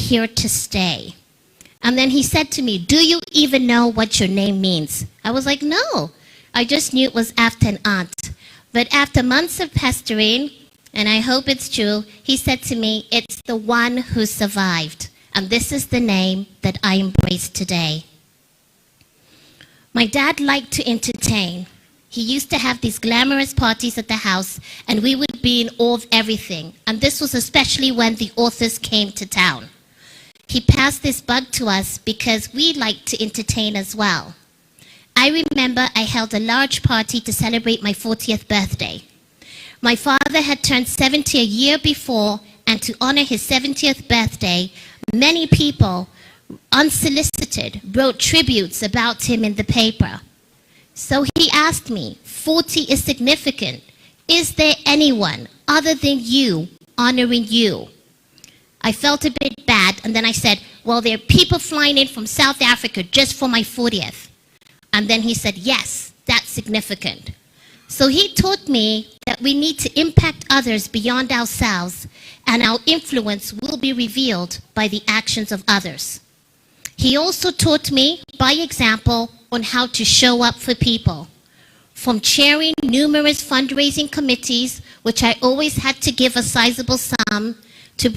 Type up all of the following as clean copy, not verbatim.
here to stay. And then he said to me, do you even know what your name means? I was like, no, I just knew it was after an aunt. But after months of pestering, and I hope it's true, he said to me, it's the one who survived. And this is the name that I embrace today. My dad liked to entertain. He used to have these glamorous parties at the house, and we would be in awe of everything. And this was especially when the authors came to town. He passed this bug to us because we liked to entertain as well. I remember I held a large party to celebrate my 40th birthday. My father had turned 70 a year before, and to honor his 70th birthday, many people, unsolicited, wrote tributes about him in the paper. So he asked me, 40 is significant. Is there anyone other than you honoring you? I felt a bit bad, and then I said, well, there are people flying in from South Africa just for my 40th. And then he said, yes, that's significant. So he taught me that we need to impact others beyond ourselves, and our influence will be revealed by the actions of others. He also taught me, by example, on how to show up for people. From chairing numerous fundraising committees, which I always had to give a sizable sum, to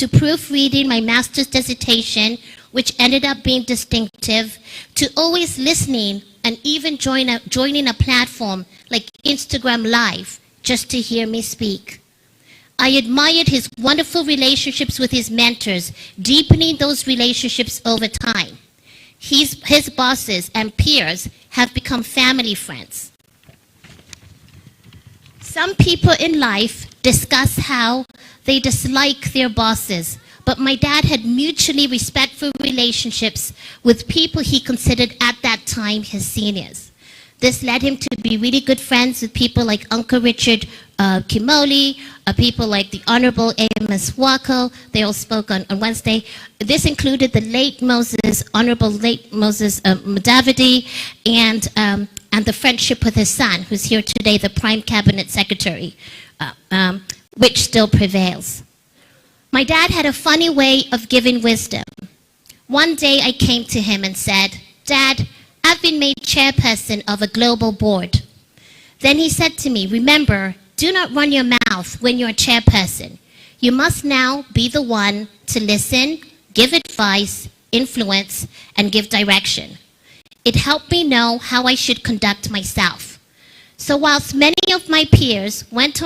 proofreading my master's dissertation, which ended up being distinctive, to always listening and even joining a platform like Instagram Live just to hear me speak. I admired his wonderful relationships with his mentors, deepening those relationships over time. His bosses and peers have become family friends. Some people in life discuss how they dislike their bosses, but my dad had mutually respectful relationships with people he considered at that time his seniors. This led him to be really good friends with people like Uncle Richard Kimoli, people like the Honorable Amos Wako. They all spoke on Wednesday. This included the Honorable late Moses Mudavadi, and the friendship with his son, who's here today, the Prime Cabinet Secretary, which still prevails. My dad had a funny way of giving wisdom. One day I came to him and said, Dad, I've been made chairperson of a global board. Then he said to me, remember, do not run your mouth when you're a chairperson. You must now be the one to listen, give advice, influence, and give direction. It helped me know how I should conduct myself. So whilst many of my peers went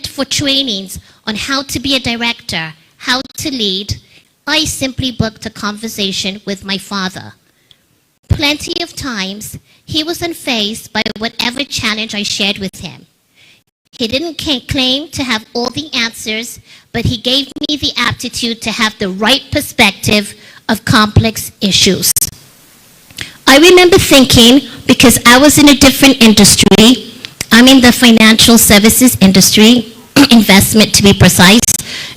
for trainings on how to be a director, how to lead, I simply booked a conversation with my father. Plenty of times, he was unfazed by whatever challenge I shared with him. He didn't claim to have all the answers, but he gave me the aptitude to have the right perspective of complex issues. I remember thinking, because I was in a different industry, I'm in the financial services industry, investment to be precise,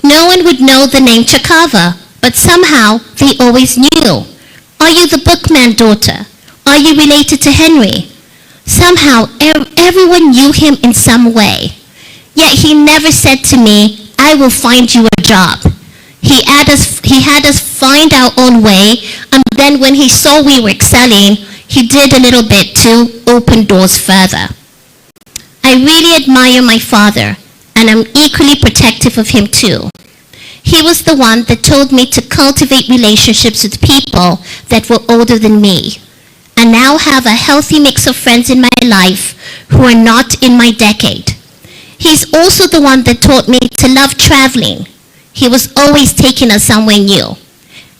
no one would know the name Chakava, but somehow they always knew. Are you the bookman daughter? Are you related to Henry? Somehow everyone knew him in some way. Yet he never said to me, I will find you a job. He had us find our own way, and then when he saw we were excelling, he did a little bit to open doors further. I really admire my father, and I'm equally protective of him too. He was the one that told me to cultivate relationships with people that were older than me, and now have a healthy mix of friends in my life who are not in my decade. He's also the one that taught me to love traveling. He was always taking us somewhere new.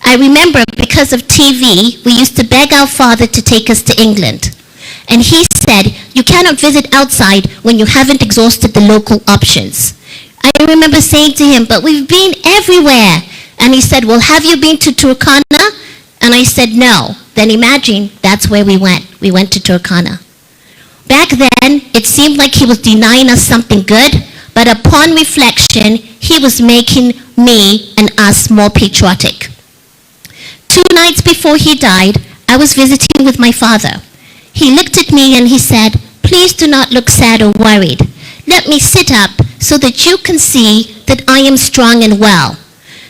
I remember because of TV, we used to beg our father to take us to England. And he said, you cannot visit outside when you haven't exhausted the local options. I remember saying to him, but we've been everywhere. And he said, well, have you been to Turkana? And I said, no. Then imagine, that's where we went. We went to Turkana. Back then, it seemed like he was denying us something good, but upon reflection, he was making me and us more patriotic. 2 nights before he died, I was visiting with my father. He looked at me and he said, please do not look sad or worried. Let me sit up so that you can see that I am strong and well.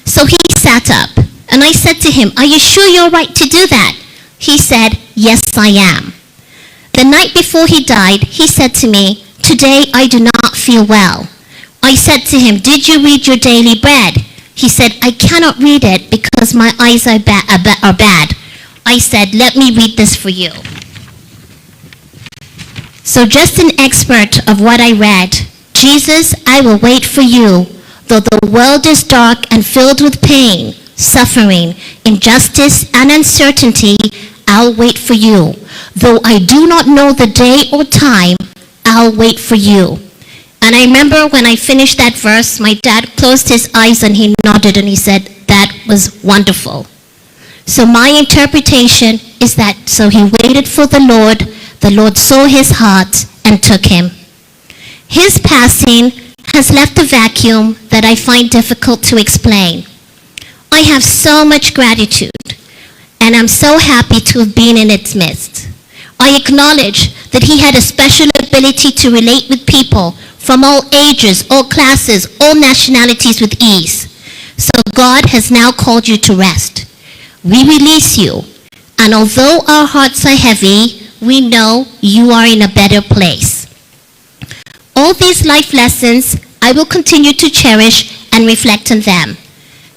So he sat up. And I said to him, "Are you sure you're right to do that?" He said, "Yes, I am." The night before he died, he said to me, "Today I do not feel well." I said to him, "Did you read your daily bread?" He said, "I cannot read it because my eyes are bad." I said, "Let me read this for you." So just an excerpt of what I read. "Jesus, I will wait for you. Though the world is dark and filled with pain, suffering, injustice, and uncertainty, I'll wait for you. Though I do not know the day or time, I'll wait for you." And I remember when I finished that verse, my dad closed his eyes and he nodded and he said, "That was wonderful." So my interpretation is that, so he waited for the Lord saw his heart and took him. His passing has left a vacuum that I find difficult to explain. I have so much gratitude, and I'm so happy to have been in its midst. I acknowledge that he had a special ability to relate with people from all ages, all classes, all nationalities with ease. So God has now called you to rest. We release you, and although our hearts are heavy, we know you are in a better place. All these life lessons, I will continue to cherish and reflect on them.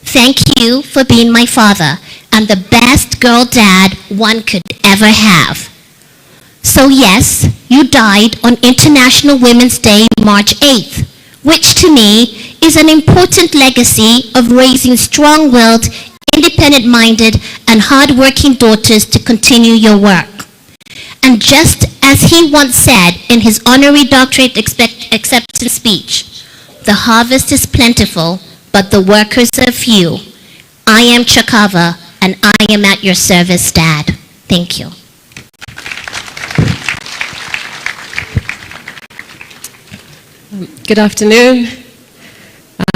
Thank you for being my father and the best girl dad one could ever have. So yes, you died on International Women's Day, March 8th, which to me is an important legacy of raising strong-willed, independent-minded, and hard-working daughters to continue your work. And just as he once said in his honorary doctorate acceptance speech, "The harvest is plentiful, but the workers are few. I am Chakava, and I am at your service, Dad." Thank you. Good afternoon.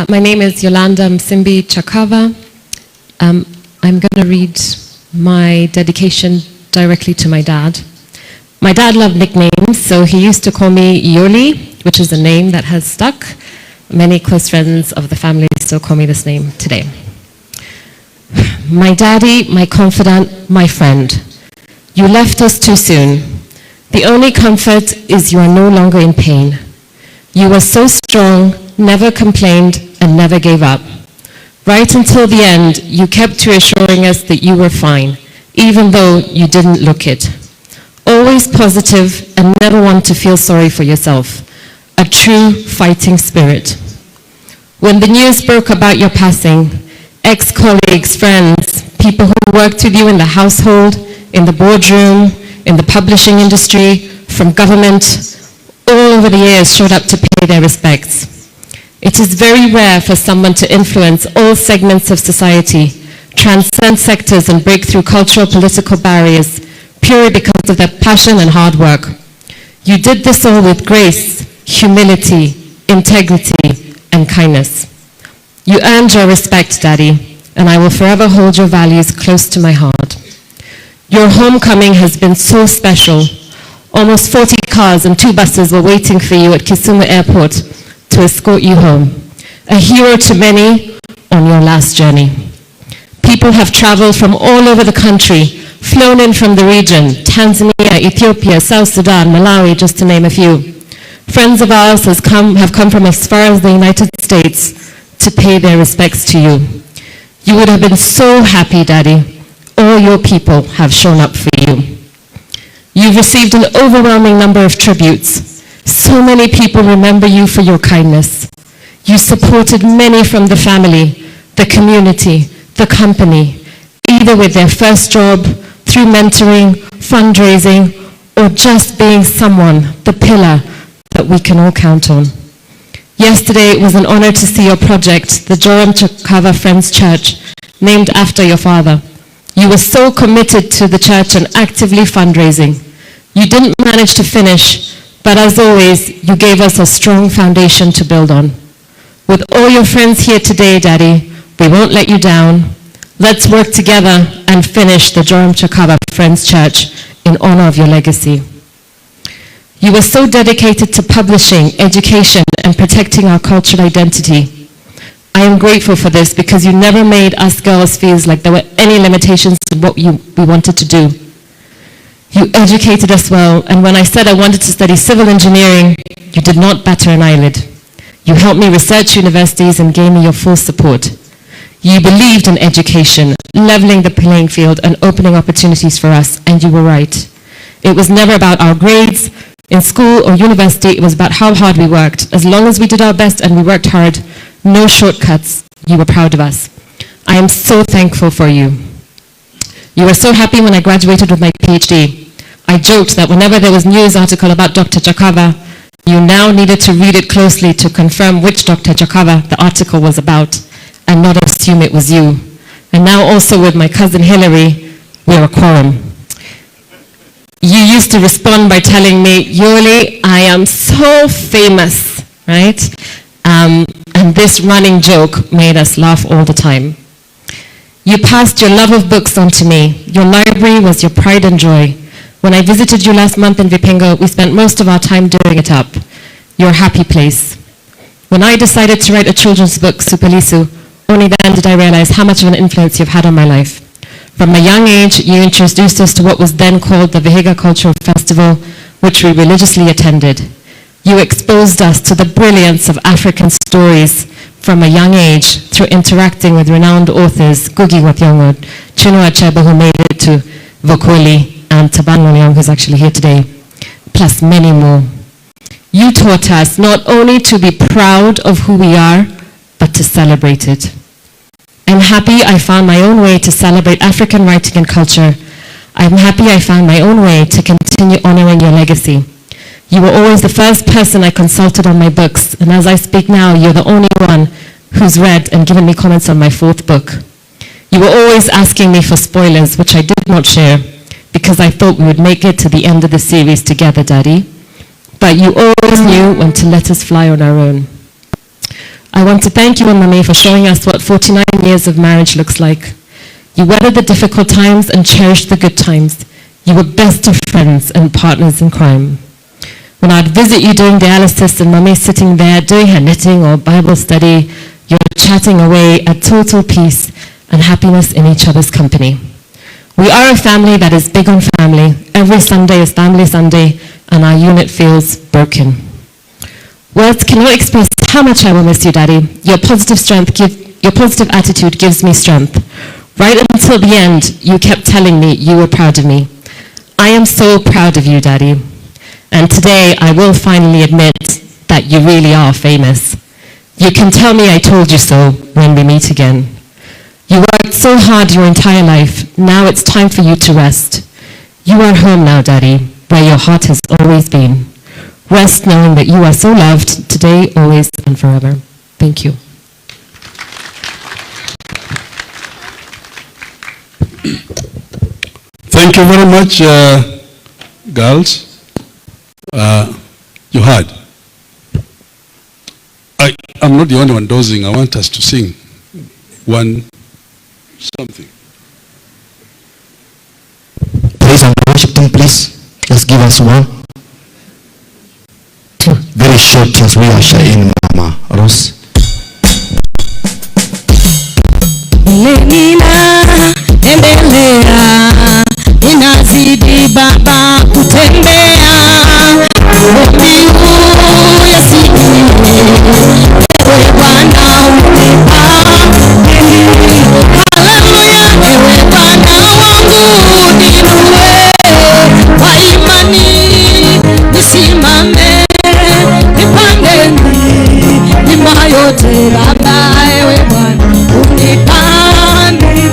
My name is Yolanda Msimbi Chakava. I'm going to read my dedication directly to my dad. My dad loved nicknames, so he used to call me Yoli, which is a name that has stuck. Many close friends of the family still call me this name today. My daddy, my confidant, my friend. You left us too soon. The only comfort is you are no longer in pain. You were so strong, never complained, and never gave up. Right until the end, you kept reassuring us that you were fine, even though you didn't look it. Always positive and never want to feel sorry for yourself. A true fighting spirit. When the news broke about your passing, ex-colleagues, friends, people who worked with you in the household, in the boardroom, in the publishing industry, from government, all over the years showed up to pay their respects. It is very rare for someone to influence all segments of society, transcend sectors and break through cultural, political barriers, purely because of their passion and hard work. You did this all with grace, humility, integrity, and kindness. You earned your respect, Daddy, and I will forever hold your values close to my heart. Your homecoming has been so special. Almost 40 cars and 2 buses were waiting for you at Kisumu Airport to escort you home. A hero to many on your last journey. People have traveled from all over the country, flown in from the region, Tanzania, Ethiopia, South Sudan, Malawi, just to name a few. Friends of ours have come from as far as the United States to pay their respects to you. You would have been so happy, Daddy. All your people have shown up for you. You've received an overwhelming number of tributes. So many people remember you for your kindness. You supported many from the family, the community, the company, either with their first job, through mentoring, fundraising, or just being someone, the pillar that we can all count on. Yesterday, it was an honor to see your project, the Joram Chakava Friends Church, named after your father. You were so committed to the church and actively fundraising. You didn't manage to finish, but as always, you gave us a strong foundation to build on. With all your friends here today, Daddy, we won't let you down. Let's work together and finish the Joram Chakava Friends Church in honor of your legacy. You were so dedicated to publishing, education, and protecting our cultural identity. I am grateful for this because you never made us girls feel like there were any limitations to what we wanted to do. You educated us well, and when I said I wanted to study civil engineering, you did not batter an eyelid. You helped me research universities and gave me your full support. You believed in education, leveling the playing field and opening opportunities for us, and you were right. It was never about our grades in school or university. It was about how hard we worked. As long as we did our best and we worked hard, no shortcuts, you were proud of us. I am so thankful for you. You were so happy when I graduated with my PhD. I joked that whenever there was a news article about Dr. Jakava, you now needed to read it closely to confirm which Dr. Jakava the article was about and not assume it was you. And now also with my cousin Hillary, we're a quorum. You used to respond by telling me, Yoli, I am so famous, right? And this running joke made us laugh all the time. You passed your love of books on to me. Your library was your pride and joy. When I visited you last month in Vipingo, we spent most of our time doing it up. Your happy place. When I decided to write a children's book, Supalisu, only then did I realize how much of an influence you've had on my life. From a young age, you introduced us to what was then called the Vihiga Cultural Festival, which we religiously attended. You exposed us to the brilliance of African stories from a young age through interacting with renowned authors, Ngugi wa Thiong'o, Chinua Achebe, who made it to Vokoli, and Taban Loliong, who's actually here today, plus many more. You taught us not only to be proud of who we are, but to celebrate it. I'm happy I found my own way to celebrate African writing and culture. I'm happy I found my own way to continue honoring your legacy. You were always the first person I consulted on my books, and as I speak now, you're the only one who's read and given me comments on my 4th book. You were always asking me for spoilers, which I did not share, because I thought we would make it to the end of the series together, Daddy. But you always knew when to let us fly on our own. I want to thank you and Mami for showing us what 49 years of marriage looks like. You weathered the difficult times and cherished the good times. You were best of friends and partners in crime. When I'd visit you during dialysis and Mami sitting there doing her knitting or Bible study, you're chatting away at total peace and happiness in each other's company. We are a family that is big on family. Every Sunday is Family Sunday, and our unit feels broken. Words cannot express how much I will miss you, Daddy. Your positive attitude gives me strength. Right until the end, you kept telling me you were proud of me. I am so proud of you, Daddy. And today, I will finally admit that you really are famous. You can tell me I told you so when we meet again. You worked so hard your entire life. Now it's time for you to rest. You are home now, Daddy, where your heart has always been. Rest knowing that you are so loved today, always, and forever. Thank you. Thank you very much, girls. You heard. I'm not the only one dozing. I want us to sing something. Praise and worship team, please. Just give us 1, 2 very short tunes. We are sharing Mama Rose. Nina endelea, inazidi baba kutembea, mbiu ya siku, ewe Bwana unipa, haleluya, ewe Bwana wangu niinue, kwa imani nisimame, nipande milima yote baba, ewe Bwana unipande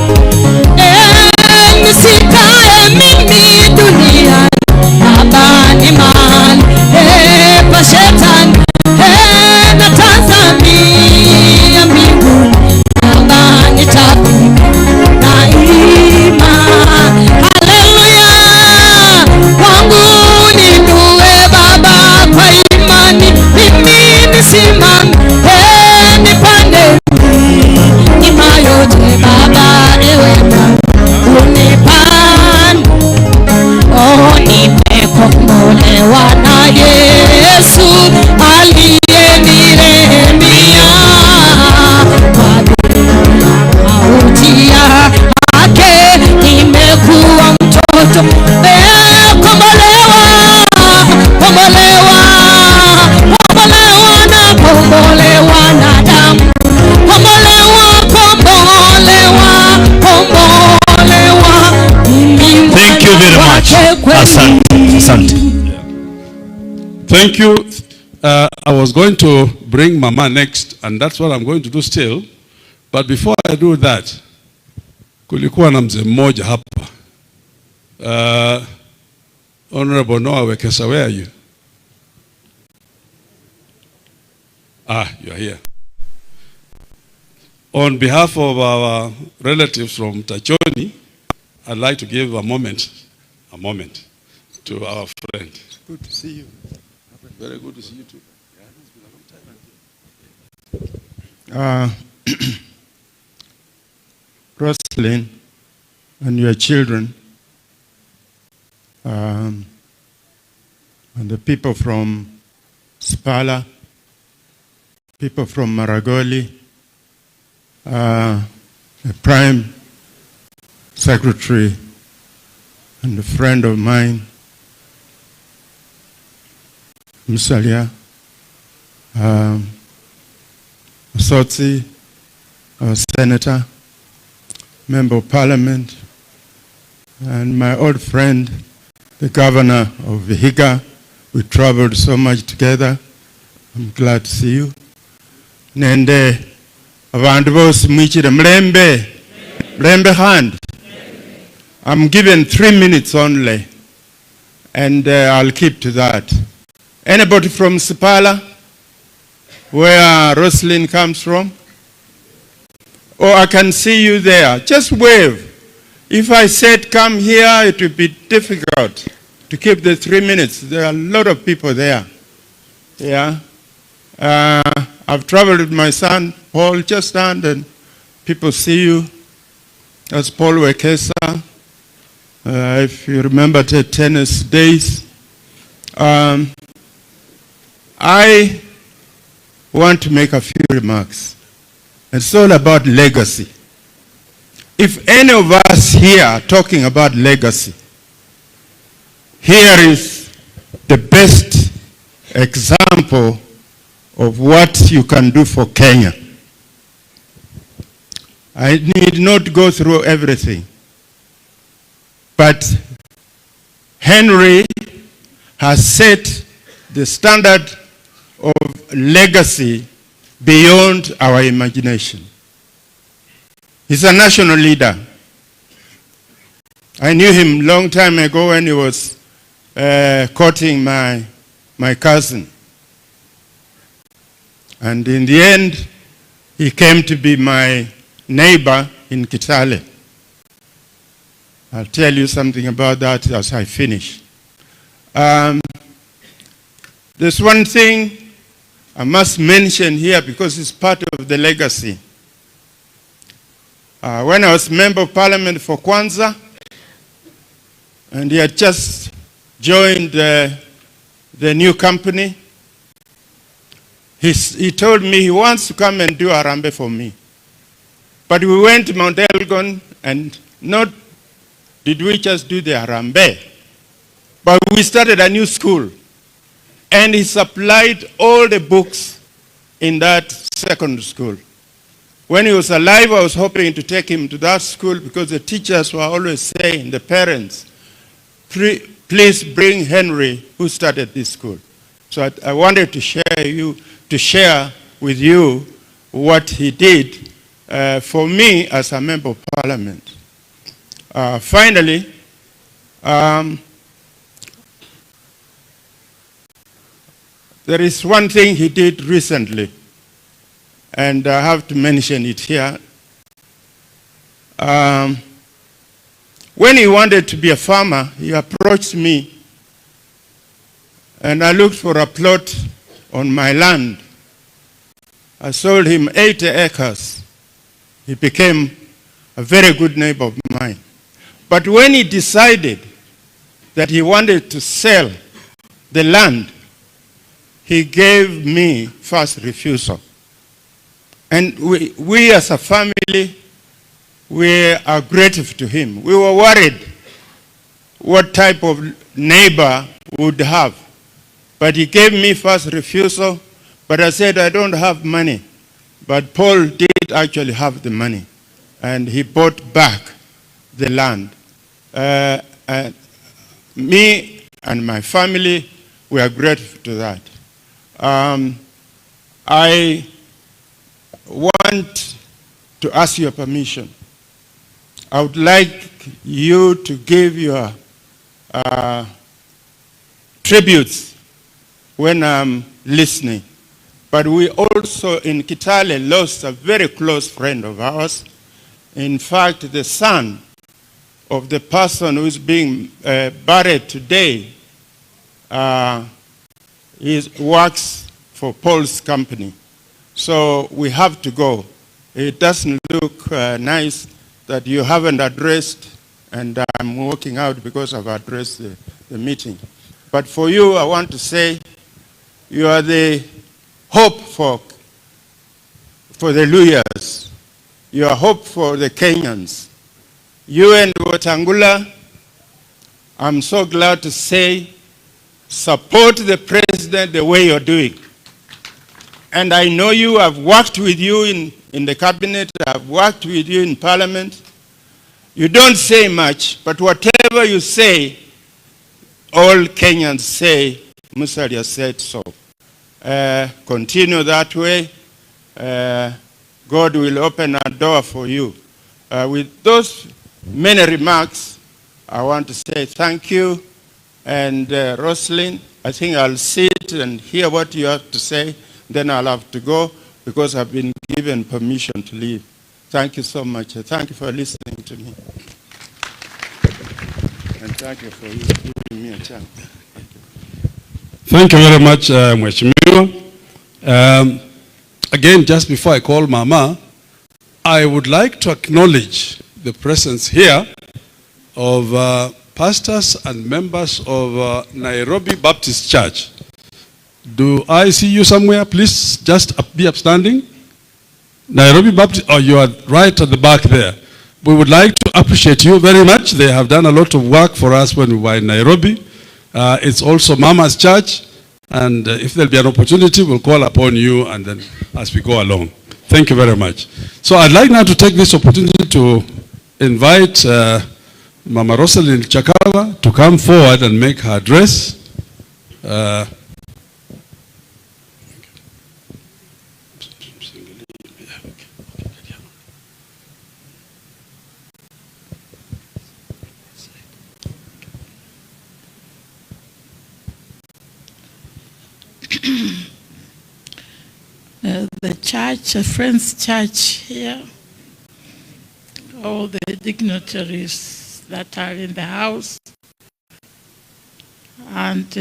Asante. Thank you. I was going to bring Mama next, and that's what I'm going to do still. But before I do that, kulikuwa na mzee mmoja hapa. Honorable Noah Wekesa, where are you? You are here. On behalf of our relatives from Tachoni, I'd like to give a moment to our friend. Good to see you. Very good to see you too. Roslyn and your children, and the people from Spala, people from Maragoli, the Prime Secretary and a friend of mine, Musalia, Sotsi, our Senator, Member of Parliament, and my old friend, the Governor of Vihiga. We traveled so much together. I'm glad to see you. Nende avandu bose mwichire mlembe hand. I'm given 3 minutes only, and I'll keep to that. Anybody from Sipala, where Roslyn comes from? Oh, I can see you there. Just wave. If I said come here, it would be difficult to keep the 3 minutes. There are a lot of people there. Yeah. I've traveled with my son, Paul, just stand and people see you. That's Paul Wekesa. If you remember the tennis days. I want to make a few remarks. It's all about legacy. If any of us here are talking about legacy, here is the best example of what you can do for Kenya. I need not go through everything, but Henry has set the standard of legacy beyond our imagination. He's a national leader. I knew him long time ago when he was courting my cousin. And in the end, he came to be my neighbor in Kitale. I'll tell you something about that as I finish. There's one thing I must mention here because it's part of the legacy. When I was member of parliament for Kwanza, and he had just joined the new company, he told me he wants to come and do Harambee for me. But we went to Mount Elgon, and not did we just do the Harambee, but we started a new school. And he supplied all the books in that secondary school. When he was alive, I was hoping to take him to that school because the teachers were always saying, the parents, please bring Henry, who started this school. So I wanted to share with you what he did for me as a member of parliament. Finally, there is one thing he did recently, and I have to mention it here. When he wanted to be a farmer, he approached me, and I looked for a plot on my land. I sold him 80 acres. He became a very good neighbor of mine. But when he decided that he wanted to sell the land, he gave me first refusal. And we as a family, we are grateful to him. We were worried what type of neighbor would have. But he gave me first refusal, but I said I don't have money. But Paul did actually have the money, and he bought back the land. me and my family, we are grateful to that. I want to ask your permission. I would like you to give your tributes when I'm listening. But we also in Kitale lost a very close friend of ours. In fact, the son of the person who is being buried today works for Paul's company. So we have to go. It doesn't look nice that you haven't addressed, and I'm walking out because I've addressed the meeting. But for you, I want to say you are the hope for the Luyas. You are hope for the Kenyans. You and Wetangula, I'm so glad to say, support the president the way you're doing. And I know you, I've worked with you in the cabinet, I've worked with you in parliament. You don't say much, but whatever you say, all Kenyans say, Musalia said so. Continue that way. God will open a door for you. With those many remarks, I want to say thank you. And Roslyn, I think I'll sit and hear what you have to say. Then I'll have to go because I've been given permission to leave. Thank you so much. Thank you for listening to me. And thank you for giving me a chance. Thank you very much, Mheshimiwa. Again, just before I call Mama, I would like to acknowledge the presence here of pastors and members of Nairobi Baptist Church. Do I see you somewhere? Please just be upstanding. Nairobi Baptist, oh, you are right at the back there. We would like to appreciate you very much. They have done a lot of work for us when we were in Nairobi. It's also Mama's Church, and if there'll be an opportunity, we'll call upon you and then as we go along. Thank you very much. So I'd like now to take this opportunity to invite Mama Rosalind Chakava to come forward and make her address. The church, a Friends Church here, all the dignitaries that are in the house, and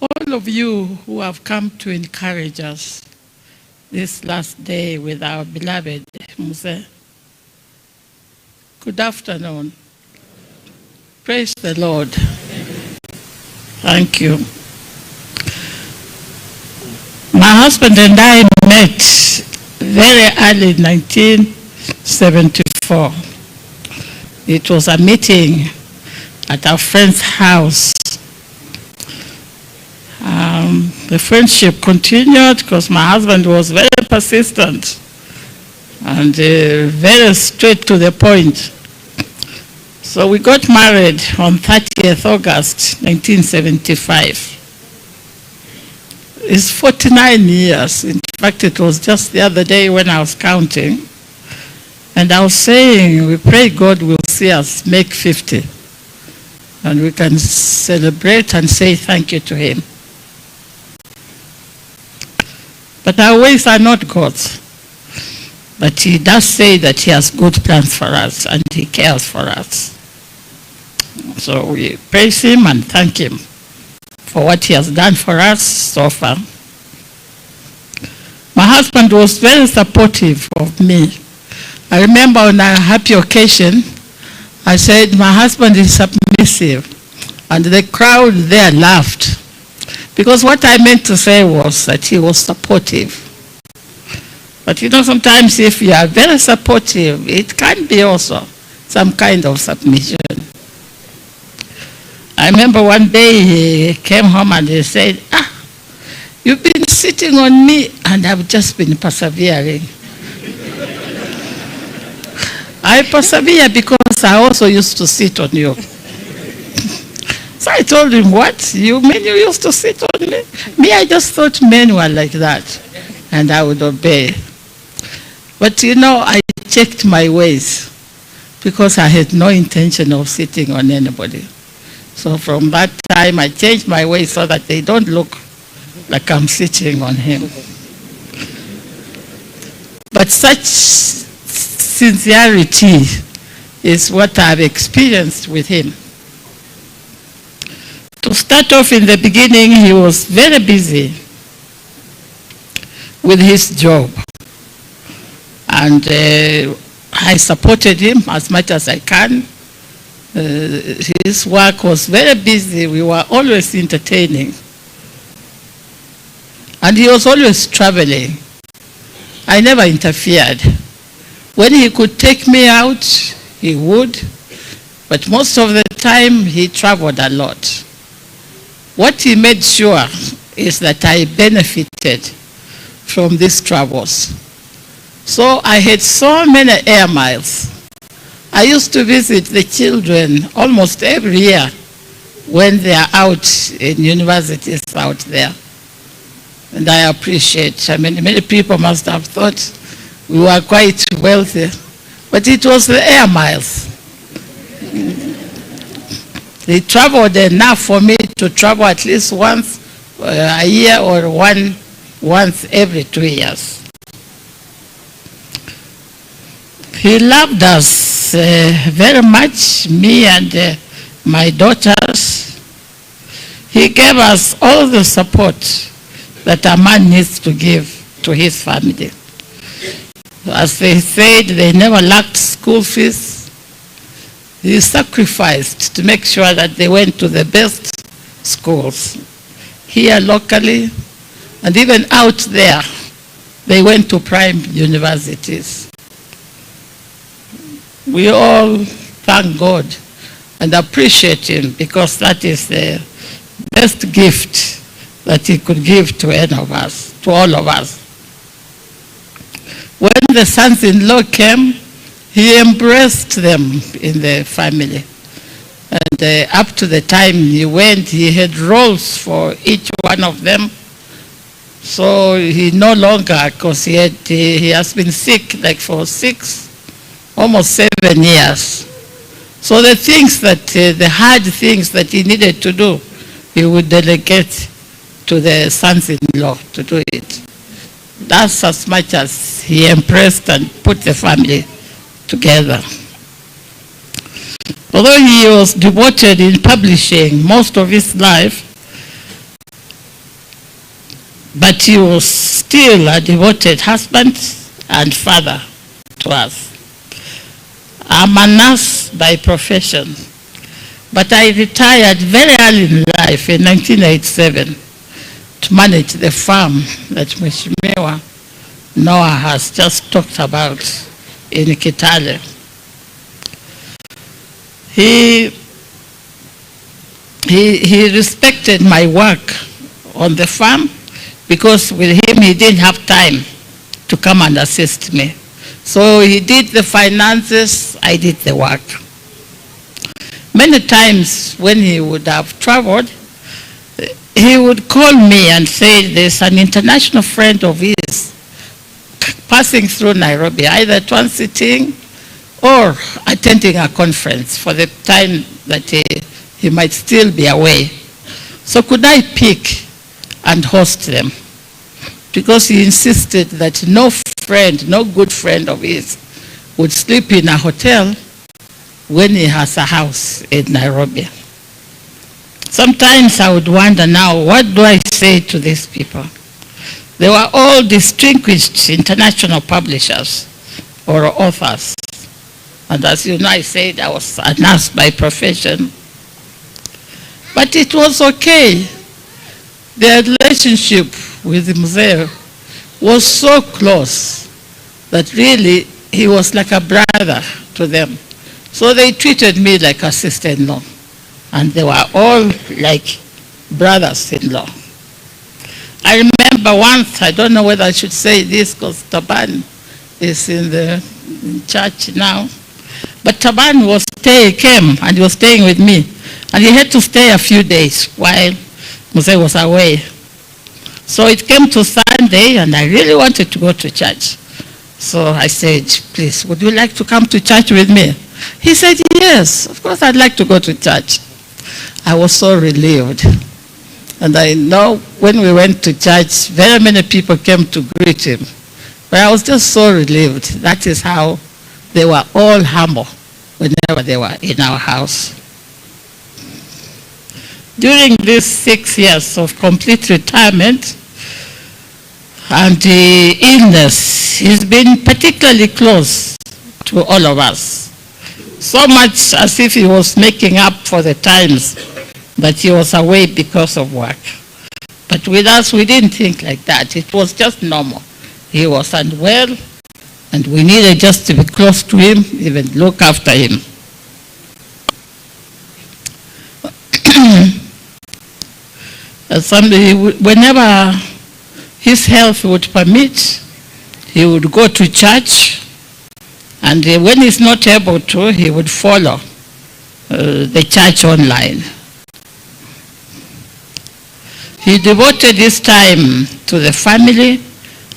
all of you who have come to encourage us this last day with our beloved Muse. Good afternoon. Praise the Lord. Thank you. My husband and I met very early in 1974. It was a meeting at our friend's house. The friendship continued because my husband was very persistent and very straight to the point. So we got married on 30th August 1975. It's 49 years. In fact, it was just the other day when I was counting. And I was saying, we pray God will see us make 50. And we can celebrate and say thank you to Him. But our ways are not God's. But He does say that He has good plans for us and He cares for us. So we praise Him and thank Him for what He has done for us so far. My husband was very supportive of me. I remember on a happy occasion, I said, my husband is submissive. And the crowd there laughed. Because what I meant to say was that he was supportive. But you know, sometimes if you are very supportive, it can be also some kind of submission. I remember one day he came home and he said, you've been sitting on me and I've just been persevering. I persevere because I also used to sit on you. So I told him, what? You mean you used to sit on me? Me, I just thought men were like that, and I would obey. But you know, I checked my ways because I had no intention of sitting on anybody. So from that time, I changed my ways so that they don't look like I'm sitting on him. But such sincerity is what I've experienced with him. To start off in the beginning, he was very busy with his job. And I supported him as much as I can. His work was very busy. We were always entertaining. And he was always traveling. I never interfered. When he could take me out, he would. But most of the time, he traveled a lot. What he made sure is that I benefited from these travels. So I had so many air miles. I used to visit the children almost every year when they are out in universities out there. And I appreciate. I mean, many people must have thought we were quite wealthy, but it was the air miles. They traveled enough for me to travel at least once a year or once every 2 years. He loved us very much, me and my daughters. He gave us all the support that a man needs to give to his family. As they said, they never lacked school fees. He sacrificed to make sure that they went to the best schools here locally, and even out there, they went to prime universities. We all thank God and appreciate him because that is the best gift that he could give to any of us, to all of us. When the sons-in-law came, he embraced them in the family. And up to the time he went, he had roles for each one of them. So he no longer, because he has been sick like for almost 7 years. So the things that, the hard things that he needed to do, he would delegate to the sons-in-law to do it. That's as much as he impressed and put the family together. Although he was devoted in publishing most of his life, but he was still a devoted husband and father to us. I'm a nurse by profession, but I retired very early in life in 1987 to manage the farm that Mheshimiwa Noah has just talked about in Kitale. He respected my work on the farm because with him he didn't have time to come and assist me. So he did the finances, I did the work. Many times when he would have traveled, he would call me and say there's an international friend of his passing through Nairobi, either transiting or attending a conference for the time that he might still be away. So could I pick and host them? Because he insisted that no good friend of his would sleep in a hotel when he has a house in Nairobi. Sometimes I would wonder now, what do I say to these people? They were all distinguished international publishers or authors. And as you know, I said I was a nurse by profession. But it was okay. Their relationship with Mzee was so close that really he was like a brother to them. So they treated me like a sister-in-law. And they were all like brothers-in-law. I remember once, I don't know whether I should say this because Taban is in the church now. But Taban came and he was staying with me. And he had to stay a few days while Muse was away. So it came to Sunday, and I really wanted to go to church. So I said, please, would you like to come to church with me? He said, yes, of course I'd like to go to church. I was so relieved. And I know when we went to church, very many people came to greet him. But I was just so relieved. That is how they were all humble whenever they were in our house. During these 6 years of complete retirement and the illness, he's been particularly close to all of us. So much as if he was making up for the times that he was away because of work. But with us, we didn't think like that. It was just normal. He was unwell, and we needed just to be close to him, even look after him. Whenever his health would permit, he would go to church, and when he's not able to, he would follow the church online. He devoted his time to the family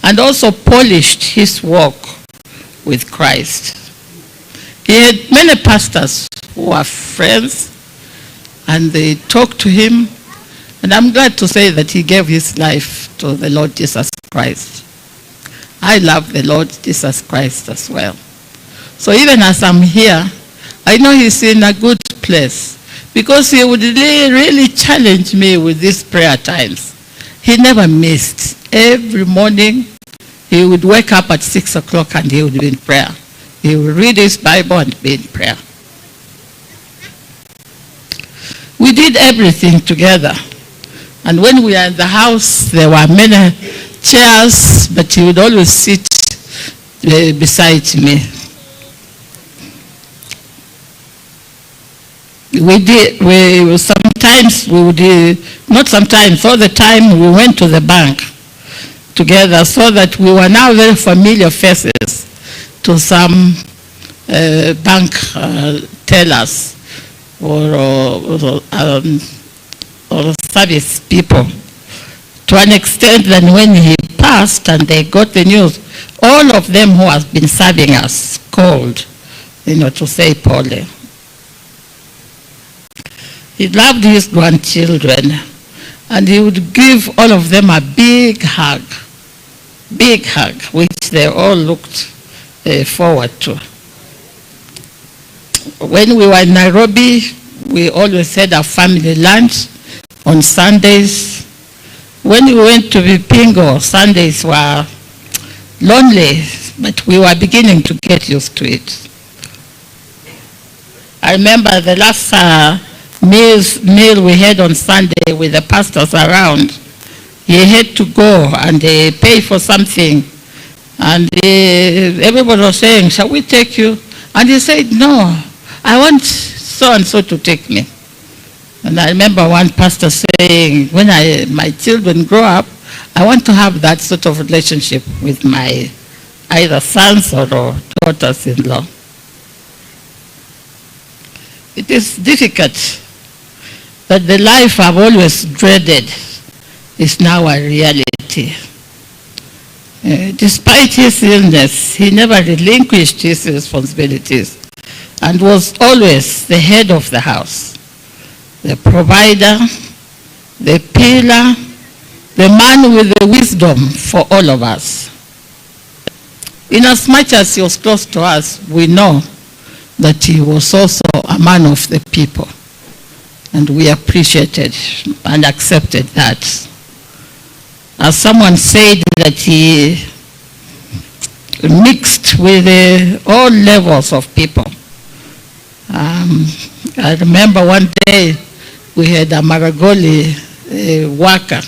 and also polished his walk with Christ. He had many pastors who were friends, and they talked to him, and I'm glad to say that he gave his life to the Lord Jesus Christ. I love the Lord Jesus Christ as well. So even as I'm here, I know he's in a good place, because he would really challenge me with these prayer times. He never missed. Every morning, he would wake up at 6 o'clock and he would be in prayer. He would read his Bible and be in prayer. We did everything together. And when we were in the house, there were many chairs, but he would always sit beside me. Not sometimes, all the time we went to the bank together, so that we were now very familiar faces to some bank tellers or service people, to an extent that when he passed and they got the news, all of them who have been serving us called, to say poorly. He loved his grandchildren, and he would give all of them a big hug, which they all looked forward to. When we were in Nairobi, we always had a family lunch on Sundays. When we went to Vipingo, Sundays were lonely, but we were beginning to get used to it. I remember the last meal we had on Sunday with the pastors around. He had to go and pay for something. And everybody was saying, shall we take you? And he said, no, I want so-and-so to take me. And I remember one pastor saying, when my children grow up, I want to have that sort of relationship with my either sons or daughters-in-law. It is difficult, but the life I've always dreaded is now a reality. Despite his illness, he never relinquished his responsibilities and was always the head of the house, the provider, the pillar, the man with the wisdom for all of us. Inasmuch as he was close to us, we know that he was also a man of the people. And we appreciated and accepted that. As someone said, that he mixed with all levels of people. I remember one day we had a Maragoli worker,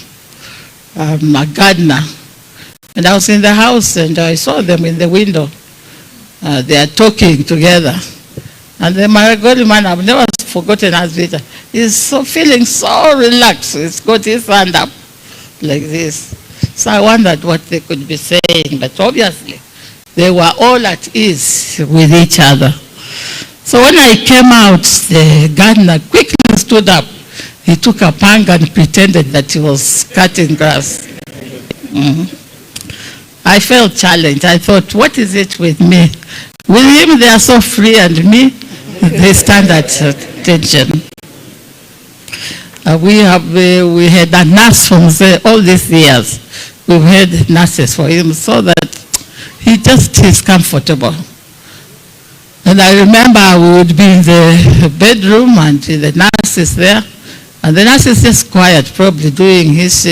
a gardener, and I was in the house and I saw them in the window. They are talking together. And the Maragoli man, I've never forgotten as Peter, he's feeling so relaxed. He's got his hand up like this. So I wondered what they could be saying, but obviously they were all at ease with each other. So when I came out, the gardener quickly he stood up, he took a panga and pretended that he was cutting grass. I felt challenged. I thought, what is it with me? With him, they are so free, and me, they stand at attention. We had a nurse from all these years. We've had nurses for him so that he just is comfortable. And I remember we would be in the bedroom and the nurse is there. And the nurse is just quiet, probably doing his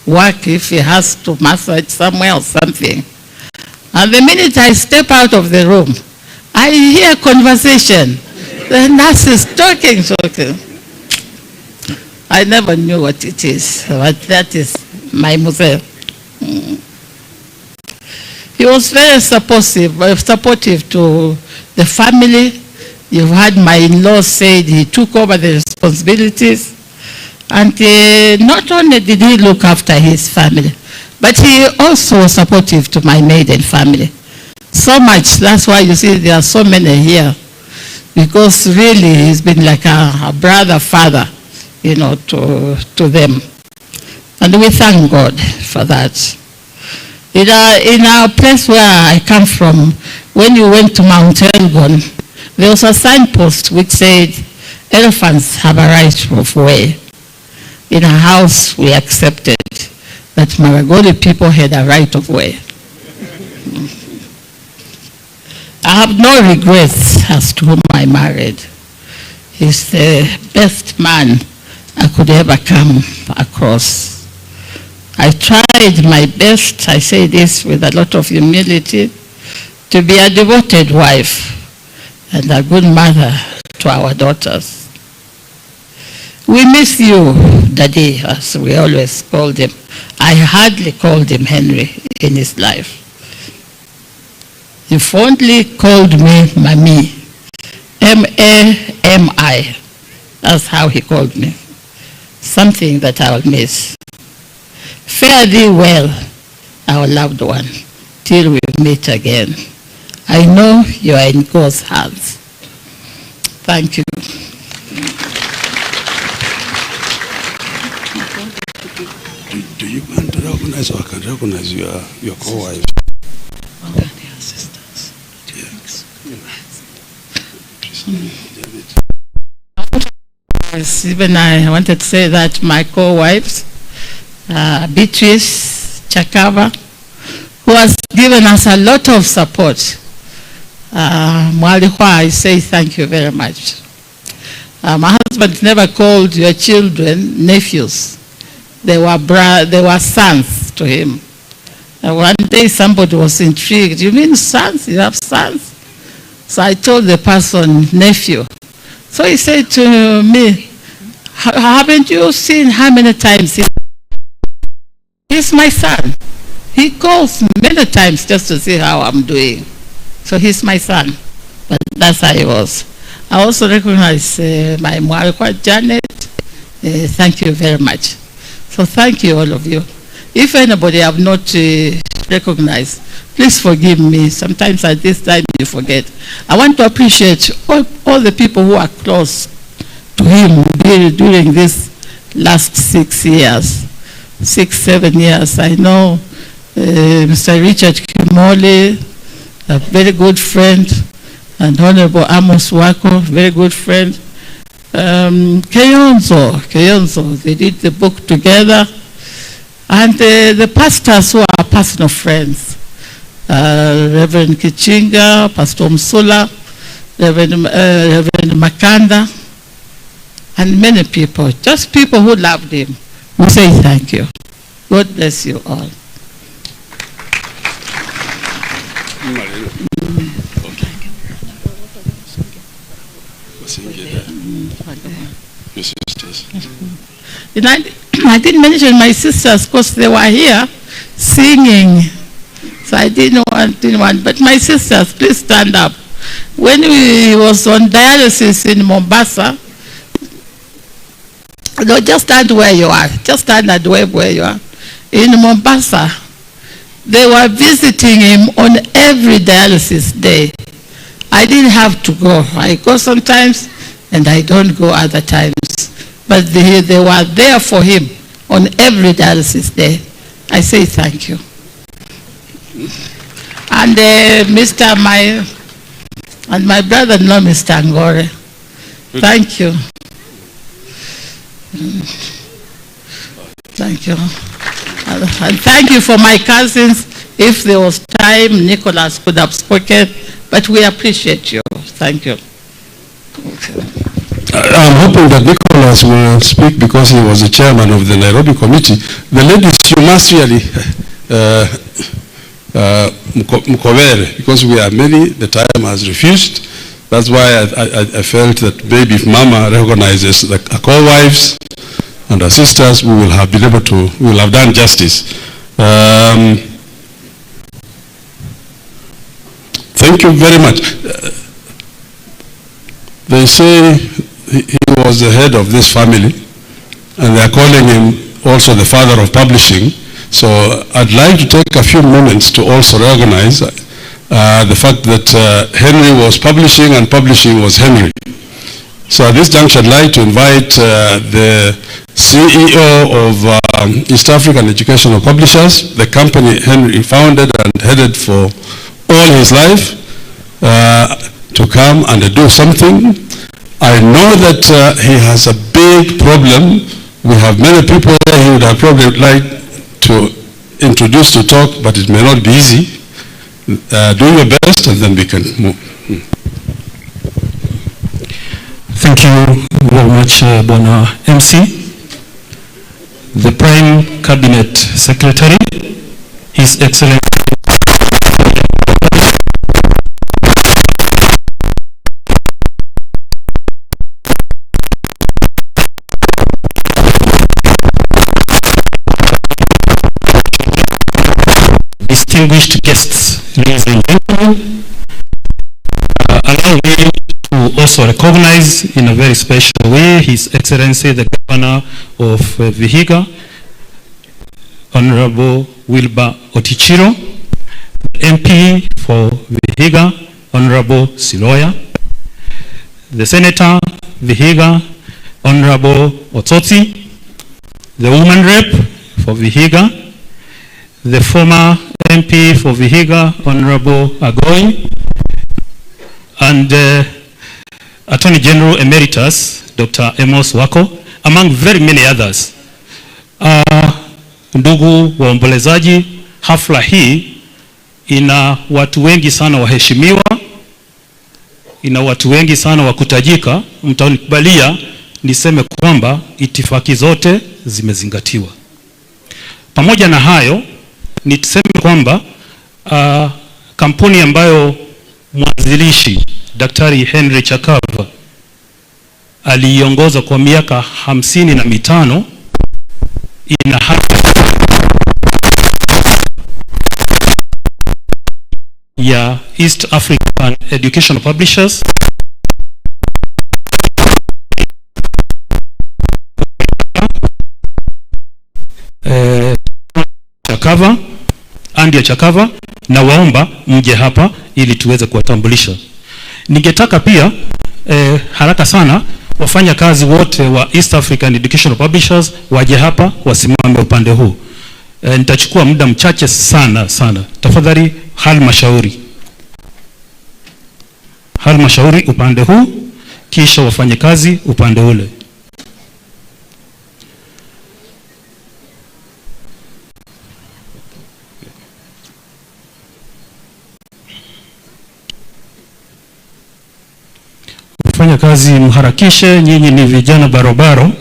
work if he has to massage somewhere or something. And the minute I step out of the room, I hear conversation. The nurse is talking. I never knew what it is, but that is my Musalia. He was very supportive to the family. You've had my in-law said he took over the responsibilities. And not only did he look after his family, but he also was supportive to my maiden family. So much, that's why you see there are so many here. Because really he's been like a brother, father, you know, to them. And we thank God for that. In our place where I come from, when you went to Mount Elgon, there was a signpost which said, elephants have a right of way. In our house, we accepted that Maragoli people had a right of way. I have no regrets as to whom I married. He's the best man I could ever come across. I tried my best, I say this with a lot of humility, to be a devoted wife and a good mother to our daughters. We miss you, Daddy, as we always called him. I hardly called him Henry in his life. He fondly called me Mami, M-A-M-I. That's how he called me. Something that I will miss. Fare thee well, our loved one, till we meet again. I know you are in God's hands. Thank you. Do you want to recognize or can recognize your co-wife? Yes, even I wanted to say that my co-wives, Beatrice Chakava, who has given us a lot of support. Mwalihwa, I say thank you very much. My husband never called your children nephews. They were sons to him. One day somebody was intrigued. You mean sons? You have sons? So I told the person, nephew. So he said to me, haven't you seen how many times he's my son? He calls many times just to see how I'm doing. So he's my son. But that's how he was. I also recognize my Mwalihwa Janet. Thank you very much. So thank you, all of you. If anybody I have not recognized, please forgive me. Sometimes at this time you forget. I want to appreciate all the people who are close to him during this last 6 years, 7 years. I know Mr. Richard Kimoli, a very good friend, and Honorable Amos Wako, very good friend. Keyonzo, they did the book together. And the pastors who are personal friends, Reverend Kichinga, Pastor Msula, Reverend Makanda, and many people, just people who loved him. We say thank you. God bless you all. Your sisters. I didn't mention my sisters because they were here singing. So I didn't want, but my sisters, please stand up. When we was on dialysis in Mombasa, no, just stand where you are. Just stand at where you are. In Mombasa, they were visiting him on every dialysis day. I didn't have to go. I go sometimes, and I don't go other times. But they were there for him on every dialysis day. I say thank you. And my brother-in-law, Mr. Angore, thank you. Thank you. And thank you for my cousins. If there was time, Nicholas could have spoken, but we appreciate you. Thank you. Okay. I'm hoping that Nicholas will speak because he was the chairman of the Nairobi committee. The ladies, you must really mkovere, because we are many, the time has refused. That's why I felt that maybe if Mama recognizes the co-wives and our sisters, we will have been able to, we will have done justice. Thank you very much. They say he was the head of this family, and they are calling him also the father of publishing. So I'd like to take a few moments to also recognize the fact that Henry was publishing and publishing was Henry. So at this juncture, I'd like to invite the CEO of East African Educational Publishers, the company Henry founded and headed for all his life, to come and do something. I know that he has a big problem. We have many people there he would have probably liked to introduce to talk, but it may not be easy. Do your best and then we can move. Thank you very much, Bwana MC. The Prime Cabinet Secretary, His Excellency distinguished guests, ladies and gentlemen, allow me to also recognize in a very special way His Excellency the Governor of Vihiga, Honorable Wilbur Otichiro, the MP for Vihiga, Honorable Siloya, the Senator Vihiga, Honorable Otsotsi, the Woman Rep for Vihiga, the former MP for Vihiga, Honorable Agoi, and Attorney General Emeritus, Dr. Amos Wako, among very many others. Ndugu waombolezaji, hafla hii ina watu wengi sana waheshimiwa, ina watu wengi sana wakutajika. Mtanikubalia niseme kwamba itifaki zote zimezingatiwa. Pamoja na hayo, nituseme kwamba kampuni ambayo mwanzilishi Daktari Henry Chakava aliongoza kwa miaka 55 ina haki ya East African Educational Publishers Chakava, Andia Chakava, na waomba mje hapa ili tuweze kuwatambulisha. Ningetaka pia haraka sana wafanya kazi wote wa East African Educational Publishers waje hapa wasimame upande huu. Nitachukua muda mchache sana. Tafadhali halmashauri upande huu, kisha wafanye kazi upande ule. Fanya kazi mharakishe, nyinyi ni vijana barobaro.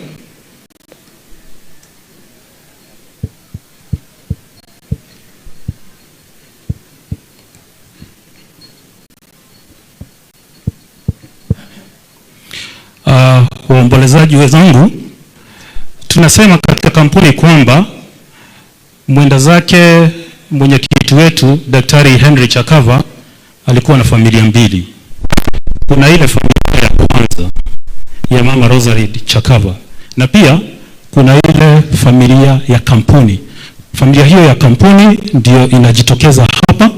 Waombolezaji wenzangu, tunasema katika kampuni kwamba mwenda zake mwenyekiti wetu Daktari Henry Chakava alikuwa na familia mbili. Kuna ile familia ya kwanza ya Mama Rosary Chakava, na pia kuna ile familia ya kampuni. Familia hiyo ya kampuni ndio inajitokeza hapa,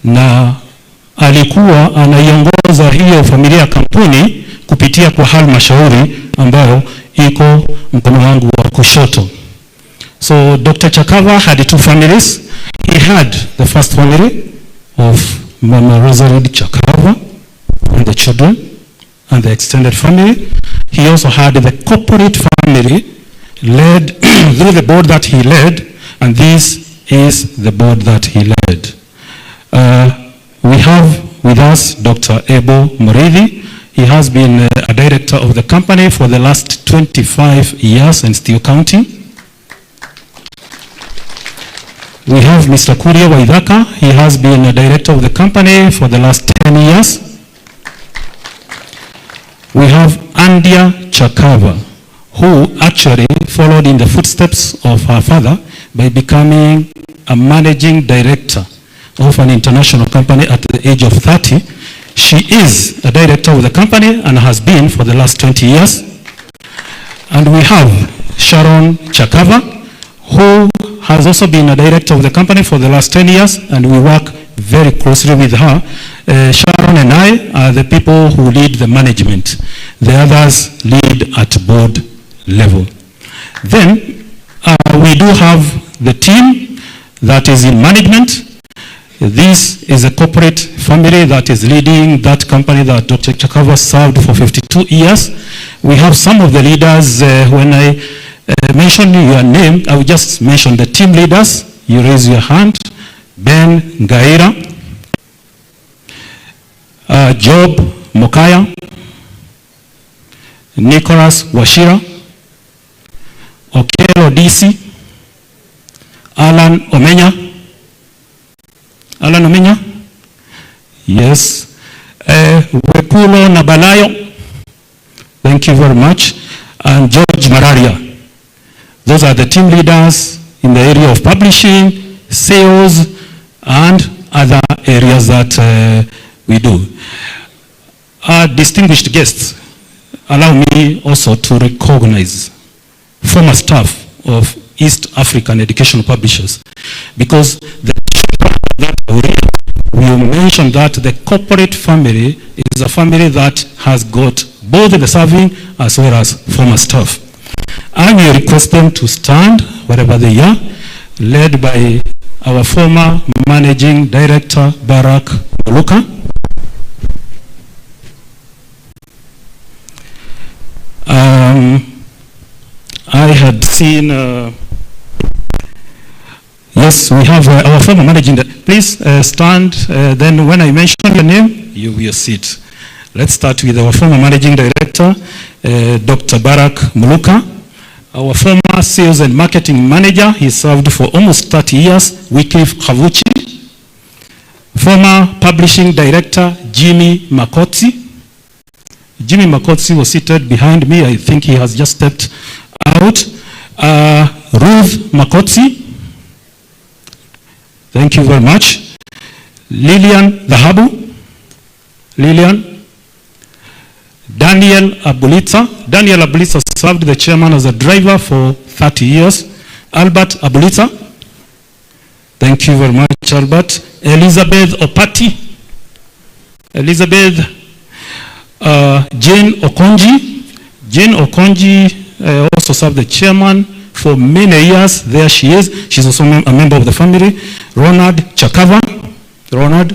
na alikuwa anaiongoza hiyo familia ya kampuni kupitia kwa halmashauri ambayo iko mkono wangu wa kushoto. So Dr. Chakava had two families. He had the first family of Mama Rosalind Chakava and the children and the extended family. He also had the corporate family led through the board that he led, and this is the board that he led. We have with us Dr. Ebo Murithi. He has been a director of the company for the last 25 years and still counting. We have Mr. Kuria Waithaka. He has been a director of the company for the last 10 years. We have Andia Chakava, who actually followed in the footsteps of her father by becoming a managing director of an international company at the age of 30. She is a director of the company and has been for the last 20 years. And we have Sharon Chakava, who has also been a director of the company for the last 10 years, and we work very closely with her. Sharon and I are the people who lead the management. The others lead at board level. Then we do have the team that is in management. This is a corporate family that is leading that company that Dr. Chakava served for 52 years. We have some of the leaders. When I mention your name, I will just mention the team leaders. You raise your hand. Ben Gaira, Job Mokaya, Nicholas Washira, Okelo DC, Alan Omenya. Alan Omenya? Yes. Wekulo Nabalayo. Thank you very much. And George Mararia. Those are the team leaders in the area of publishing, sales, and other areas that we do. Our distinguished guests, allow me also to recognize former staff of East African Educational Publishers, because the that we mentioned that the corporate family is a family that has got both the serving as well as former staff. I will request them to stand wherever they are, led by our former managing director, Barack Muluka. I had seen, yes, we have our former managing director. Please stand, then when I mention your name, you will sit. Let's start with our former managing director, Dr. Barack Muluka. Our former sales and marketing manager, he served for almost 30 years, Wycliffe Kavuchi. Former publishing director, Jimmy Makotsi. Jimmy Makotsi was seated behind me. I think he has just stepped out. Ruth Makotsi. Thank you very much. Lilian Dhahabu. Lilian. Daniel Abulitsa. Daniel Abulitsa served the chairman as a driver for 30 years. Albert Abulitsa. Thank you very much, Albert. Elizabeth Opati. Elizabeth. Jane Okonji. Jane Okonji also served the chairman for many years. There she is. She's also a member of the family. Ronald Chakava. Ronald.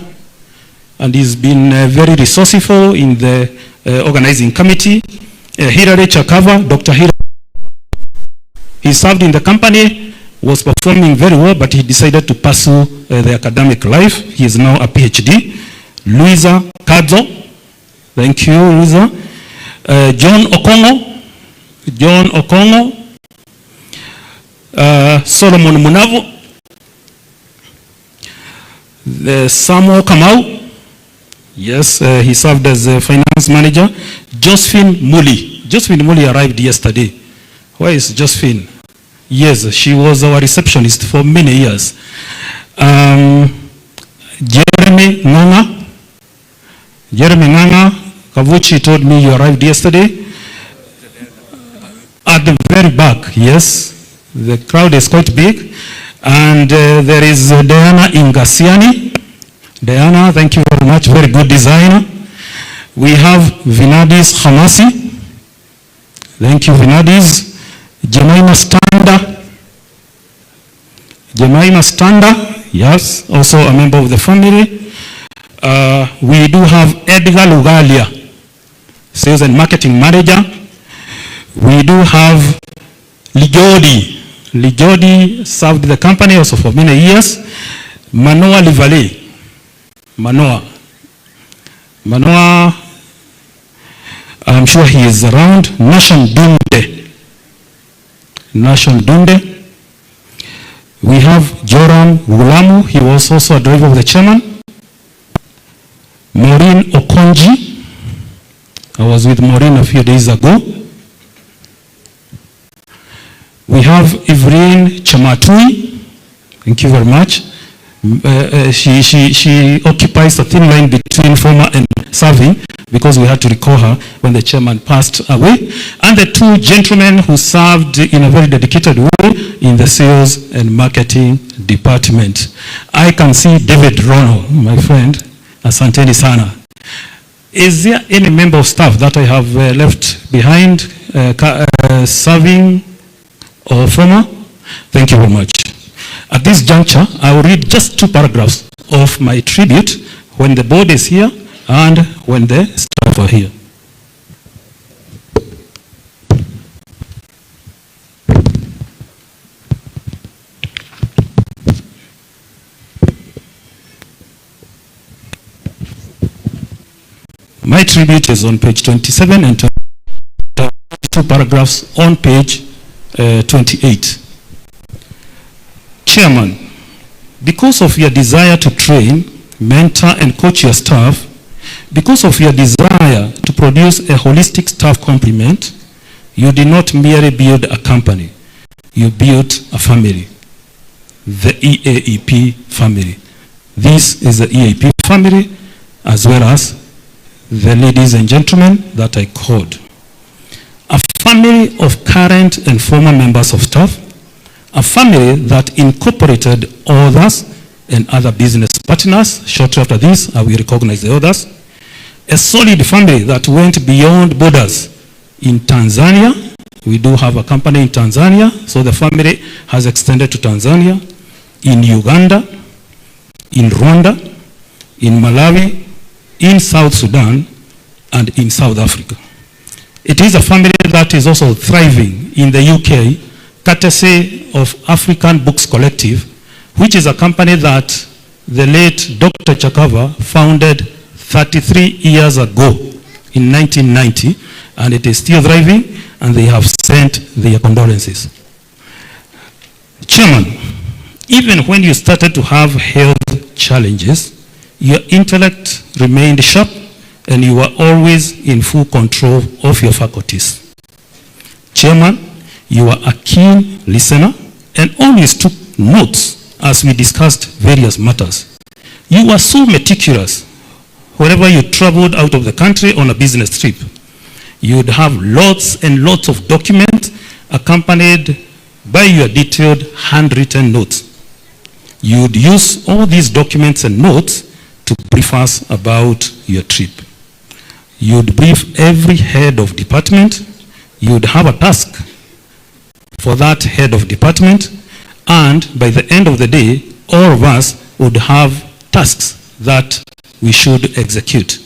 And he's been very resourceful in the organizing committee. Hilary Chakava, Dr. Hilary. He served in the company, was performing very well, but he decided to pursue the academic life. He is now a PhD. Luisa Kadzo. Thank you, Luisa. John Okongo. John Okongo. Solomon Munavu. Samuel Kamau. Yes, he served as a finance manager. Josephine Muli. Josephine Muli arrived yesterday. Where is Josephine? Yes, she was our receptionist for many years. Jeremy Nganga. Jeremy Nganga. Kavuchi told me you arrived yesterday. At the very back, yes. The crowd is quite big. And there is Diana Ingasiani. Diana, thank you very much. Very good designer. We have Vinadis Hamasi. Thank you, Vinadis. Jemima Standa. Jemima Standa, yes, also a member of the family. We do have Edgar Lugalia, Sales and Marketing Manager. We do have Lijodi. Lijodi served the company also for many years. Manoa Livale. Manoa, I'm sure he is around. Nation Dunde. We have Joram Gulamu. He was also a driver of the chairman. Maureen Okonji. I was with Maureen a few days ago. We have Ivrin Chamatui. Thank you very much. She occupies a thin line between former and serving because we had to recall her when the chairman passed away. And the two gentlemen who served in a very dedicated way in the sales and marketing department. I can see David Rono, my friend. Asanteni sana. Is there any member of staff that I have left behind serving or former? Thank you very much. At this juncture, I will read just 2 paragraphs of my tribute when the board is here and when the staff are here. My tribute is on page 27 and 2 paragraphs on page 28. Chairman, because of your desire to train, mentor, and coach your staff, because of your desire to produce a holistic staff complement, you did not merely build a company, you built a family, the EAEP family. This is the EAEP family, as well as the ladies and gentlemen that I called. A family of current and former members of staff, a family that incorporated others and other business partners. Shortly after this, I will recognize the others. A solid family that went beyond borders. In Tanzania, we do have a company in Tanzania, so the family has extended to Tanzania, in Uganda, in Rwanda, in Malawi, in South Sudan, and in South Africa. It is a family that is also thriving in the UK, courtesy of African Books Collective, which is a company that the late Dr. Chakava founded 33 years ago in 1990, and it is still thriving, and they have sent their condolences. Chairman, even when you started to have health challenges, your intellect remained sharp, and you were always in full control of your faculties. Chairman, you were a keen listener and always took notes as we discussed various matters. You were so meticulous wherever you traveled out of the country on a business trip. You would have lots and lots of documents accompanied by your detailed handwritten notes. You would use all these documents and notes to brief us about your trip. You would brief every head of department. You would have a task for that head of department, and by the end of the day, all of us would have tasks that we should execute.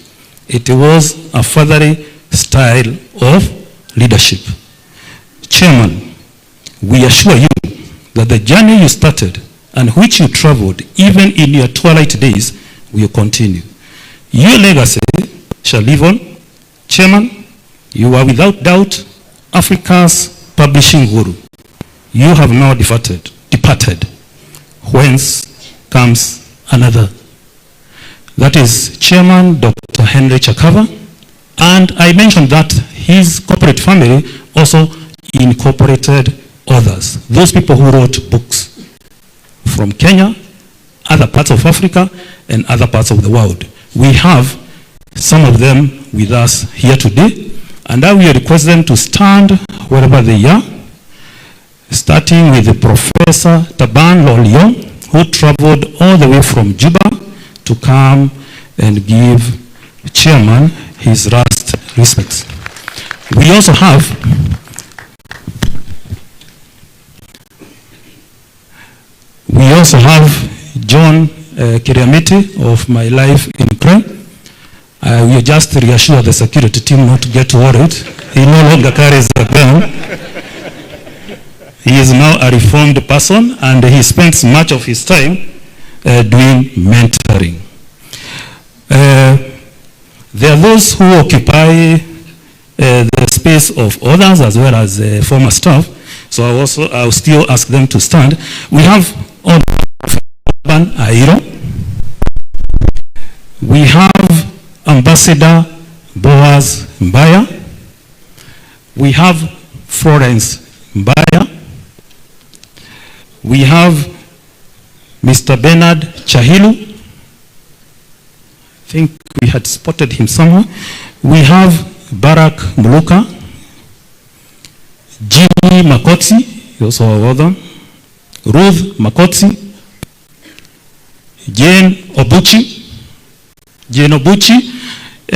It was a fatherly style of leadership. Chairman, we assure you that the journey you started and which you traveled, even in your twilight days, will continue. Your legacy shall live on. Chairman, you are without doubt Africa's publishing guru. You have now departed, whence comes another. That is Chairman Dr. Henry Chakava, and I mentioned that his corporate family also incorporated others, those people who wrote books from Kenya, other parts of Africa, and other parts of the world. We have some of them with us here today, and I will request them to stand wherever they are, starting with Professor Taban Lolion, who traveled all the way from Juba to come and give Chairman his last respects. We also have John Kiriamiti of My Life in Ukraine. We just reassure the security team not to get worried. He no longer carries a gun. He is now a reformed person, and he spends much of his time doing mentoring. There are those who occupy the space of others as well as former staff. So I will still ask them to stand. We have Urban Airo. We have Ambassador Boaz Mbaya. We have Florence Mbaya. We have Mr. Bernard Chahilu. I think we had spotted him somewhere. We have Barack Muluka. Jimmy Makotsi, also a welcome. Ruth Makotsi. Jane Obuchi.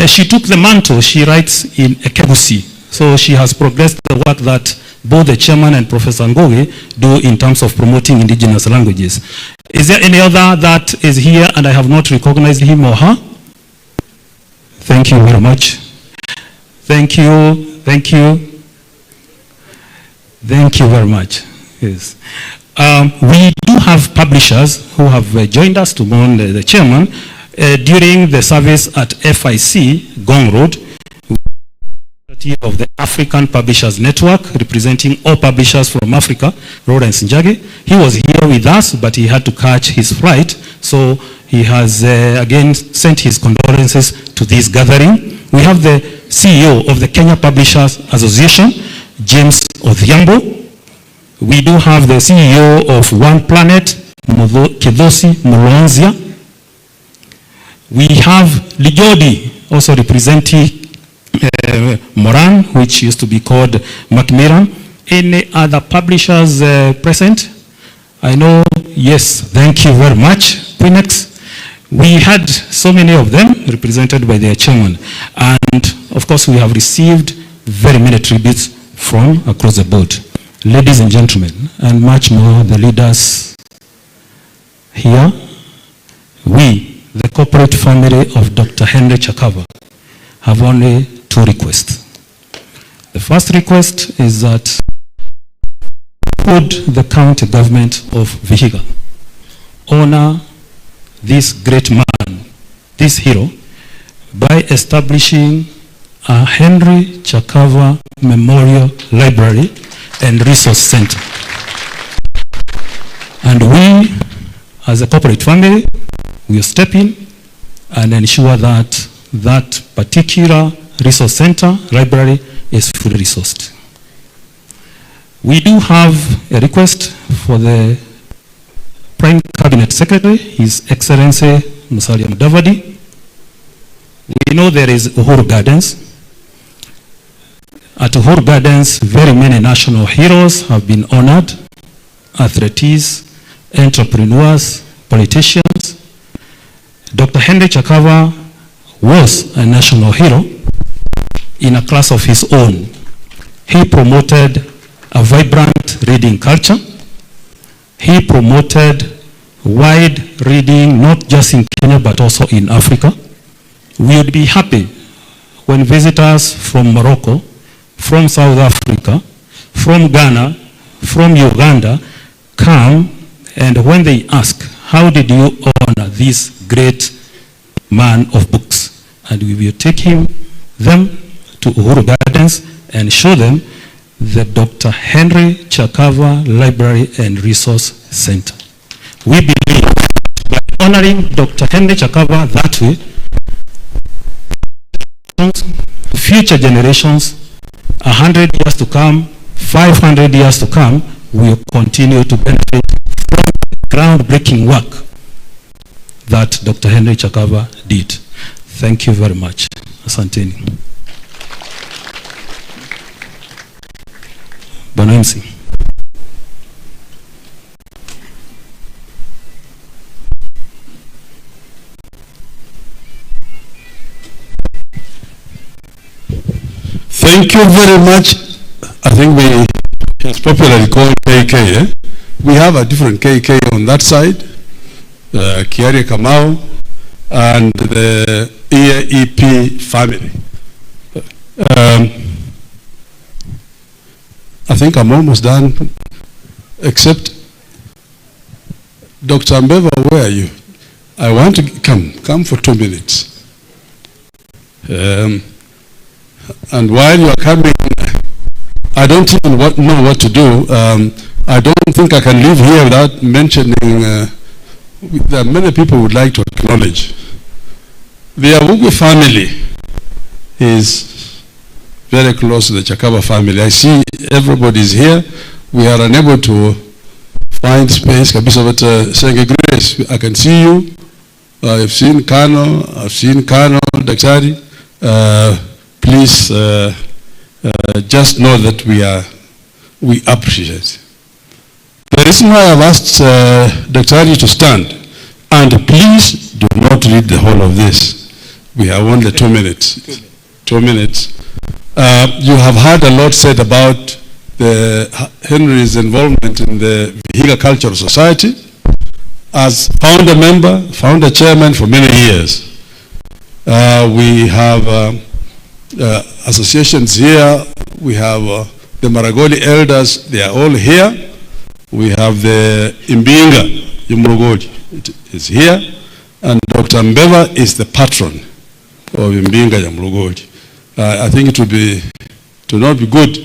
She took the mantle, she writes in Ekebusi. So she has progressed the work that both the chairman and Professor Ngoge do in terms of promoting indigenous languages. Is there any other that is here and I have not recognized him or her? Thank you very much. Thank you very much. Yes. We do have publishers who have joined us to mourn the chairman. During the service at FIC, Gong Road, of the African Publishers Network, representing all publishers from Africa, Lawrence Njage. He was here with us, but he had to catch his flight, so he has again sent his condolences to this gathering. We have the CEO of the Kenya Publishers Association, James Odhiambo. We do have the CEO of One Planet, Kidosi Mulonzia. We have Lijodi, also representing Moran, which used to be called Macmillan. Any other publishers present? I know, yes, thank you very much, Phoenix. We had so many of them represented by their chairman. And of course, we have received very many tributes from across the board. Ladies and gentlemen, and much more the leaders here, we, the corporate family of Dr. Henry Chakava, have only two requests. The first request is that would the county government of Vihiga honor this great man, this hero, by establishing a Henry Chakava Memorial Library and Resource Center. And we, as a corporate family, will step in and ensure that that particular resource center, library, is fully resourced. We do have a request for the Prime Cabinet Secretary, His Excellency Musalia Mudavadi. We know there is Uhuru Gardens. At Uhuru Gardens, very many national heroes have been honored, athletes, entrepreneurs, politicians. Dr. Henry Chakava was a national hero in a class of his own. He promoted a vibrant reading culture. He promoted wide reading, not just in Kenya, but also in Africa. We would be happy when visitors from Morocco, from South Africa, from Ghana, from Uganda come, and when they ask, how did you honor this great man of books? And we will take them to Uhuru Gardens and show them the Dr. Henry Chakava Library and Resource Center. We believe by honoring Dr. Henry Chakava that way, future generations, 100 years to come, 500 years to come, will continue to benefit from the groundbreaking work that Dr. Henry Chakava did. Thank you very much. Asanteni. Bwana MC. Thank you very much. I think it's popularly called KK. Eh? We have a different KK on that side, Kiari Kamau, and the EAEP family. I think I'm almost done, except Dr. Mbeva, where are you? I want to come for 2 minutes. And while you are coming, I don't even know what to do. I don't think I can leave here without mentioning that many people would like to acknowledge. The AJAABU family is very close to the Chakaba family. I see everybody's here. We are unable to find space. Kabisa, but saying Grace, I can see you. I've seen Kano, Daktari. Please just know that we appreciate. The reason why I've asked Daktari to stand, and please do not read the whole of this. We have only 2 minutes. 2 minutes. You have heard a lot said about Henry's involvement in the Vihiga Cultural Society as founder member, founder chairman for many years. We have associations here. We have the Maragoli elders, they are all here. We have the Imbinga, Yumurugoli, is here. And Dr. Mbeva is the patron of Imbinga, Yumurugoli. I think it would not be good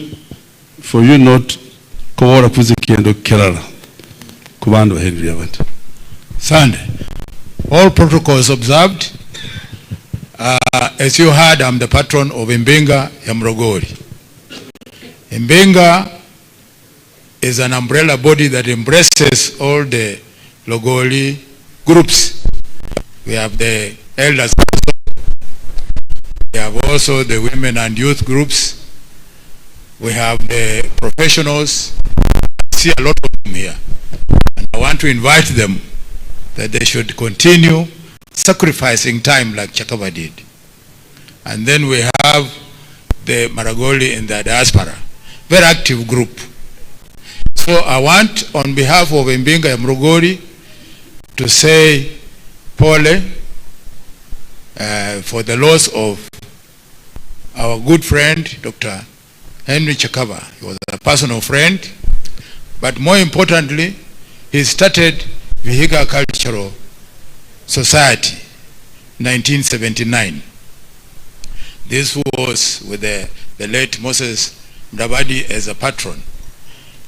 for you not Kowara Kuziki and Kerala. Kubando Henry Avant. Sunday. All protocols observed. As you heard, I'm the patron of Imbinga Yamrogori. Imbinga is an umbrella body that embraces all the Logoli groups. We have the elders. We have also the women and youth groups. We have the professionals. I see a lot of them here. And I want to invite them that they should continue sacrificing time like Chakaba did. And then we have the Maragoli in the diaspora, very active group. So I want, on behalf of Imbinga Mrugori, to say Pole for the loss of our good friend, Dr. Henry Chakaba. He was a personal friend, but more importantly, he started Vihiga Cultural Society, 1979. This was with the late Musalia Mudavadi as a patron.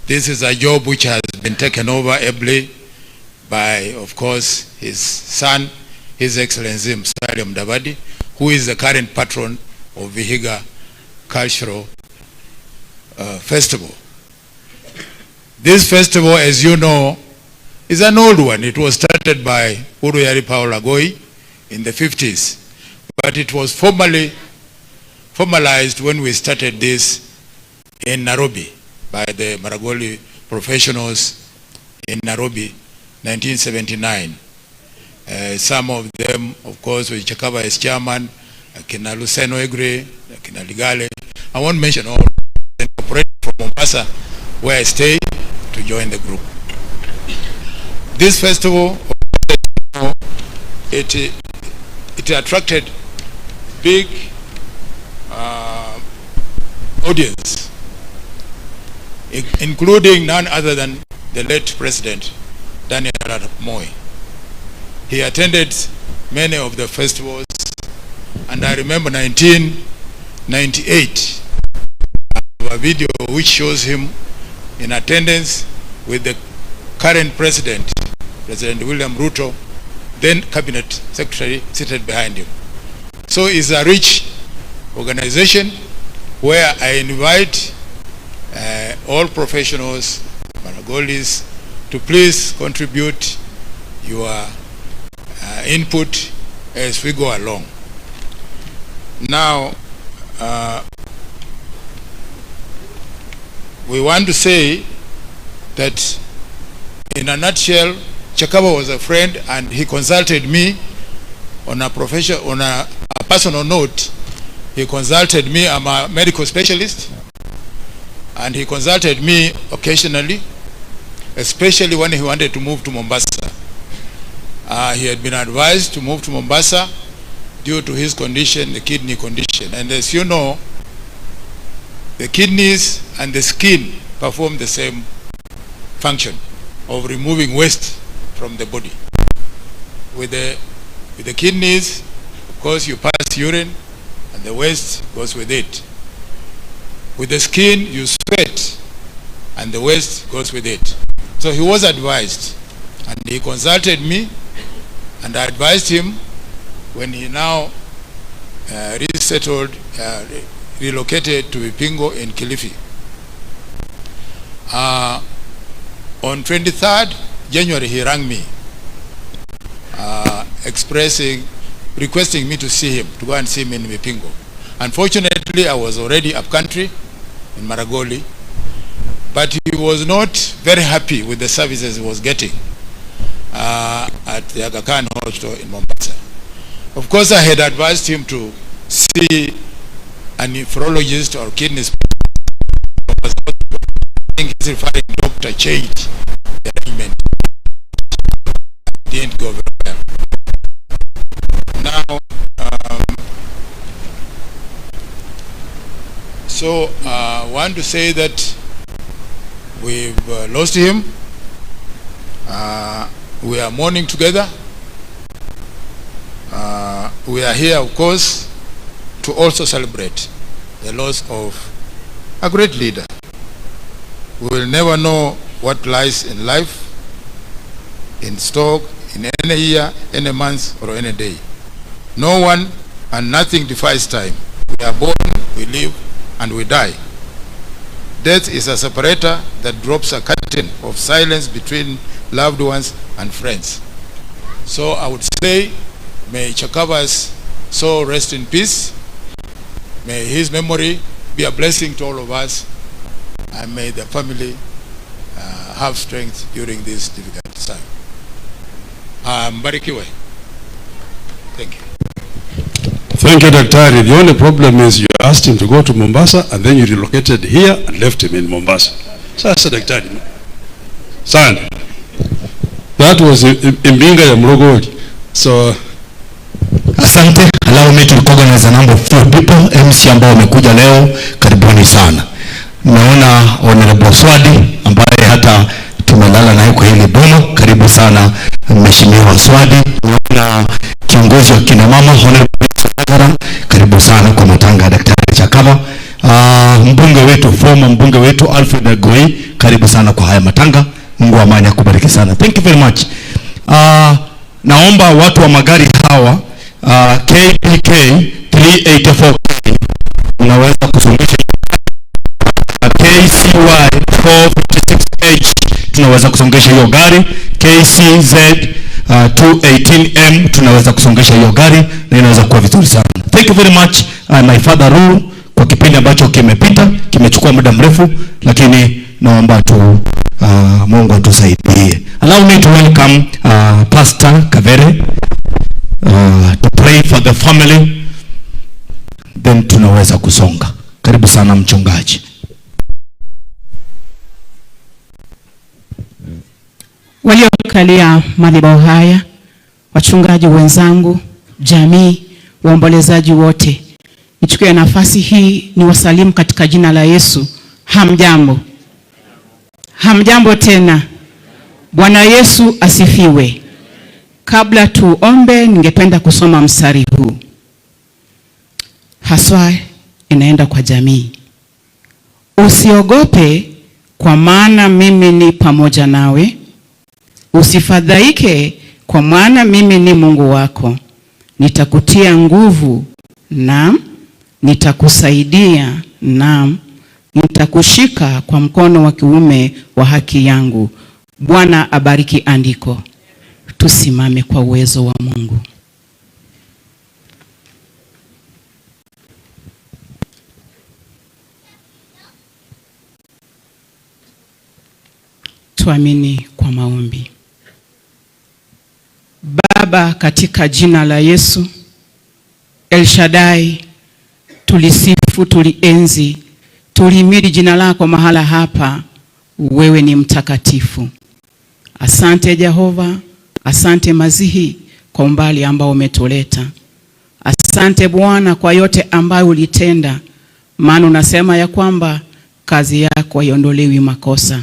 This is a job which has been taken over ably by, of course, his son, His Excellency Musalia Mudavadi, who is the current patron of Vihiga Cultural Festival. This festival, as you know, is an old one. It was started by Uruyari Paul Agoi in the 50s, but it was formalized when we started this in Nairobi by the Maragoli professionals in Nairobi, 1979. Some of them, of course, with Chakaba as chairman, Akina Luceno Egre, Akina Ligale. I won't mention all, and operate from Mombasa, where I stay, to join the group. This festival, it attracted big audience, including none other than the late President Daniel Arap Moi. He attended many of the festivals, and I remember 1998, I have a video which shows him in attendance with the current president, President William Ruto, then cabinet secretary seated behind him. So it's a rich organization where I invite all professionals, Maragolis, to please contribute your input as we go along. Now, we want to say that in a nutshell, Chakaba was a friend, and he consulted me on a personal note He consulted me. I'm a medical specialist, and he consulted me occasionally, especially when he wanted to move to Mombasa. He had been advised to move to Mombasa due to his condition, the kidney condition. And as you know, the kidneys and the skin perform the same function of removing waste from the body. With the kidneys, of course, you pass urine and the waste goes with it. With the skin, you sweat and the waste goes with it. So he was advised, and he consulted me, and I advised him when he now relocated to Vipingo in Kilifi. On 23rd January, he rang me, requesting me to see him, to go and see him in Vipingo. Unfortunately, I was already up country in Maragoli, but he was not very happy with the services he was getting at the Aga Khan Hospital in Mombasa. Of course, I had advised him to see a nephrologist or kidney specialist. I think he's referring doctor changed the arrangement. It didn't go very well. Now, so I want to say that we've lost him. We are mourning together. We are here, of course, to also celebrate the loss of a great leader. We will never know what lies in life, in stock, in any year, any month, or any day. No one and nothing defies time. We are born, we live, and we die. Death is a separator that drops a curtain of silence between loved ones and friends. So I would say, may Chakava's soul rest in peace. May his memory be a blessing to all of us, and may the family have strength during this difficult time. Mbarikiwe. Thank you. Thank you, Daktari. The only problem is you asked him to go to Mombasa and then you relocated here and left him in Mombasa. Sasa Daktari. Sana. That was Imbinga ya Mrogoli. So asante. Allow me to recognize a number of few people. MC ambao wamekuja leo, karibuni sana. Naona Honorable Swadi ambaye hata tumelala naye kwa hili boma, karibu sana Mheshimiwa Swadi. Naona kiongozi wa kina mama Honorable karibu sana kwa matanga ya Daktari Chakava. Mbunge wetu, former mbunge wetu Alfred Agoi, karibu sana kwa haya matanga. Mungu wa amani akubariki sana. Thank you very much. Naomba watu wa magari hawa KPK 384K unaweza kusongesha, KCY 456H tunaweza kusongesha hiyo gari, KCZ 218M tunaweza kusongesha hiyo gari na inaweza kuwa vizuri sana. Thank you very much my father Ruto kwa kipindi ambacho kimepita, kimechukua muda mrefu, lakini naomba tu Mungu atusaidie. Allow me to welcome Pastor Kavere to pray for the family, then tunaweza kusonga. Karibu sana mchungaji. Waliokalia madhabahu haya, wachungaji wenzangu, jamii, waombolezaji wote, nichukue nafasi hii ni wasalimu katika jina la Yesu. Hamjambo. Hamjambo tena. Bwana Yesu asifiwe. Kabla tuombe, ningependa kusoma mstari huu. Haswa inaenda kwa jamii. Usiogope, kwa maana mimi ni pamoja nawe. Usifadhaike, kwa maana mimi ni Mungu wako. Nitakutia nguvu, na nitakusaidia, na nitakushika kwa mkono wa kiume wa haki yangu. Bwana abariki andiko. Tusimame kwa uwezo wa Mungu. Tuamini kwa maombi. Baba, katika jina la Yesu El Shaddai, tulisifu, tulienzi, tulihimidi jina lako mahala hapa. Wewe ni mtakatifu. Asante Jehova, asante Mazihi kwa umbali ambao umetuleta. Asante Bwana kwa yote ambayo ulitenda, maana unasema ya kwamba kazi yako haiondolewi makosa.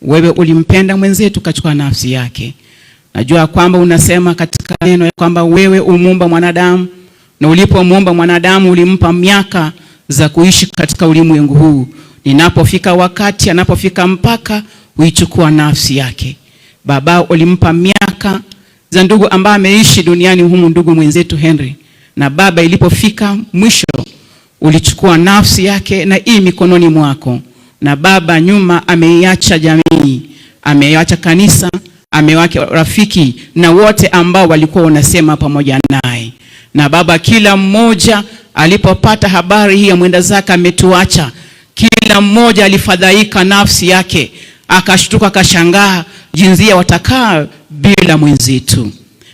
Wewe ulimpenda mwenzetu kachukua nafsi yake. Najua kwamba unasema katika neno ya kwamba wewe umuumba mwanadamu, na ulipomuumba mwanadamu ulimpa miaka za kuishi katika ulimwengu huu. Ninapofika wakati, anapofika mpaka, uichukua nafsi yake. Baba, ulimpa miaka za ndugu ambaye ameishi duniani humu, ndugu mwenzetu Henry. Na Baba, ilipofika mwisho, ulichukua nafsi yake na hii mikononi mwako. Na Baba, nyuma ameiacha jamii, ameiacha kanisa, amewake rafiki na wote ambao walikuwa wanasema pamoja naye. Na Baba, kila mmoja alipopata habari hii ya mwenda zake ametuacha, kila mmoja alifadhaika nafsi yake, akashtuka, akashangaa jinsi watakaa bila mwenzetu.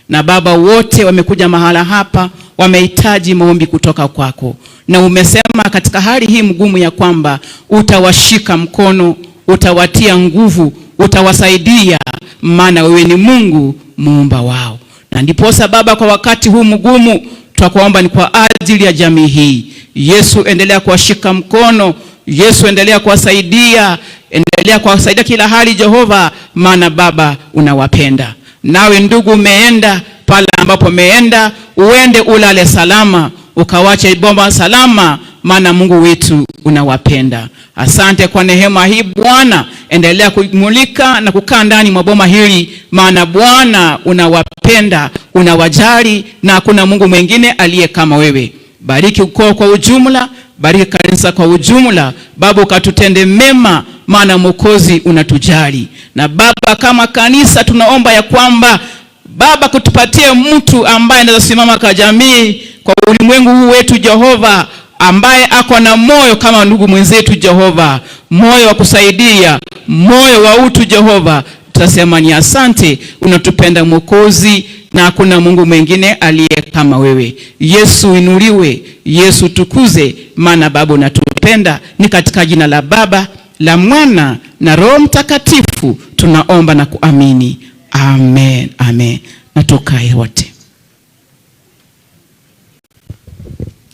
Na Baba, wote wamekuja mahala hapa wamehitaji maombi kutoka kwako. Na umesema katika hali hii mgumu ya kwamba utawashika mkono, utawatia nguvu, utawasaidia, maana wewe ni Mungu muumba wao. Na ndiposa Baba, kwa wakati huu mgumu tutakuomba ni kwa ajili ya jamii hii. Yesu, endelea kuwashika mkono. Yesu, endelea kuwasaidia, endelea kuwasaidia kila hali Jehova, maana Baba unawapenda. Nawe ndugu, umeenda pale ambapo umeenda, uende ulale salama, ukawache bomba salama, maana Mungu wetu unawapenda. Asante kwa neema hii Bwana, endelea kumulika na kukaa ndani mwa boma hili, maana Bwana unawapenda, unawajali, na hakuna Mungu mwingine aliye kama wewe. Bariki ukoo kwa ujumla, bariki kanisa kwa ujumla. Baba, ukatutende mema, maana Mwokozi unatujali. Na Baba, kama kanisa tunaomba ya kwamba Baba kutupatie mtu ambaye anaweza simama kwa jamii, kwa ulimwengu huu wetu Jehova, ambaye ako na moyo kama ndugu mwenzetu Jehova, moyo wa kusaidia, moyo wa utu Jehova. Tutasema ni asante, unatupenda Mwokozi, na hakuna Mungu mwingine aliye kama wewe. Yesu inuliwe, Yesu tukuze, maana Baba unatupenda. Ni katika jina la Baba, la Mwana na Roho Mtakatifu tunaomba na kuamini. Amen, amen. Na tukae wote.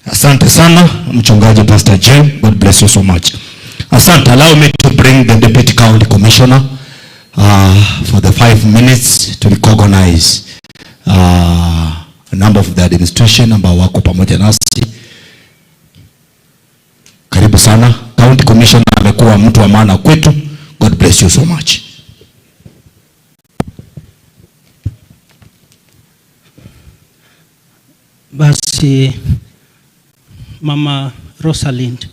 Asante sana mchungaji Pastor Jim, God bless you so much. Asante. Allow me to bring the Deputy County Commissioner for the 5 minutes to recognize a number of the administration ambao wako pamoja nasi. Karibu sana. County Commissioner amekuwa mtu wa maana kwetu. God bless you so much. Basi Mama Rosalind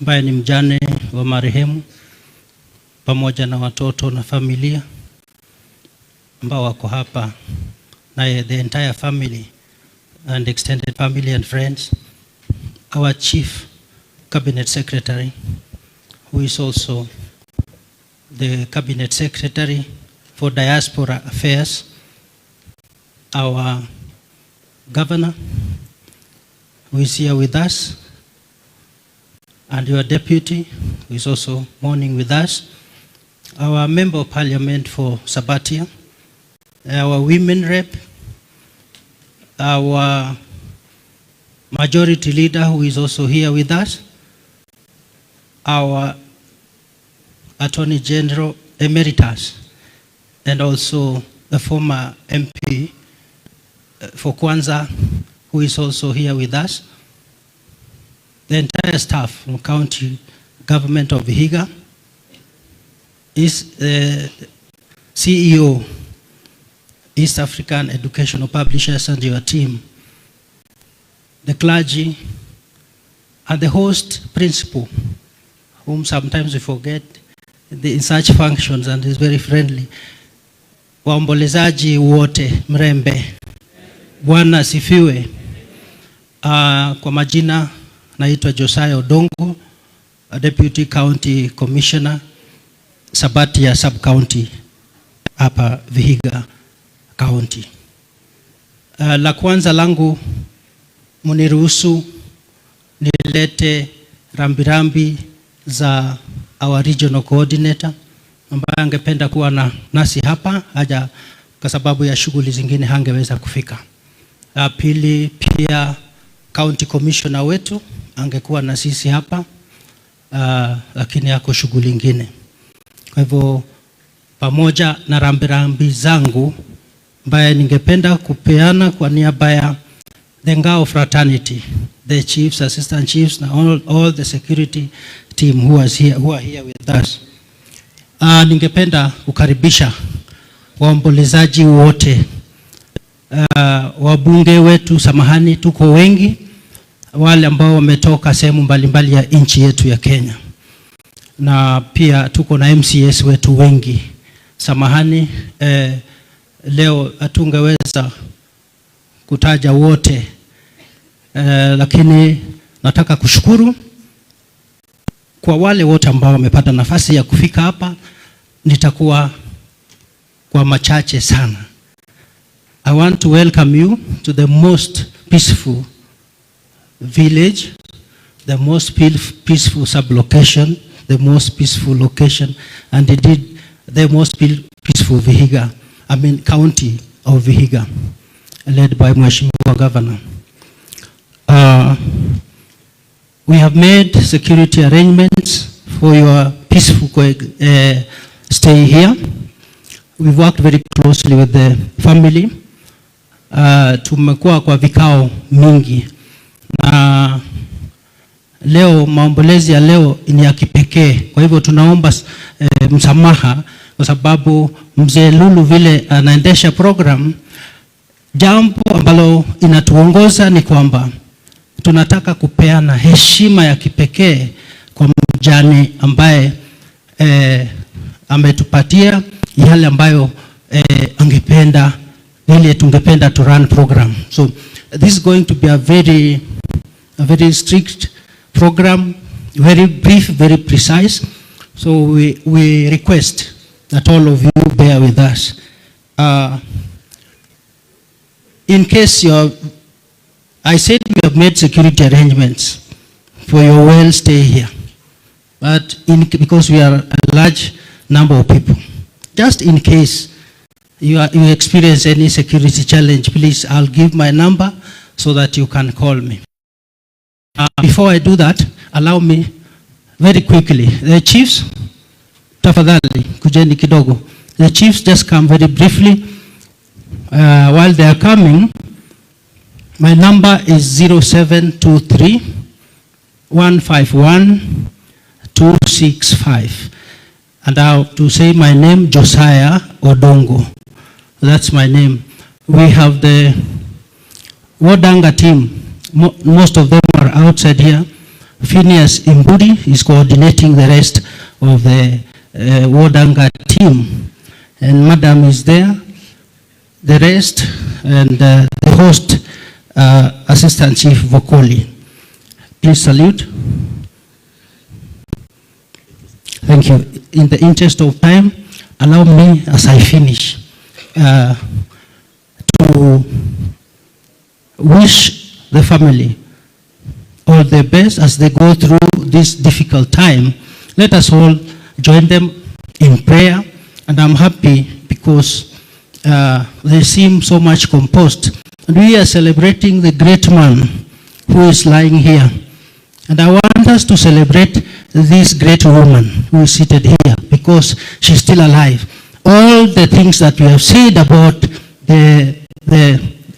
ambaye ni mjane wa marehemu, pamoja na watoto na familia ambao wako hapa, na the entire family and extended family and friends, our chief cabinet secretary who is also the cabinet secretary for diaspora affairs, our governor who is here with us, and your deputy who is also mourning with us, our member of parliament for Sabatia, our women rep, our majority leader who is also here with us, our Attorney General Emeritus, and also the former MP for Kwanza who is also here with us, the entire staff from county government of Vihiga, is the CEO, East African Educational Publishers, and your team, the clergy, and the host principal, whom sometimes we forget in such functions and is very friendly. Waombolezaji wote mrembe, Bwana asifiwe. Kwa majina naitwa Josiah Odongo, Deputy County Commissioner, Sabatia Sub-County hapa Vihiga County. La kwanza langu muniruhusu nilete rambirambi za our regional coordinator ambaye angependa kuwa nasi hapa, haja kwa sababu ya shughuli zingine hangeweza kufika. Pili, pia county commissioner wetu angekuwa na sisi hapa, lakini yako shughuli nyingine. Kwa hivyo pamoja na rambirambi zangu ambaye ningependa kupeana kwa niaba ya the Ngao fraternity, the chiefs, assistant chiefs, and all the security team who are here with us. Ningependa kukaribisha waombolezaji wote, wabunge wetu, samahani, tuko wengi, wale ambao wametoka sehemu mbalimbali ya nchi yetu ya Kenya, na pia tuko na MCS wetu wengi. Samahani, leo hatungeweza kutaja wote, lakini nataka kushukuru kwa wale wote ambao wamepata nafasi ya kufika hapa. Nitakuwa kwa machache sana. I want to welcome you to the most peaceful village, the most peaceful sub-location, the most peaceful location, and indeed the most peaceful Vihiga, county of Vihiga, led by Mheshimiwa Governor. We have made security arrangements for your peaceful stay here. We've worked very closely with the family. Tumekuwa kwa vikao mingi, na leo maombolezi ya leo ni ya kipekee. Kwa hivyo tunaomba msamaha kwa sababu mzee Lulu vile anaendesha program. Jambo ambalo inatuongoza ni kwamba tunataka kupeana heshima ya kipekee kwa mjane ambaye ametupatia yale ambayo angependa, vile tungependa to run program. So this is going to be a very strict program, very brief, very precise. So we request that all of you bear with us. In case I said we have made security arrangements for your well stay here, but because we are a large number of people, just in case you experience any security challenge, please, I'll give my number so that you can call me. Before I do that, allow me very quickly, the chiefs, tafadhali, kujeni kidogo. The chiefs just come very briefly. While they are coming, my number is 0723 151 265. And I'll to say my name, Josiah Odongo. That's my name. We have the Odinga team. Most of them are outside here. Phineas Imbudi is coordinating the rest of the Odinga team. And Madam is there. The rest, and the host, Assistant Chief Vokoli. Please salute. Thank you. In the interest of time, allow me, as I finish, to wish the family all the best as they go through this difficult time. Let us all join them in prayer, and I'm happy because they seem so much composed. And we are celebrating the great man who is lying here. And I want us to celebrate this great woman who is seated here because she's still alive. All the things that we have said about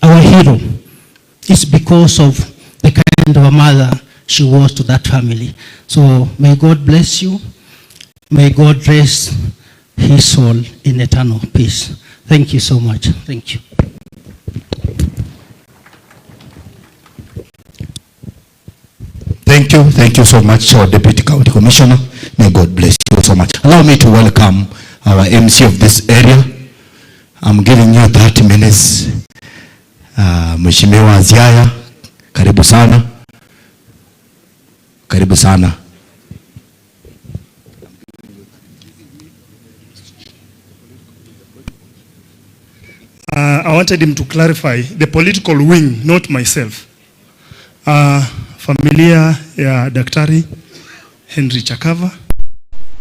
our hero is because of the kind of a mother she was to that family. So may God bless you. May God rest his soul in eternal peace. Thank you so much. Thank you. Thank you so much, our Deputy County Commissioner. May God bless you so much. Allow me to welcome our MC of this area. I'm giving you 30 minutes. Mheshimiwa Ziaya, karibu sana. Karibu sana. I wanted him to clarify the political wing, not myself. familia ya Daktari Henry Chakava,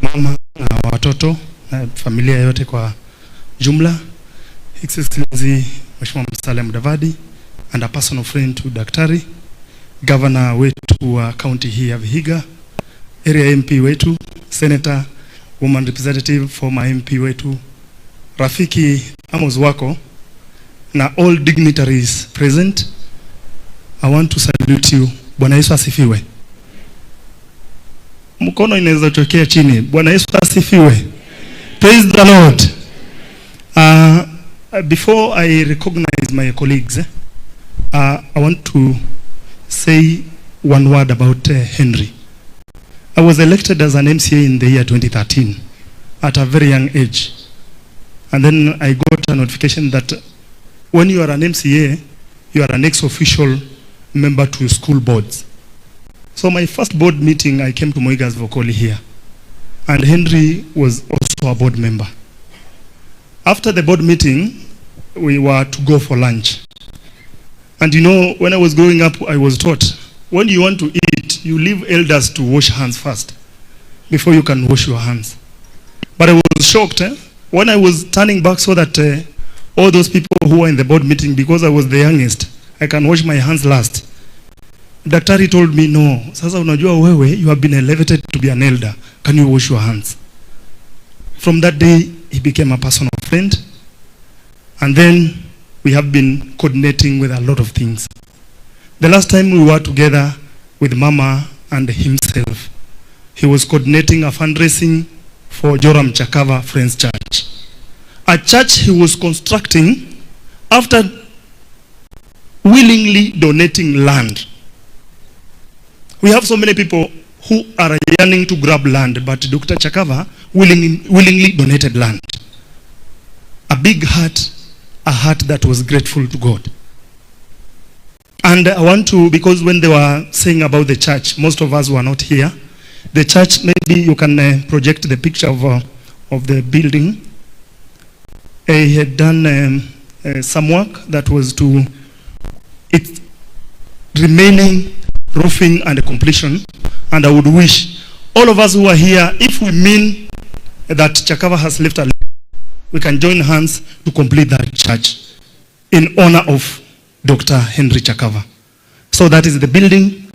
mama na watoto na familia yote kwa jumla, His Excellency Mheshimiwa Musalia Mudavadi, and a personal friend to Daktari, Governor wetu wa county hii ya Vihiga, area MP wetu, Senator, Woman Representative, former MP wetu, rafiki Amos wako, na all dignitaries present. I want to salute you. Bwana Yesu asifiwe. Mkono inaweza tokea chini. Bwana Yesu asifiwe. Praise the Lord. Before I recognize my colleagues, I want to say one word about Henry. I was elected as an MCA in the year 2013 at a very young age. And then I got a notification that when you are an MCA, you are an ex-official member to school boards. So my first board meeting, I came to Moigas Vokoli here. And Henry was also a board member. After the board meeting, we were to go for lunch. And you know, when I was growing up, I was taught, when you want to eat, you leave elders to wash hands first, before you can wash your hands. But I was shocked when I was turning back so that all those people who were in the board meeting, because I was the youngest, I can wash my hands last. Daktari told me, no, sasa unajua wewe, you have been elevated to be an elder. Can you wash your hands? From that day, he became a personal friend. And then we have been coordinating with a lot of things. The last time we were together with Mama and himself, he was coordinating a fundraising for Joram Chakava Friends Church. A church he was constructing after willingly donating land. We have so many people who are yearning to grab land, but Dr. Chakava willingly donated land. A big heart, a heart that was grateful to God. And I want to, because when they were saying about the church, most of us were not here. The church, maybe you can project the picture of the building. He had done some work that was to its remaining roofing and completion. And I would wish all of us who are here, if we mean that Chakava has left a, we can join hands to complete that church in honor of Dr. Henry Chakava. So that is the building,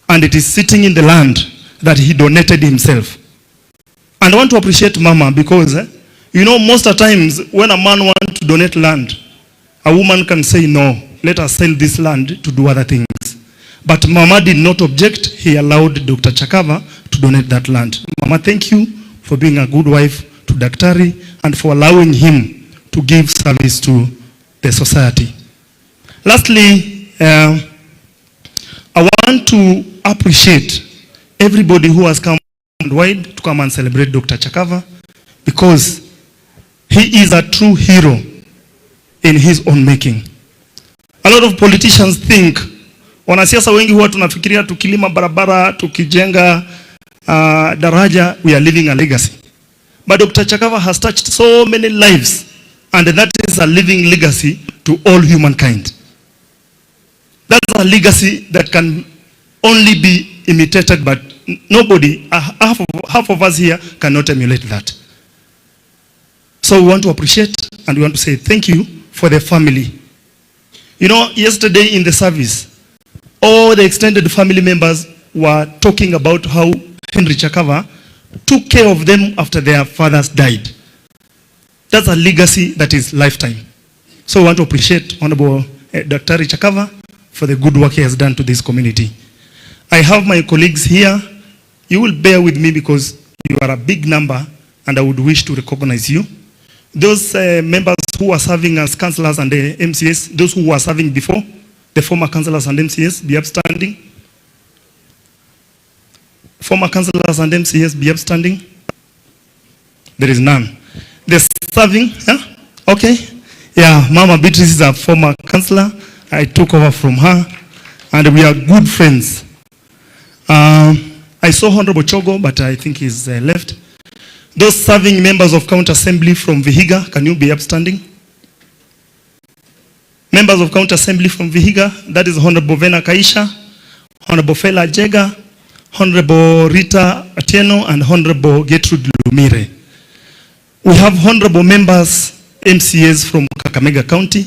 and it is sitting in the land that he donated himself. And I want to appreciate Mama because, you know, most of the times when a man wants to donate land, a woman can say, no, let us sell this land to do other things. But Mama did not object. He allowed Dr. Chakava to donate that land. Mama, thank you for being a good wife to Daktari and for allowing him to give service to the society. Lastly, I want to appreciate everybody who has come wide to come and celebrate Dr. Chakava because he is a true hero in his own making. A lot of politicians think, wanasiasa wengi huwa tunafikiria tukilima barabara, tukijenga daraja, we are leaving a legacy. But Dr. Chakava has touched so many lives, and that is a living legacy to all humankind. That's a legacy that can only be imitated, but nobody, half of us here cannot emulate that. So we want to appreciate and we want to say thank you for the family. You know, yesterday in the service, all the extended family members were talking about how Henry Chakava took care of them after their fathers died. That's a legacy that is lifetime. So we want to appreciate Honorable Dr. Chakava for the good work he has done to this community. I have my colleagues here. You will bear with me because you are a big number and I would wish to recognize you. Those members who are serving as councillors and the MCS, those who were serving before, the former councillors and MCS, be upstanding. Former councillors and MCS, be upstanding. There is none. The serving, yeah? Okay. Yeah, Mama Beatrice is a former councillor. I took over from her, and we are good friends. I saw Honorable Chogo, but I think he's left. Those serving members of County Assembly from Vihiga, can you be upstanding? Members of County Assembly from Vihiga, that is Honorable Vena Kaisha, Honorable Fela Jega, Honorable Rita Atieno, and Honorable Gertrude Lumire. We have honorable members, MCAs from Kakamega County,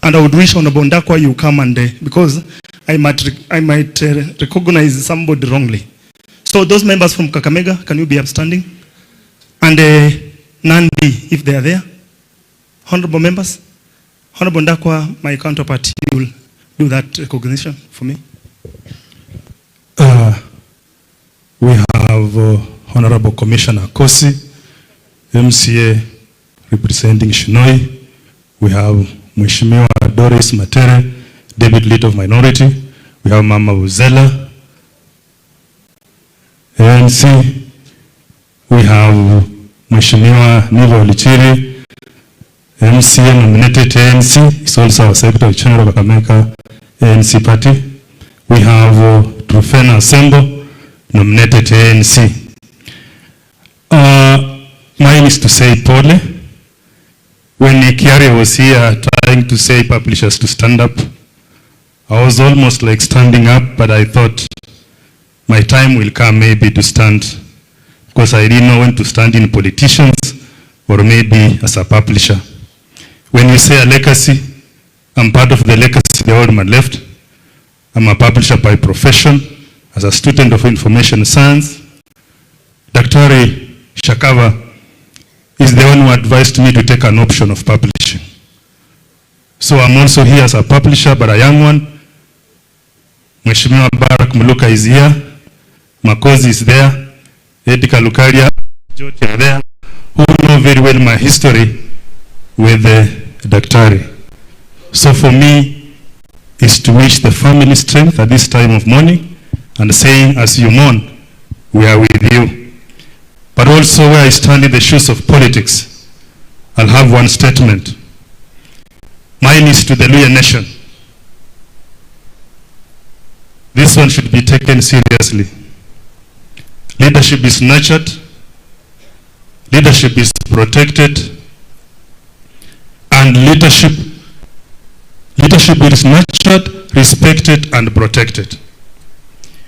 and I would wish Honorable Ndakwa you come and because I might recognize somebody wrongly. So those members from Kakamega, can you be upstanding? And Nandi, if they are there. Honorable members. Honorable Ndakwa, my counterpart, you will do that recognition for me. We have Honorable Commissioner Kosi, MCA representing Shinoi. We have Mheshimiwa Doris Matere, David Leader of Minority. We have Mama Uzela, ANC. We have Mheshimiwa Niva Olichiri, MCA nominated ANC. He's also our Secretary General of Kakamega ANC Party. We have Trufena Sembo, nominated ANC. Mine is to say Pole. When Nikiari was here trying to say publishers to stand up, I was almost like standing up, but I thought my time will come maybe to stand, because I didn't know when to stand in politicians or maybe as a publisher. When you say a legacy, I'm part of the legacy the old man left. I'm a publisher by profession, as a student of information science. Daktari Shakava is the one who advised me to take an option of publishing. So I'm also here as a publisher, but a young one. Mheshimiwa Barak Muluka is here. Makozi is there. Edika Lukaria, Joti are there, who know very well my history with the Daktari. So for me, is to wish the family strength at this time of mourning and saying, as you mourn, we are with you. But also where I stand in the shoes of politics, I'll have one statement. Mine is to the Luya nation. This one should be taken seriously. Leadership is nurtured. Leadership is protected. And leadership is nurtured, respected, and protected.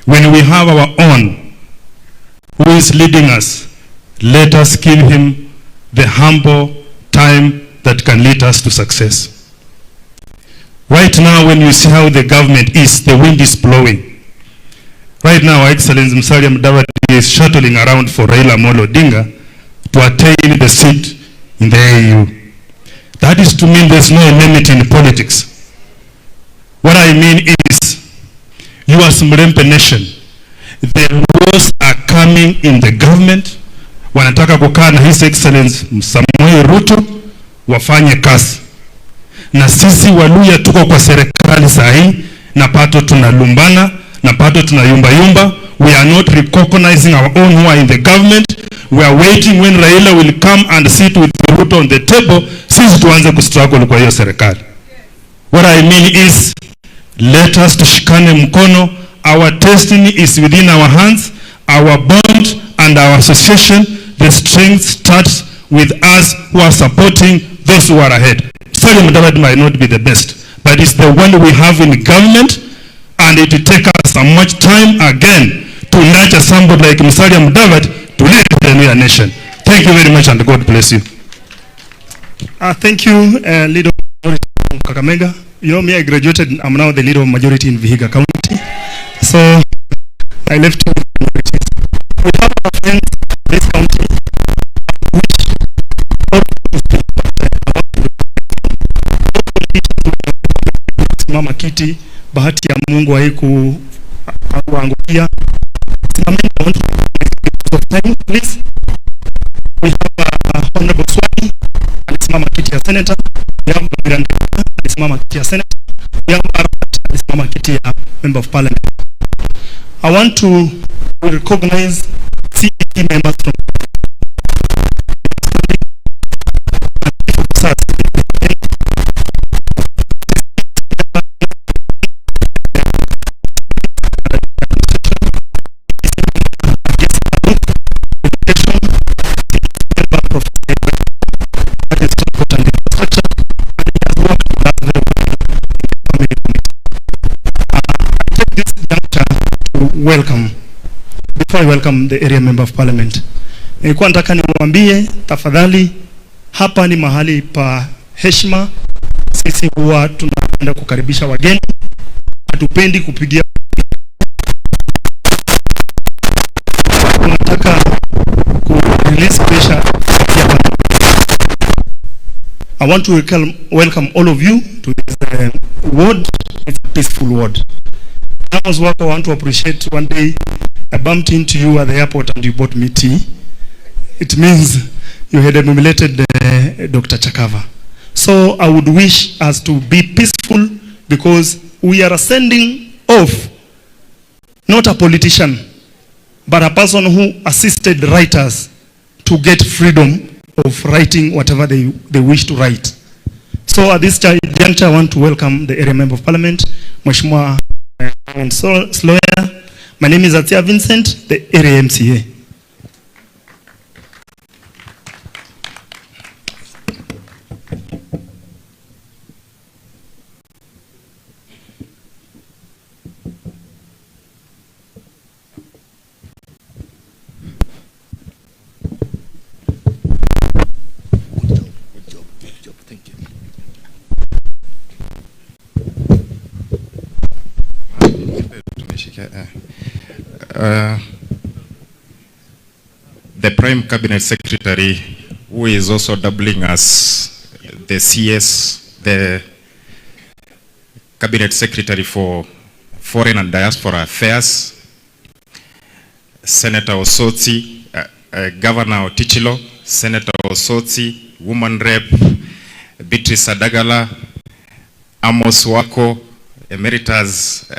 When we have our own who is leading us, let us give him the humble time that can lead us to success. Right now, when you see how the government is, the wind is blowing. Right now, Our Excellency Musalia Mudavadi is shuttling around for Raila Odinga to attain the seat in the AU. That is to mean there's no enmity in politics. What I mean is, you as Mrempe nation, the wars are coming in the government. Wanataka kukaa na His Excellency Samuel Ruto wafanye kazi. Na sisi Waluya tuko kwa serikali sahi, na pato tunalumbana, na pato tunayumba. We are not recognizing our own who are in the government. We are waiting when Raila will come and sit with Ruto on the table. Sisi tuanze kustruggle kwa hiyo serikali. What I mean is, let us tushikane mkono. Our destiny is within our hands. Our bond and our association, the strength starts with us who are supporting those who are ahead. Musalia Mudavadi might not be the best, but it's the one we have in government, and it will take us so much time again to nurture somebody like Musalia Mudavadi to lead the Luya nation. Thank you very much, and God bless you. Thank you, Leader of Kakamega. You know me, I graduated, I'm now the Leader of Majority in Vihiga County. So, I left with minorities. We have our friends in this county, which Mama Kiti, bahati ya Mungu haikuangukia. Please. We have Honorable Swati, alisimama kiti ya Senator. We have Miranda, alisimama kiti ya Senator. We have Arafat, alisimama kiti ya Member of Parliament. I want to recognize CPT members from welcome. Before I welcome the area member of parliament, nilikuwa nataka niwaambie tafadhali, hapa ni mahali pa heshima. Sisi huwa tunaenda kukaribisha wageni, hatupendi kupigia. Tunataka ku-release pressure. I want to welcome all of you to this ward. It's a peaceful ward. I want to appreciate one day I bumped into you at the airport and you bought me tea. It means you had emulated Dr. Chakava. So I would wish us to be peaceful, because we are sending off not a politician, but a person who assisted writers to get freedom of writing whatever they wish to write. So at this juncture, I want to welcome the area member of parliament, Mheshimiwa Sloya. My name is Atia Vincent, the area MCA. The Prime Cabinet Secretary, who is also doubling as the CS, the Cabinet Secretary for Foreign and Diaspora Affairs, Senator Osotsi, Governor Otichilo, Senator Osotsi, Woman Rep, Beatrice Adagala, Amos Wako, Emeritus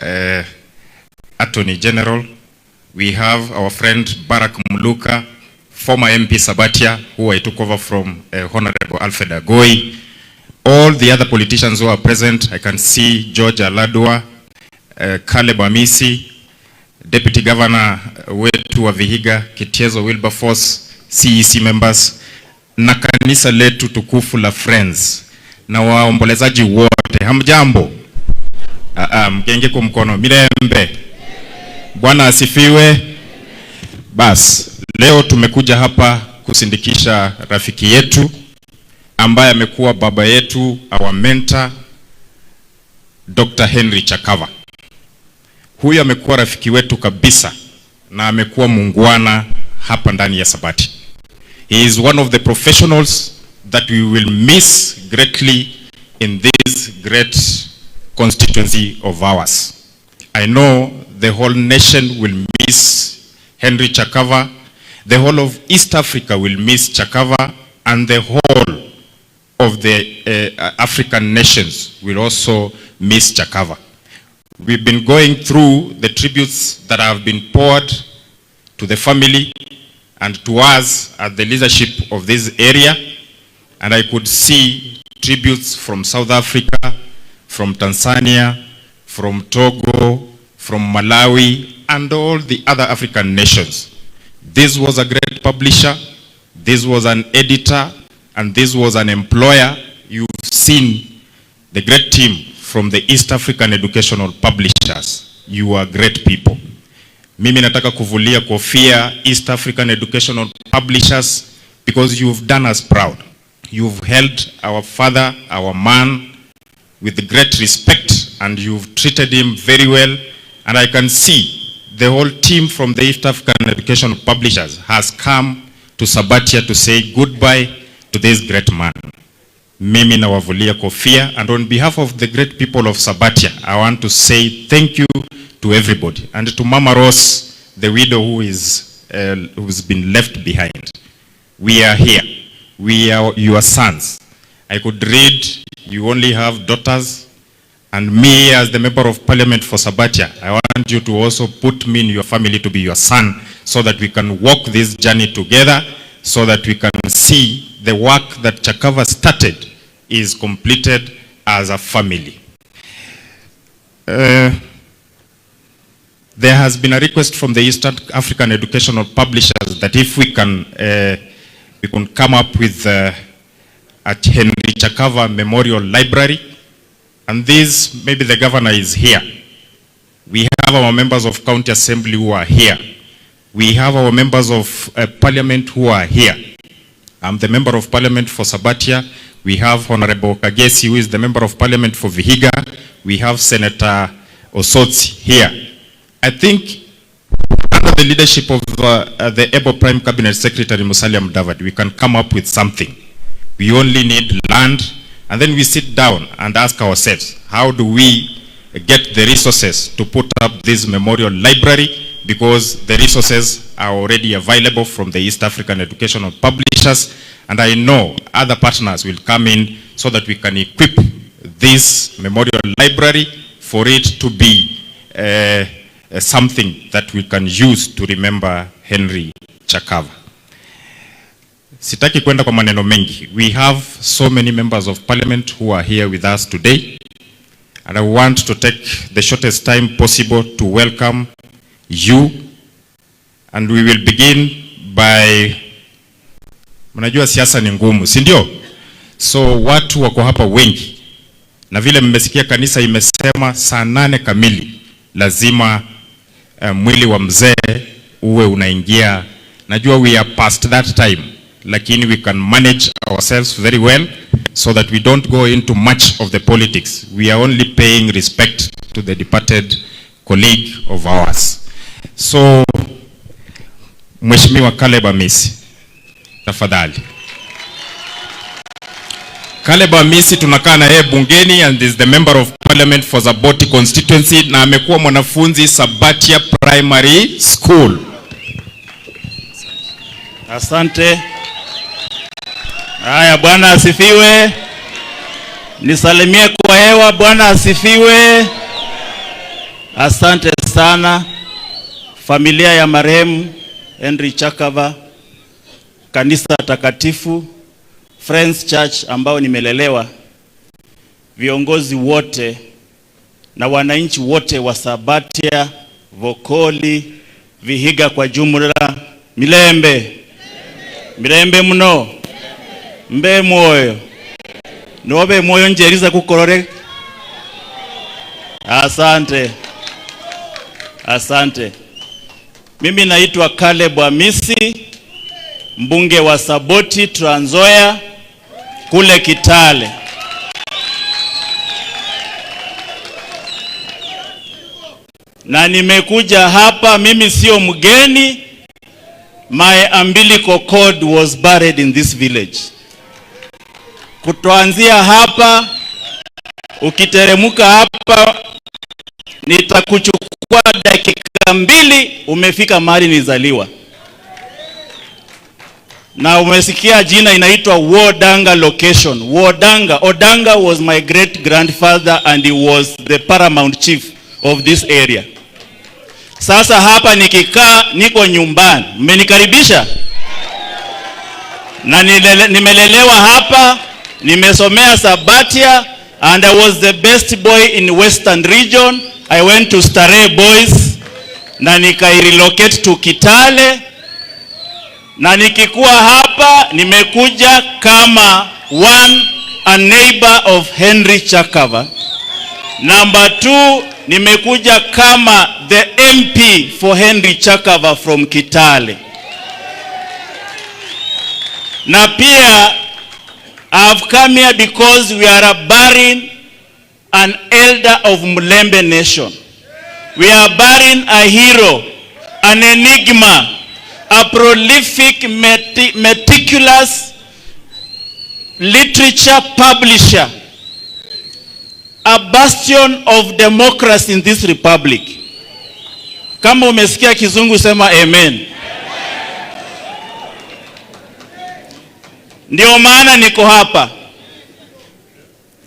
Attorney General. We have our friend Barack Muluka, former MP Sabatia, who I took over from Honorable Alfred Agoi. All the other politicians who are present, I can see George Aladua, Caleb Amisi, Deputy Governor wetu wa Vihiga, Kitiezo Wilberforce, CEC members, na kanisa letu tukufu la Friends, na waombolezaji wote. Hamjambo? Mgenge kwa mkono. Mirembe. Bwana asifiwe. Bas, leo tumekuja hapa kusindikisha rafiki yetu ambaye amekuwa baba yetu, our mentor, Dr. Henry Chakava. Huyu amekuwa rafiki wetu kabisa na amekuwa muungwana hapa ndani ya Sabati. He is one of the professionals that we will miss greatly in this great constituency of ours. I know the whole nation will miss Henry Chakava. The whole of East Africa will miss Chakava, and the whole of the African nations will also miss Chakava. We've been going through the tributes that have been poured to the family and to us at the leadership of this area, and I could see tributes from South Africa, from Tanzania, from Togo, from Malawi, and all the other African nations. This was a great publisher, this was an editor, and this was an employer. You've seen the great team from the East African Educational Publishers. You are great people. Mimi nataka kuvulia kofia East African Educational Publishers, because you've done us proud. You've held our father, our man, with great respect, and you've treated him very well. And I can see the whole team from the East African Educational Publishers has come to Sabatia to say goodbye to this great man. Mimi nawavulia kofia, and on behalf of the great people of Sabatia, I want to say thank you to everybody, and to Mama Rose, the widow who's been left behind. We are here. We are your sons. I could read you only have daughters, and me as the member of parliament for Sabatia, I want you to also put me in your family to be your son, so that we can walk this journey together, so that we can see the work that Chakava started is completed as a family. There has been a request from the East African Educational Publishers that if we can come up with a Henry Chakava Memorial Library, and this, maybe the governor is here. We have our members of county assembly who are here. We have our members of parliament who are here. I'm the member of parliament for Sabatia. We have Honorable Kagesi, who is the member of parliament for Vihiga. We have Senator Osotsi here. I think under the leadership of the able Prime Cabinet Secretary Musalia Mudavadi, we can come up with something. We only need land, and then we sit down and ask ourselves, how do we get the resources to put up this memorial library, because the resources are already available from the East African Educational Publishers, and I know other partners will come in so that we can equip this memorial library for it to be something that we can use to remember Henry Chakava. Sitaki kwenda kwa maneno mengi. We have so many members of parliament who are here with us today, and I want to take the shortest time possible to welcome you, and we will begin by, mnajua siasa ni ngumu, si ndio? So watu wako hapa wengi, na vile mmesikia kanisa imesema saa 8 kamili lazima mwili wa mzee uwe unaingia. Najua we are past that time, lakini we can manage ourselves very well so that we don't go into much of the politics. We are only paying respect to the departed colleague of ours. So, Mheshimiwa Caleb Amisi, tafadhali. Caleb Amisi tunakaa na yeye bungeni and is the member of parliament for Zaboti constituency, na amekuwa mwanafunzi Sabatia Primary School. Asante. Haya, Bwana asifiwe. Nisalimie kwa hewa, Bwana asifiwe. Asante sana. Familia ya marehemu Henry Chakava, kanisa takatifu, Friends Church ambao nimelelewa, viongozi wote na wananchi wote wa Sabatia, Vokoli, Vihiga kwa jumla, Milembe. Milembe mno. Mbe moyo. Nobe moyo njeriza kukorore. Asante. Asante. Mimi naitwa Caleb Amisi, mbunge wa Saboti, Trans Nzoia, kule Kitale. Na nimekuja hapa, mimi sio mgeni. My umbilical cord was buried in this village. Kutoanzia hapa, ukiteremuka hapa, nitakuchukua dakika 2 umefika mahali nizaliwa. Na umesikia jina inaitwa Odinga location. Odinga was my great grandfather and he was the paramount chief of this area. Sasa hapa nikikaa niko nyumbani. Mmenikaribisha? Na nimelelewa hapa, nimesomea Sabatia, and I was the best boy in Western region. I went to Starehe Boys na relocate to Kitale. Na nikikuwa hapa nimekuja kama a neighbor of Henry Chakava. Number 2, nimekuja kama the MP for Henry Chakava from Kitale. Na pia I've come here because we are burying an elder of Mulembe nation. We are burying a hero, an enigma, a prolific, meticulous literature publisher, a bastion of democracy in this republic. Kama umesikia kizungu sema amen. Ndio maana niko hapa.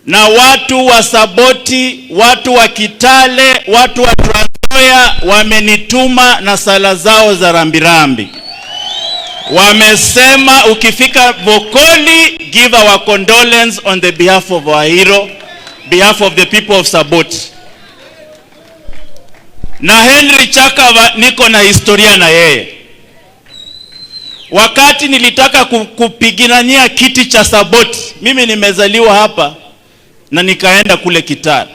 Na watu wa Saboti, watu wa Kitale, watu wa Trans Nzoia wamenituma na sala zao za rambirambi. Wamesema ukifika Vokoli, give our condolence on the behalf of our hero, behalf of the people of Saboti. Na Henry Chakava niko na historia na yeye. Wakati nilitaka kupigania kiti cha Saboti, mimi nimezaliwa hapa na nikaenda kule Kitale.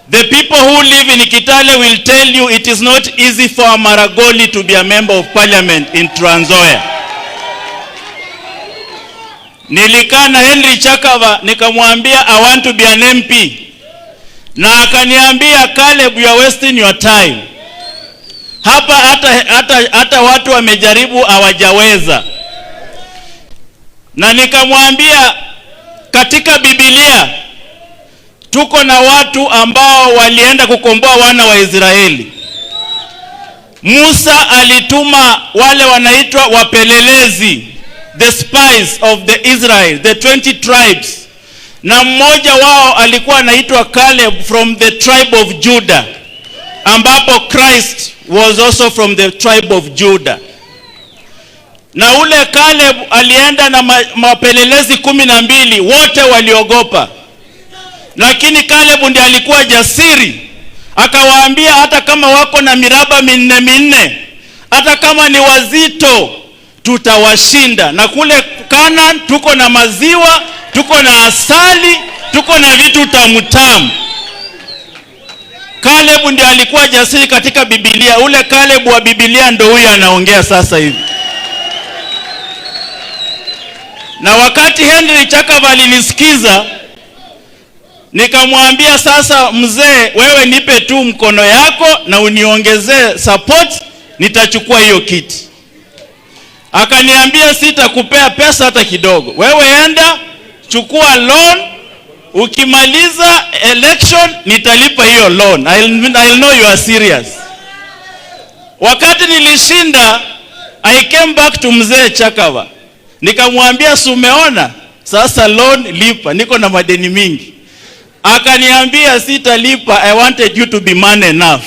The people who live in Kitale will tell you it is not easy for a Maragoli to be a member of parliament in Trans Nzoia. Nilikaa na Henry Chakava nikamwambia I want to be an MP. Na akaniambia Caleb, you are wasting your time. Hapa hata watu wamejaribu hawajaweza. Na nikamwambia katika Biblia tuko na watu ambao walienda kukomboa wana wa Israeli. Musa alituma wale wanaitwa wapelelezi, the spies of the Israel, the 20 tribes. Na mmoja wao alikuwa anaitwa Caleb from the tribe of Judah, ambapo Christ was also from the tribe of Judah. Na ule Caleb alienda na mapelelezi 12, wote waliogopa. Lakini Caleb ndiye alikuwa jasiri. Akawaambia hata kama wako na miraba minne, hata kama ni wazito, tutawashinda. Na kule Canaan tuko na maziwa, tuko na asali, tuko na vitu tamutamu. Caleb ndiye alikuwa jasiri katika Biblia. Ule Caleb wa Biblia ndo huyu anaongea sasa hivi. Na wakati Henry Chakava alinisikiza, nikamwambia sasa mzee, wewe nipe tu mkono yako na uniongezee support, nitachukua hiyo kiti. Akaniambia sitakupea pesa hata kidogo. Wewe enda, chukua loan, ukimaliza election nitalipa hiyo loan. I'll know you are serious. Wakati nilishinda, I came back to mzee Chakava. Nikamwambia sumeona, sasa loan lipa, niko na madeni mingi. Akaniambia sitalipa, I wanted you to be man enough.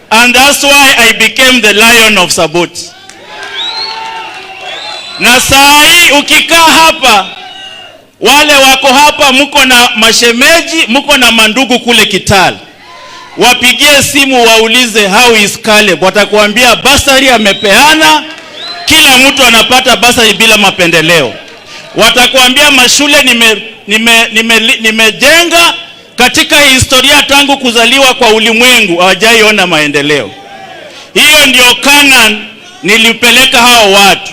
And that's why I became the Lion of Saboti. Na saa hii ukikaa hapa, wale wako hapa mko na mashemeji, mko na mandugu kule Kitale. Wapigie simu waulize how is Caleb. Watakuambia basari amepeana, kila mtu anapata basari bila mapendeleo. Watakuambia mashule nimejenga katika historia tangu kuzaliwa kwa ulimwengu, hawajaiona maendeleo. Hiyo ndio Canaan nilipeleka hao watu.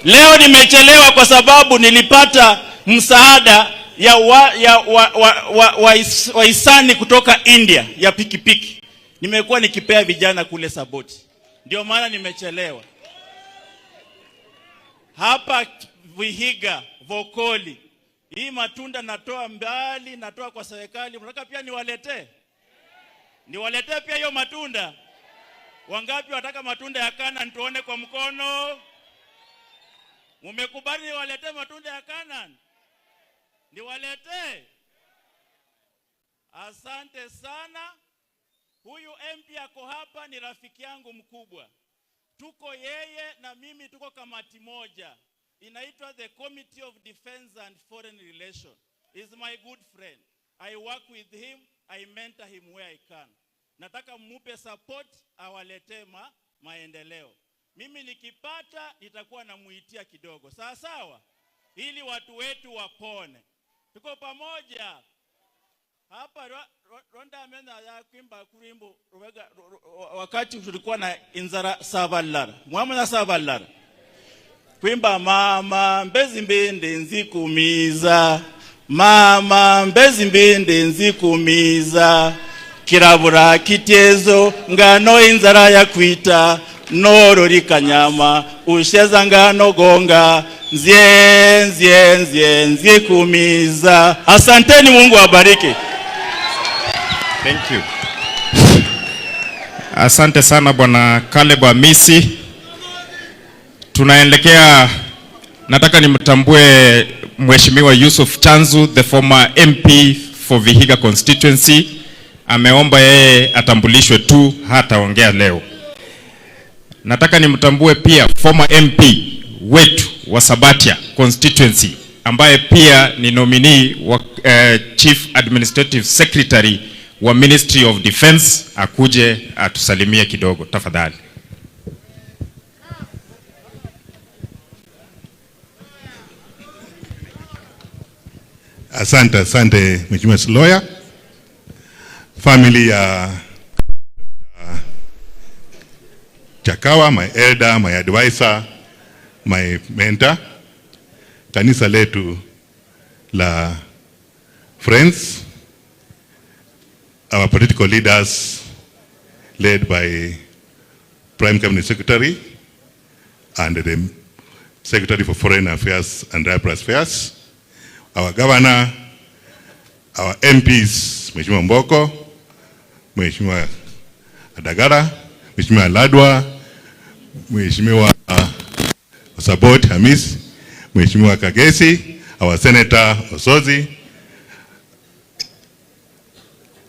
Leo nimechelewa kwa sababu nilipata msaada ya wahisani kutoka India ya pikipiki. Nimekuwa nikipea vijana kule Saboti. Ndio maana nimechelewa. Hapa Vihiga, Vokoli. Hii matunda natoa mbali, natoa kwa serikali. Mnataka pia niwaletee? Niwaletee pia hiyo matunda? Wangapi wataka matunda ya Canaan tuone kwa mkono? Mumekubali niwaletee matunda ya Canaan? Niwaletee? Asante sana. Huyu MP ako hapa ni rafiki yangu mkubwa. Tuko yeye na mimi tuko kamati moja. Inaitwa the Committee of Defense and Foreign Relations. He's my good friend. I work with him, I mentor him where I can. Nataka mmupe support awaletee maendeleo. Mimi nikipata nitakuwa namuitia kidogo. Sawa sawa? Ili watu wetu wapone. Tuko pamoja. Hapa Ronda amena ya kuimba kurimbo wakati tulikuwa na inzara Sabalara. Mwamuna Sabalara. Kuimba mama mbezi mbende nzikumiza. Mama mbezi mbende nzikumiza. Kirabura kitezo ngano inzara ya kuita. Noro likanyama usheza ngano gonga. Nzie kumiza. Asanteni, Mungu awabariki. Thank you. Asante sana Bwana Caleb Amisi. Tunaelekea, nataka nimtambue Mheshimiwa Yusuf Chanzu, the former MP for Vihiga constituency. Ameomba yeye atambulishwe tu, hataongea leo. Nataka nimtambue pia former MP wetu wa Sabatia constituency, ambaye pia ni nominee wa Chief Administrative Secretary wa Ministry of Defense. Akuje atusalimie kidogo tafadhali. Asante Mheshimiwa Sloya. family ya Chakawa, my elder, my advisor, my mentor, kanisa letu la Friends, our political leaders led by Prime Cabinet Secretary and the Secretary for Foreign Affairs and Diaspora Affairs, our governor, our MPs, Mheshimiwa Mboko, Mheshimiwa Adagara, Mheshimiwa Ladwa, Mheshimiwa Sabot Hamis, Mheshimiwa Kagesi, our Senator Osozi,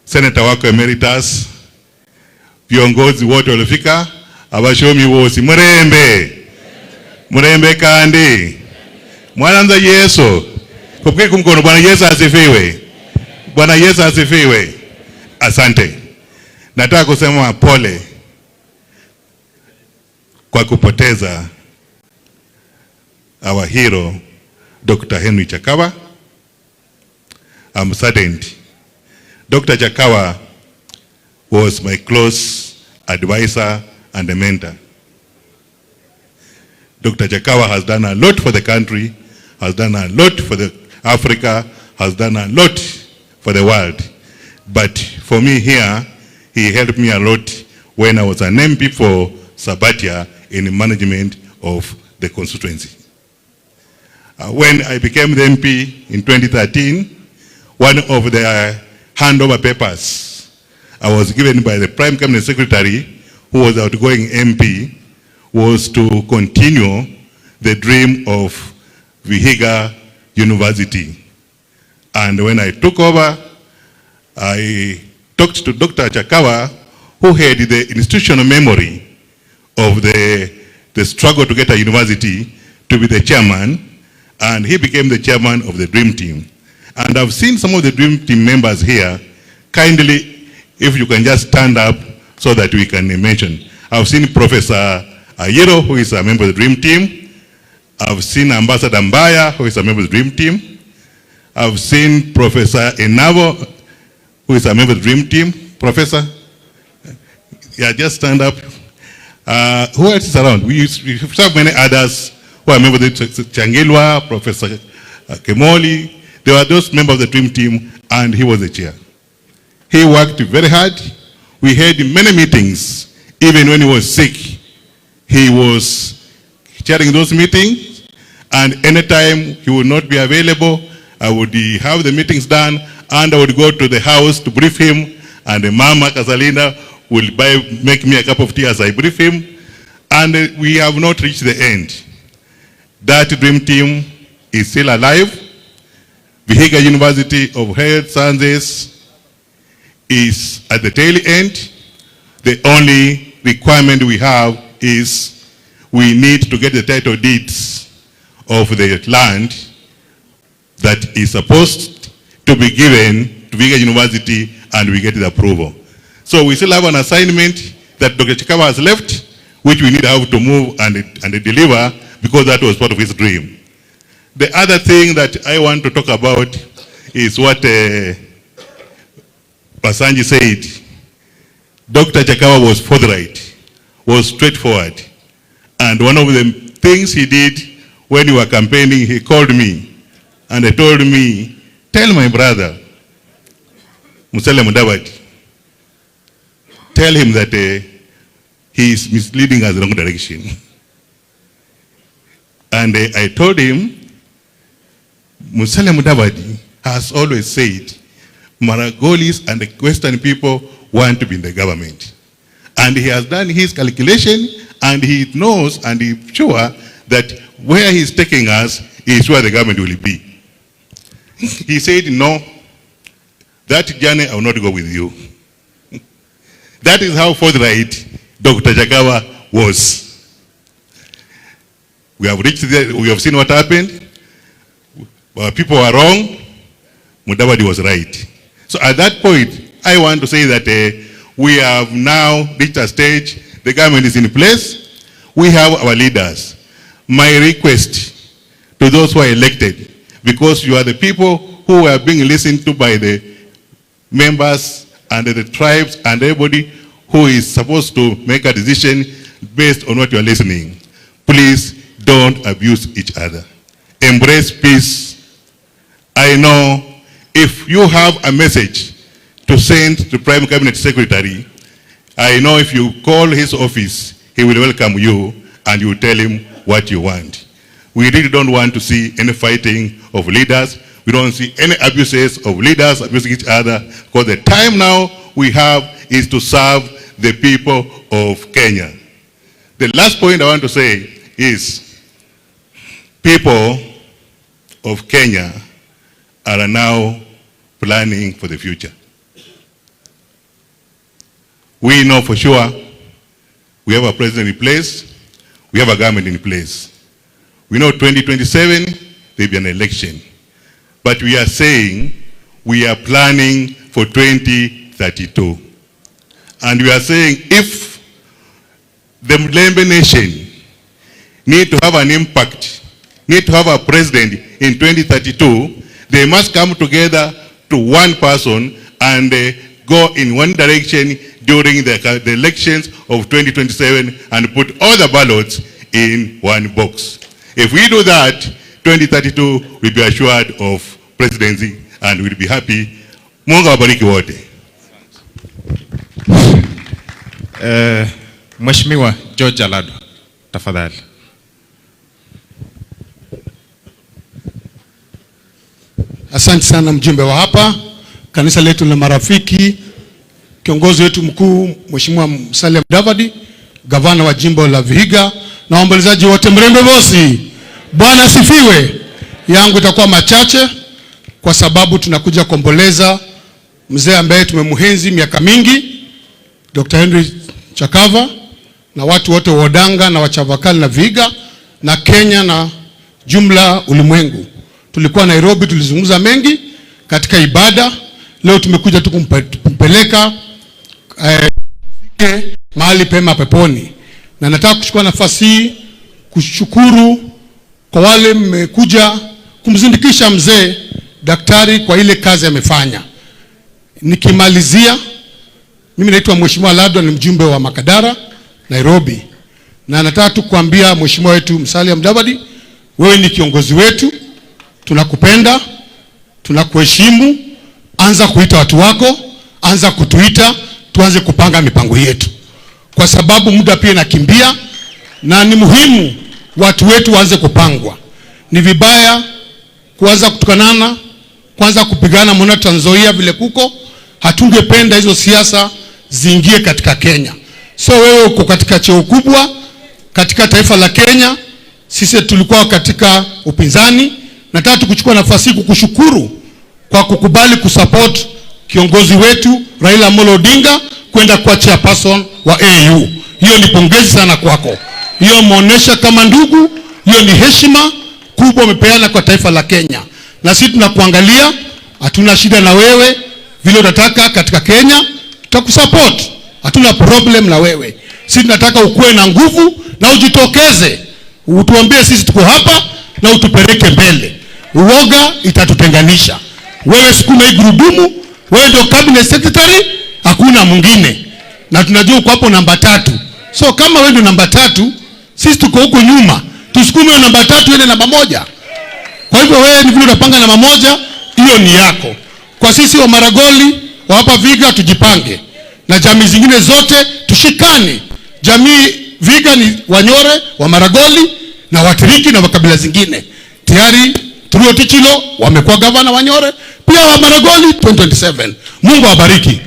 Senator wako Emeritus, viongozi wote walifika, abashomi wosi, murembe kandi, mwananza Yesu, kupike kumkono, Bwana Yesu asifiwe, Bwana Yesu asifiwe, asante. Nataka kusema pole kwa kupoteza our hero, Dr. Henry Chakawa. I'm saddened. Dr. Chakawa was my close advisor and a mentor. Dr. Chakawa has done a lot for the country, has done a lot for Africa, has done a lot for the world. But for me here, he helped me a lot when I was an MP for Sabatia in the management of the constituency. When I became the MP in 2013, one of the handover papers I was given by the Prime Cabinet Secretary, who was outgoing MP, was to continue the dream of Vihiga University. And when I took over, I talked to Dr. Chakawa, who had the institutional memory of the struggle to get a university, to be the chairman, and he became the chairman of the Dream Team. And I've seen some of the Dream Team members here. Kindly, if you can just stand up so that we can mention. I've seen Professor Ayero, who is a member of the Dream Team. I've seen Ambassador Mbaya, who is a member of the Dream Team. I've seen Professor Enavo, who is a member of the Dream Team. Professor? Yeah, just stand up. Who else is around? We have many others who are members of the Changilwa, Professor Kemoli. They were those members of the Dream Team, and he was the chair. He worked very hard. We had many meetings. Even when he was sick, he was chairing those meetings, and anytime he would not be available, I would have the meetings done, and I would go to the house to brief him, and the Mama Casalina will make me a cup of tea as I brief him, and we have not reached the end. That Dream Team is still alive. Vihiga University of Health Sciences is at the tail end. The only requirement we have is we need to get the title deeds of the land that is supposed to be given to Vihiga University, and we get the approval. So we still have an assignment that Dr. Chakawa has left, which we need to have to move and deliver, because that was part of his dream. The other thing that I want to talk about is what Pasanji said. Dr. Chakawa was forthright, was straightforward. And one of the things he did when we were campaigning, he called me and he told me, tell my brother, Musalia Mudavadi, tell him that he is misleading us in the wrong direction. And I told him, Musalia Mudavadi has always said, Maragolis and the Western people want to be in the government. And he has done his calculation, and he knows and he's sure that where he's taking us is where the government will be. He said, no, that journey I will not go with you. That is how forthright Dr. Chakawa was. We have reached there, we have seen what happened. Our people were wrong, Mudavadi was right. So at that point, I want to say that we have now reached a stage, the government is in place, we have our leaders. My request to those who are elected, because you are the people who are being listened to by the members and the tribes and everybody who is supposed to make a decision based on what you are listening. Please don't abuse each other. Embrace peace. I know if you have a message to send to Prime Cabinet Secretary, I know if you call his office, he will welcome you and you tell him what you want. We really don't want to see any fighting of leaders. We don't see any abuses of leaders abusing each other, because the time now we have is to serve the people of Kenya. The last point I want to say is people of Kenya are now planning for the future. We know for sure we have a president in place, we have a government in place. We know 2027 there will be an election. But we are saying we are planning for 2032. And we are saying if the Mlembe nation need to have an impact, need to have a president in 2032, they must come together to one person and go in one direction during the elections of 2027 and put all the ballots in one box. If we do that, 2032 will be assured of presidency and we'll be happy. Mungu awabariki wote. Mheshimiwa George Alado, tafadhali. Asante sana mjumbe wa hapa, kanisa letu la marafiki, kiongozi wetu mkuu Mheshimiwa Musalia Mudavadi, gavana wa jimbo la Vihiga na waombolezaji wote mrembe bosi. Bwana asifiwe. Yangu itakuwa machache kwa sababu tunakuja kuomboleza mzee ambaye tumemhenzi miaka mingi, Dr. Henry Chakava na watu wote wa Odinga na Wachavakali na Vihiga na Kenya na jumla ulimwengu. Tulikuwa Nairobi, tulizungumza mengi katika ibada. Leo tumekuja tu kumpeleka mahali pema peponi. Na nataka kuchukua nafasi hii kushukuru kwa wale mmekuja kumzindikisha mzee daktari kwa ile kazi amefanya. Nikimalizia, mimi naitwa Mheshimiwa Lado, ni mjumbe wa Makadara Nairobi. Na nataka tu kuambia Mheshimiwa wetu Musalia Mudavadi, wewe ni kiongozi wetu, tunakupenda, tunakuheshimu. Anza kuita watu wako, anza kutuita, tuanze kupanga mipango yetu. Kwa sababu muda pia inakimbia na ni muhimu watu wetu waanze kupangwa. Ni vibaya kuanza kutukanana, kuanza kupigana mwana Tanzania vile kuko. Hatungependa hizo siasa ziingie katika Kenya. So wewe uko katika cheo kubwa katika taifa la Kenya. Sisi tulikuwa katika upinzani. Nataka tukuchukua nafasi hii kukushukuru kwa kukubali kusupport kiongozi wetu Raila Odinga kwenda kwa chairperson wa AU. Hiyo ni pongezi sana kwako. Hiyo muonesha kama ndugu, hiyo ni heshima kubwa umepeana kwa taifa la Kenya. Na sisi tunakuangalia, hatuna shida na wewe, vile unataka katika Kenya, tutakusupport. Hatuna problem na wewe. Sisi tunataka ukue na nguvu na ujitokeze. Utuambie sisi tuko hapa na utupeleke mbele. Uoga itatutenganisha. Wewe sukuma hii gurudumu, wewe ndio cabinet secretary, hakuna mwingine. Na tunajua uko hapo namba 3. So kama wewe ndio namba 3, sisi tuko huko nyuma. Tusukume namba 3 ile namba 1. Kwa hivyo wewe ni vile unapanga namba 1, hiyo ni yako. Kwa sisi wa Maragoli, wa hapa Vihiga tujipange. Na jamii zingine zote tushikane. Jamii Vihiga ni Wanyore, wa Maragoli na Watiriki na makabila zingine. Tayari Ruto Tichilo wamekuwa gavana Wanyore, pia wa Maragoli 2027. Mungu awabariki.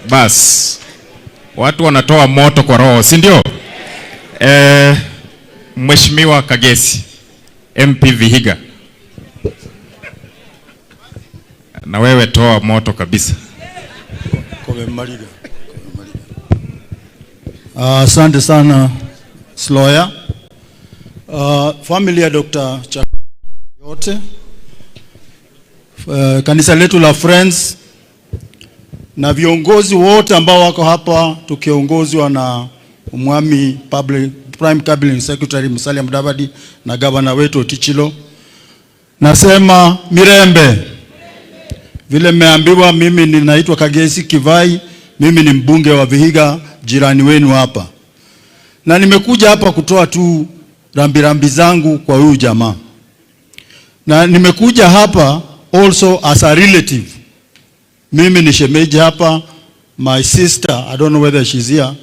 Bas, watu wanatoa moto kwa roho, si ndio? Mheshimiwa Kagesi, MP Vihiga, na wewe toa moto kabisa. Asante sana Sloya. Familia Dr. Chakava yote, kanisa letu la Friends na viongozi wote ambao wako hapa tukiongozwa na Umwami Prime Cabinet Secretary Musalia Mudavadi na gavana wetu Tichilo. Nasema mirembe. Vile mmeambiwa, mimi ninaitwa Kagesi Kivai, mimi ni mbunge wa Vihiga, jirani wenu hapa. Na nimekuja hapa kutoa tu rambirambi zangu kwa huyu jamaa. Na nimekuja hapa also as a relative. Mimi ni shemeji hapa, my sister, I don't know whether she's here.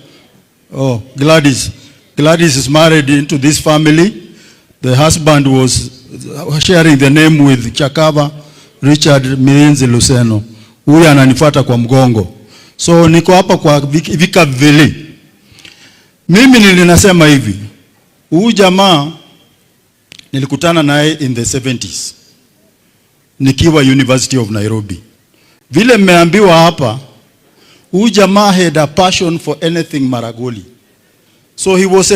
Oh, Gladys. Gladys is married into this family. The husband was sharing the name with Chakava, Richard Mienzi Luseno. Huyu ananifuata kwa mgongo. So niko hapa kwa vika vile. Mimi nilinasema hivi. Huyu jamaa nilikutana naye in the 70s. Nikiwa University of Nairobi. Vile mmeambiwa hapa, huyu jamaa had a passion for anything Maragoli. So he was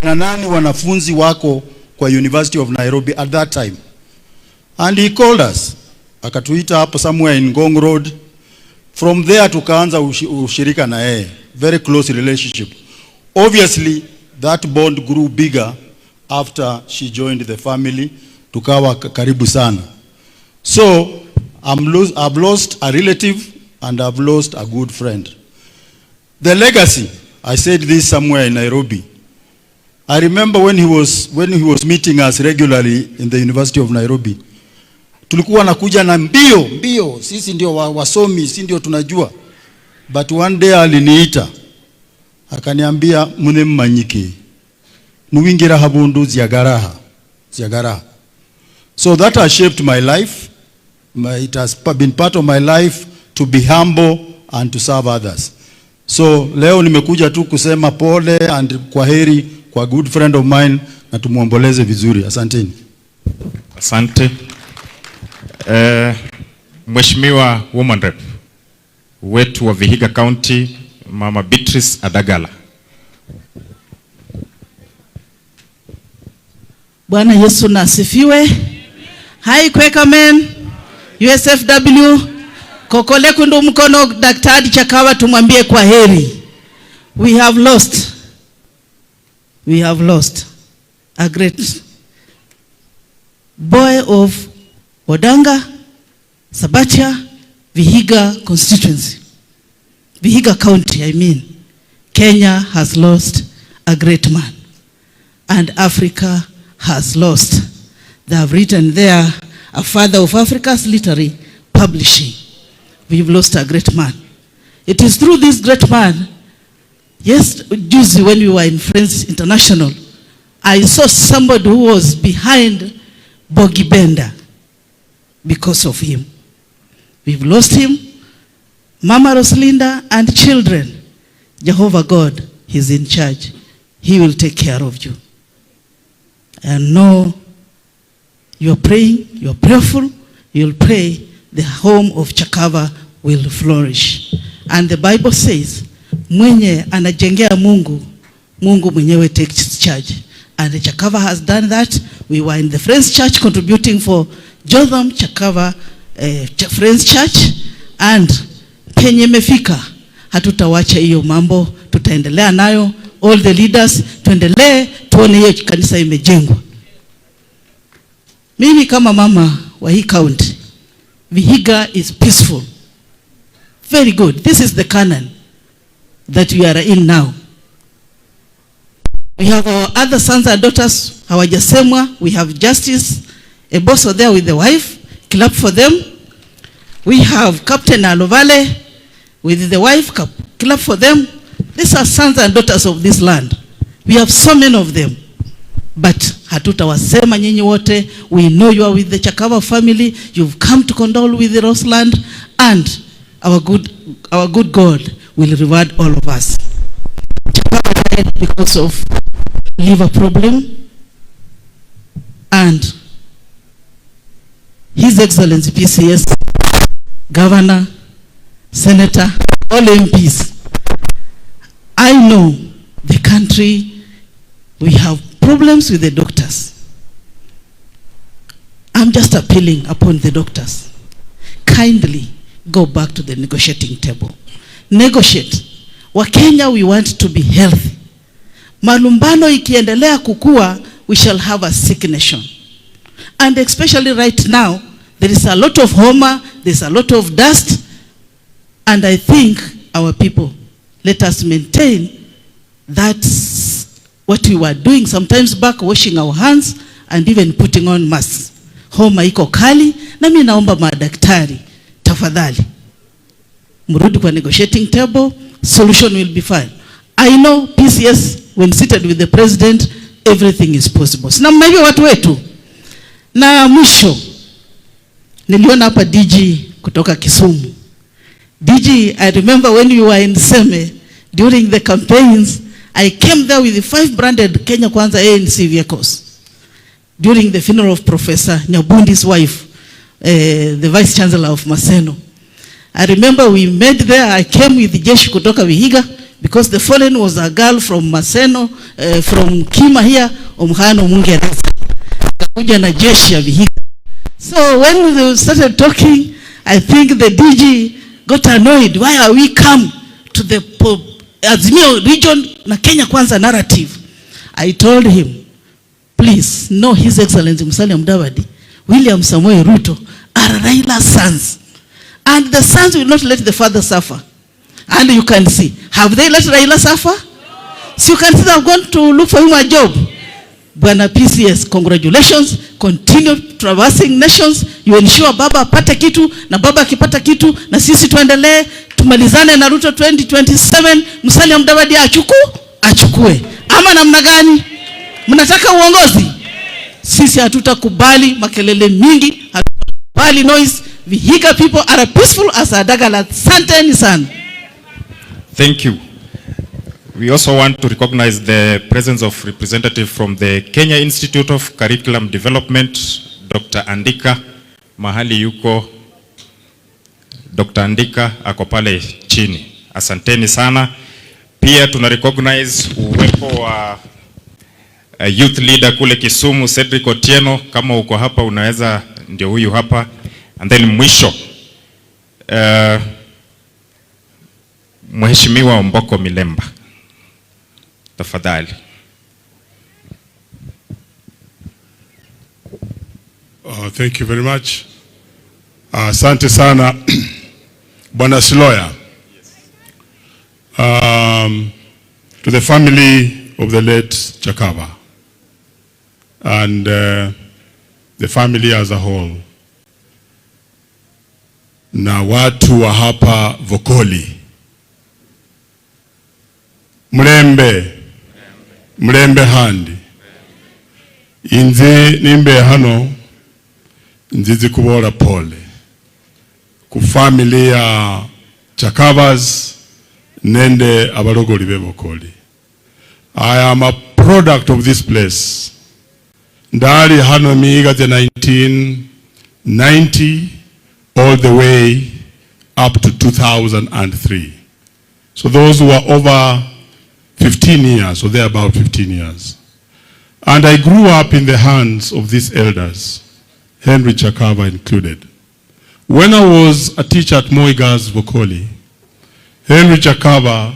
na nani wanafunzi wako kwa University of Nairobi at that time. And he called us. Akatuita hapo somewhere in Ngong Road. From there tukaanza ushirika na yeye. Very close relationship. Obviously that bond grew bigger after she joined the family. Tukawa karibu sana. So I've lost a relative and I've lost a good friend. The legacy, I said this somewhere in Nairobi. I remember when he was meeting us regularly in the University of Nairobi. Tulikuwa nakuja na mbio, sisi ndio wasomi, sisi ndio tunajua. But one day aliniita, akaniambia mune mmanyike. Nuwingira habundu ziagaraha. So that has shaped my life. It has been part of my life to be humble and to serve others. So leo nimekuja tu kusema pole and kwaheri kwa good friend of mine na tumuomboleze vizuri. Asanteni. Asante. Mheshimiwa Woman Rep wetu wa Vihiga County, Mama Beatrice Adagala. Bwana Yesu na asifiwe. Hai kweka men. USFW. Kokole kundu mkono Daktari Chakava tumwambie kwa heri. We have lost a great boy of Odinga, Sabatia, Vihiga constituency. Vihiga County, I mean. Kenya has lost a great man. And Africa has lost. They have written there, a father of Africa's literary publishing. We've lost a great man. It is through this great man, yes, Juicy, when we were in Friends International, I saw somebody who was behind Bogi Bender because of him. We've lost him. Mama Roslinda and children, Jehovah God, He's in charge. He will take care of you. And know you're praying, you're prayerful, you'll pray, the home of Chakava will flourish. And the Bible says, mwenye anajengea Mungu, Mungu mwenyewe takes charge. And Chakava has done that. We were in the Friends Church contributing for Jotham Chakava Friends Church, and penye mefika hatutawacha hiyo mambo, tutaendelea nayo. All the leaders tuendelee, tuone hiyo kanisa imejengwa. Mimi kama mama wa hii county, Vihiga is peaceful. Very good. This is the canon that we are in now. We have our other sons and daughters, hawajasemwa. We have Justice Eboso there with the wife. Clap for them. We have Captain Alovale with the wife. Clap for them. These are sons and daughters of this land. We have so many of them. But hatutawasema nyinyi wote. We know you are with the Chakava family. You've come to condole with the Roseland, and our good God will reward all of us. Chakava died because of liver problem, and His Excellency PCS, Governor, Senator, all MPs. I know the country, we have problems with the doctors. I'm just appealing upon the doctors. Kindly go back to the negotiating table. Negotiate. Wakenya, we want to be healthy. Malumbano ikiendelea kukua, we shall have a sick nation. And especially right now, there is a lot of homa, there's a lot of dust, and I think our people, let us maintain that's what we were doing sometimes back, washing our hands and even putting on masks. Homa iko kali, na mimi naomba madaktari, tafadhali mrudi kwa negotiating table, solution will be found. I know PCS, when seated with the president, everything is possible. Sina mnajua watu wetu. Na mwisho, niliona hapa DG kutoka Kisumu. DG, I remember when you were in Seme, during the campaigns, I came there with the 5 branded Kenya Kwanza ANC vehicles. During the funeral of Professor Nyabundi's wife, the Vice Chancellor of Maseno. I remember we met there, I came with Jeshi kutoka Vihiga, because the fallen was a girl from Maseno, from Kima here, Omhano Mungereza. Kakuja na Jeshi ya Vihiga. So when we started talking, I think the DG got annoyed. Why are we come to the Azimio region na Kenya Kwanza narrative? I told him, please, know His Excellency Musalia Mudavadi, William Samoei Ruto are Raila's sons. And the sons will not let the father suffer. And you can see, have they let Raila suffer? So you can see they have gone to look for him a job. Bwana PCS, congratulations. Continue traversing nations. You ensure baba apate kitu, na baba akipata kitu, na sisi tuendelee, tumalizane na Ruto 2027, Musalia Mudavadi achukue. Ama namna gani? Mnataka uongozi? Sisi hatutakubali makelele mingi, hatutakubali noise. Vihiga people are peaceful as a Dagala. Santeni sana. Thank you. We also want to recognize the presence of representative from the Kenya Institute of Curriculum Development, Dr. Andika. Mahali yuko Dr. Andika ako pale chini. Asanteni sana. Pia tuna recognize uwepo wa youth leader kule Kisumu, Cedric Otieno. Kama uko hapa unaweza, ndio huyu hapa. And then mwisho Mheshimiwa Omboko Milemba, tafadhali. Thank you very much. Asante sana Bwana Siloya. To the family of the late Chakava and the family as a whole, na watu wa hapa Vokoli, mlembe handi inze nimbe hano nzizi kubora pole ku family ya Chakavas nende abalogoli be Vokoli. I am a product of this place. Ndali hano miiga the 1990 all the way up to 2003. So those who are over 15 years, or they're about 15 years. And I grew up in the hands of these elders, Henry Chakava included. When I was a teacher at Moi Girls Vokoli, Henry Chakava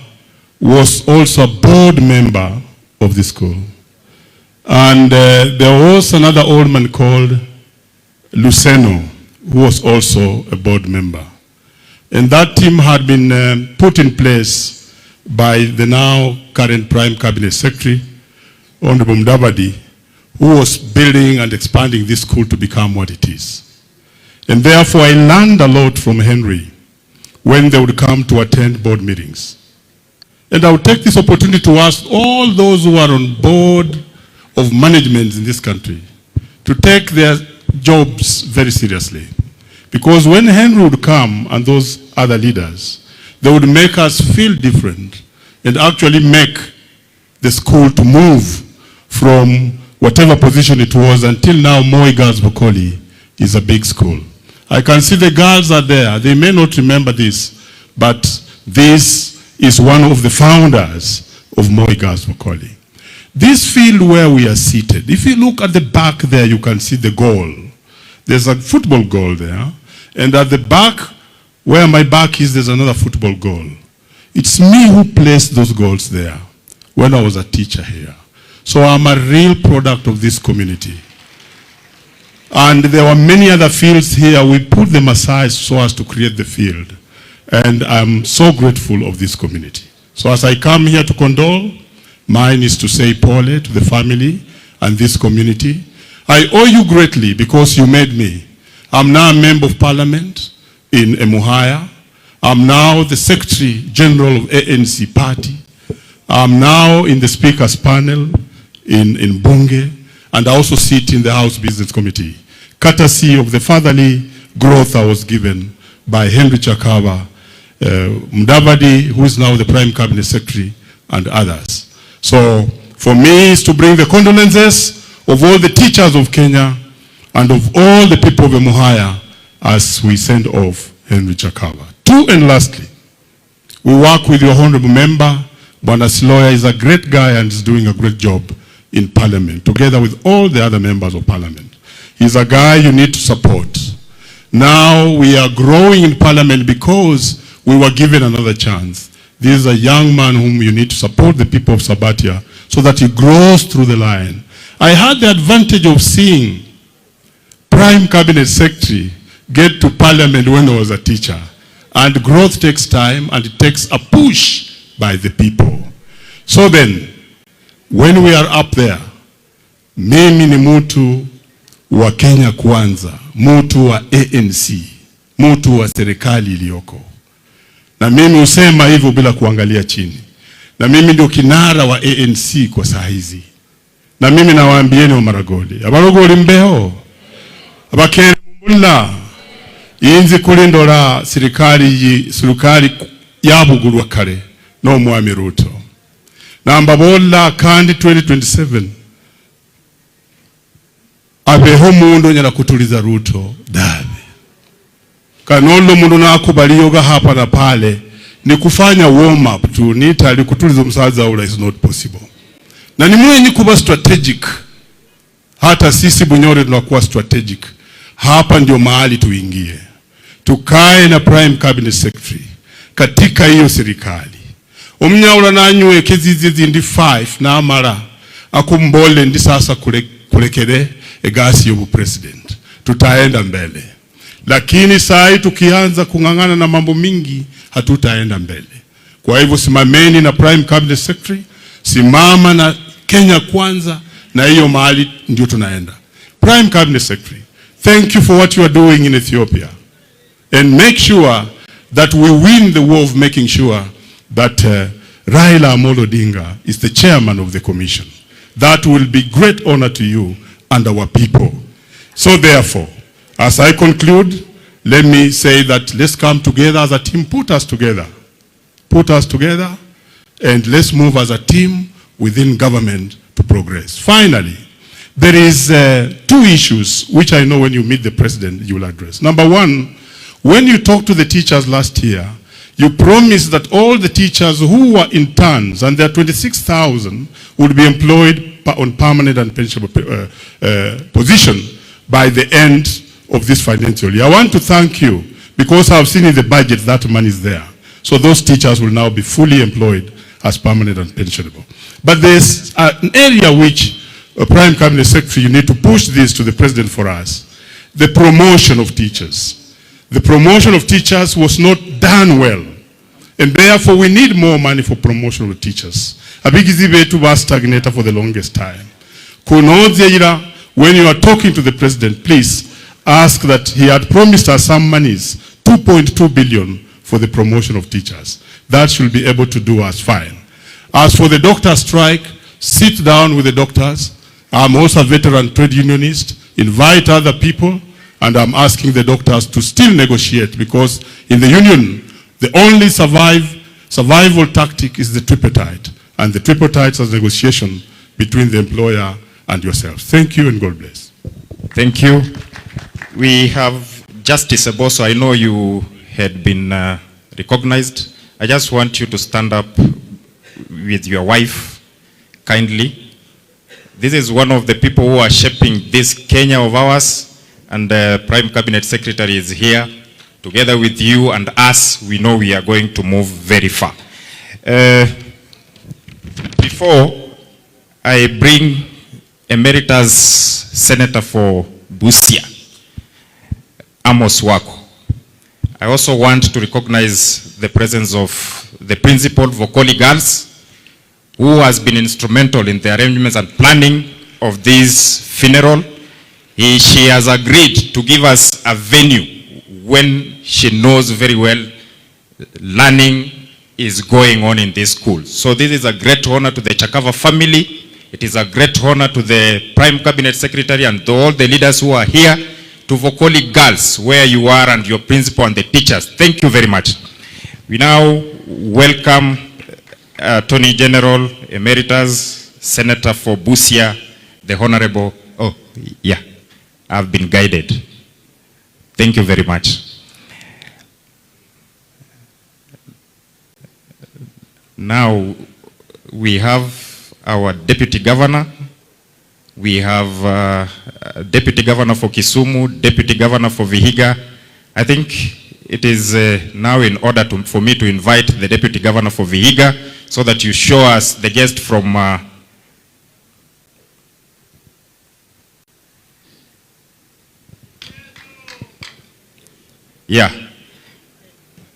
was also a board member of the school. And there was another old man called Luceno, who was also a board member. And that team had been put in place by the now current Prime Cabinet Secretary, Honorable Mudavadi, who was building and expanding this school to become what it is. And therefore I learned a lot from Henry when they would come to attend board meetings. And I would take this opportunity to ask all those who are on board of management in this country to take their jobs very seriously. Because when Henry would come and those other leaders, they would make us feel different and actually make the school to move from whatever position it was until now Moi Girls Vokoli is a big school. I can see the girls are there. They may not remember this, but this is one of the founders of Moi Girls Vokoli. This field where we are seated, if you look at the back there, you can see the goal. There's a football goal there. And at the back, where my back is, there's another football goal. It's me who placed those goals there when I was a teacher here. So I'm a real product of this community. And there were many other fields here. We put them aside so as to create the field. And I'm so grateful of this community. So as I come here to condole, mine is to say pole to the family and this community. I owe you greatly because you made me. I'm now a member of parliament in Emuhaya. I'm now the Secretary General of ANC Party. I'm now in the Speaker's panel in Bunge, and I also sit in the House Business Committee, courtesy of the fatherly growth I was given by Henry Chakava, Mudavadi, who is now the Prime Cabinet Secretary, and others. So for me is to bring the condolences of all the teachers of Kenya and of all the people of Emuhaya as we send off Henry Chakava. Two, and lastly, we work with your honorable member. Bwana Siloya is a great guy and is doing a great job in parliament, together with all the other members of parliament. He's a guy you need to support. Now we are growing in parliament because we were given another chance. This is a young man whom you need to support, the people of Sabatia, so that he grows through the line. I had the advantage of seeing Prime Cabinet Secretary get to parliament when I was a teacher. And growth takes time, and it takes a push by the people. So then, when we are up there, mimi ni mtu wa Kenya Kwanza, mtu wa ANC, mtu wa serikali iliyoko. Na mimi husema hivyo bila kuangalia chini. Na mimi ndio kinara wa ANC kwa saa hizi. Na mimi nawaambieni wa Maragoli, abarogoli mbeho, abakere mbula, inzi kulindora serikali yabugurwa kare no mwami Ruto. Na mbabola kandi 2027 abeho mundu nyala kutuliza Ruto dabe. Kanolo mundu nakubaliyoga hapa na pale ni kufanya warm up tu, nitali kutuliza msaza ula is not possible. Na ni mwenye kuba strategic. Hata sisi Bunyore tunakuwa strategic. Hapa ndio mahali tuingie. Tukae na Prime Cabinet Secretary katika hiyo serikali. Omnyaula nanywe kezizi zindi 5 na amara akumbole ndi sasa kulekere egasi yobu president. Tutaenda mbele. Lakini saa tukianza kungangana na mambo mingi hatutaenda mbele. Kwa hivyo simameni na Prime Cabinet Secretary, simama na Kenya Kwanza, na hiyo mahali ndio tunaenda. Prime Cabinet Secretary, thank you for what you are doing in Ethiopia. And make sure that we win the war of making sure that Raila Odinga is the chairman of the commission. That will be great honor to you and our people. So therefore, as I conclude, let me say that let's come together as a team, put us together. Put us together, and let's move as a team within government to progress. Finally, there is 2 issues which I know when you meet the president you will address. Number one, when you talked to the teachers last year, you promised that all the teachers who were interns, and there are 26,000, would be employed on permanent and pensionable position by the end of this financial year. I want to thank you because I've seen in the budget that money is there. So those teachers will now be fully employed as permanent and pensionable. But there's an area which, Prime Cabinet Secretary, you need to push this to the President for us. The promotion of teachers. The promotion of teachers was not done well. And therefore we need more money for promotion of teachers. Abigizibetu was stagnated for the longest time. When you are talking to the President, please ask that he had promised us some monies, 2.2 billion for the promotion of teachers. That should be able to do us fine. As for the doctor strike, sit down with the doctors. I'm also a veteran trade unionist. Invite other people, and I'm asking the doctors to still negotiate, because in the union, the only survival tactic is the tripartite, and the tripartite is negotiation between the employer and yourself. Thank you, and God bless. Thank you. We have Justice Eboso. I know you had been recognized. I just want you to stand up with your wife kindly. This is one of the people who are shaping this Kenya of ours, and the Prime Cabinet Secretary is here. Together with you and us, we know we are going to move very far. Before I bring Emeritus Senator for Busia, Amos Wako. I also want to recognize the presence of the principal Vokoli Girls, who has been instrumental in the arrangements and planning of this funeral. She has agreed to give us a venue when she knows very well learning is going on in this school. So this is a great honor to the Chakava family. It is a great honor to the Prime Cabinet Secretary and all the leaders who are here, to Vokoli Girls, where you are, and your principal and the teachers. Thank you very much. We now welcome Attorney General Emeritus, Senator for Busia, the Honorable, I've been guided. Thank you very much. Now we have our Deputy Governor. We have Deputy Governor for Kisumu, Deputy Governor for Vihiga. I think it is now in order for me to invite the Deputy Governor for Vihiga so that you show us the guest from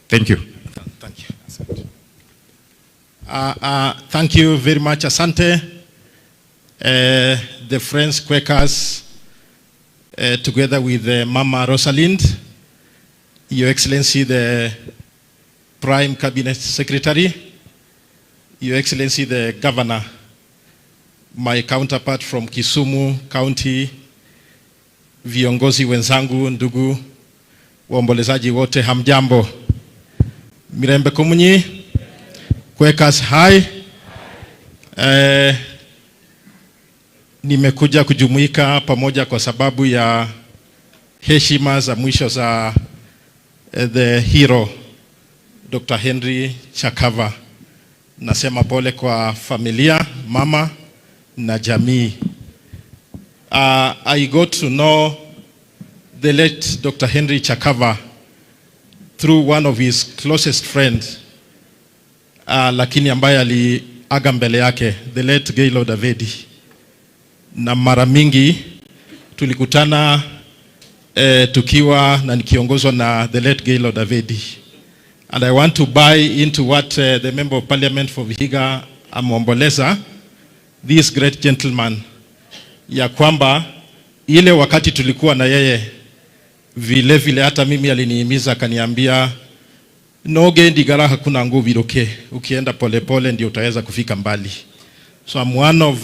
Thank you. Thank you. Thank you very much, Asante. The Friends Quakers, together with Mama Rosalind, Your Excellency the Prime Cabinet Secretary, Your Excellency the Governor, my counterpart from Kisumu County, viongozi wenzangu, ndugu waombolezaji wote, hamjambo. Mirembe Komunyi, Quakers High. Nimekuja kujumuika pamoja kwa sababu ya heshima za mwisho za the hero Dr. Henry Chakava. Nasema pole kwa familia, mama na jamii. I got to know the late Dr. Henry Chakava through one of his closest friends, lakini ambaye aliaga mbele yake, the late Gaylord Avedi. Na mara mingi tulikutana tukiwa na nikiongozwa na the late Gaylord Avedi. And I want to buy into what the Member of Parliament for Vihiga ameomboleza, this great gentleman, ya kwamba ile wakati tulikuwa na yeye vile vile hata mimi alinihimiza akaniambia noge ndigara hakuna nguvu iroke, ukienda pole pole ndio utaweza kufika mbali. So I'm one of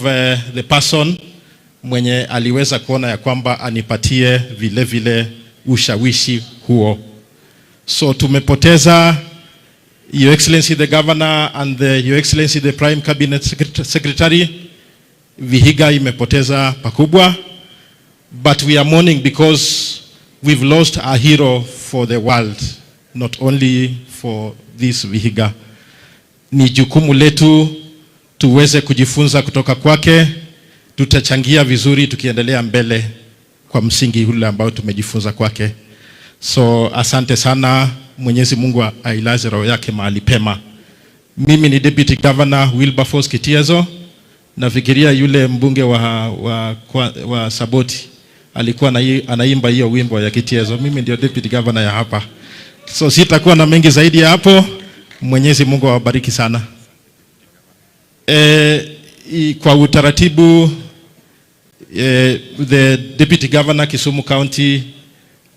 the person mwenye aliweza kuona ya kwamba anipatie vile vile ushawishi huo. So tumepoteza Your Excellency the Governor and Your Excellency the Prime Cabinet Secretary. Vihiga imepoteza pakubwa, but we are mourning because we've lost a hero for the world, not only for this Vihiga. Ni jukumu letu tuweze kujifunza kutoka kwake. Tutachangia vizuri tukiendelea mbele kwa msingi ule ambao tumejifunza kwake. So asante sana, Mwenyezi Mungu ailaze roho yake mahali pema. Mimi ni Deputy Governor Wilberforce Kitiezo. Nafikiria yule mbunge wa Saboti alikuwa anaimba hiyo wimbo ya Kitiezo. Mimi ndio Deputy Governor ya hapa. So sitakuwa na mengi zaidi ya hapo. Mwenyezi Mungu awabariki sana. Kwa utaratibu the Deputy Governor Kisumu County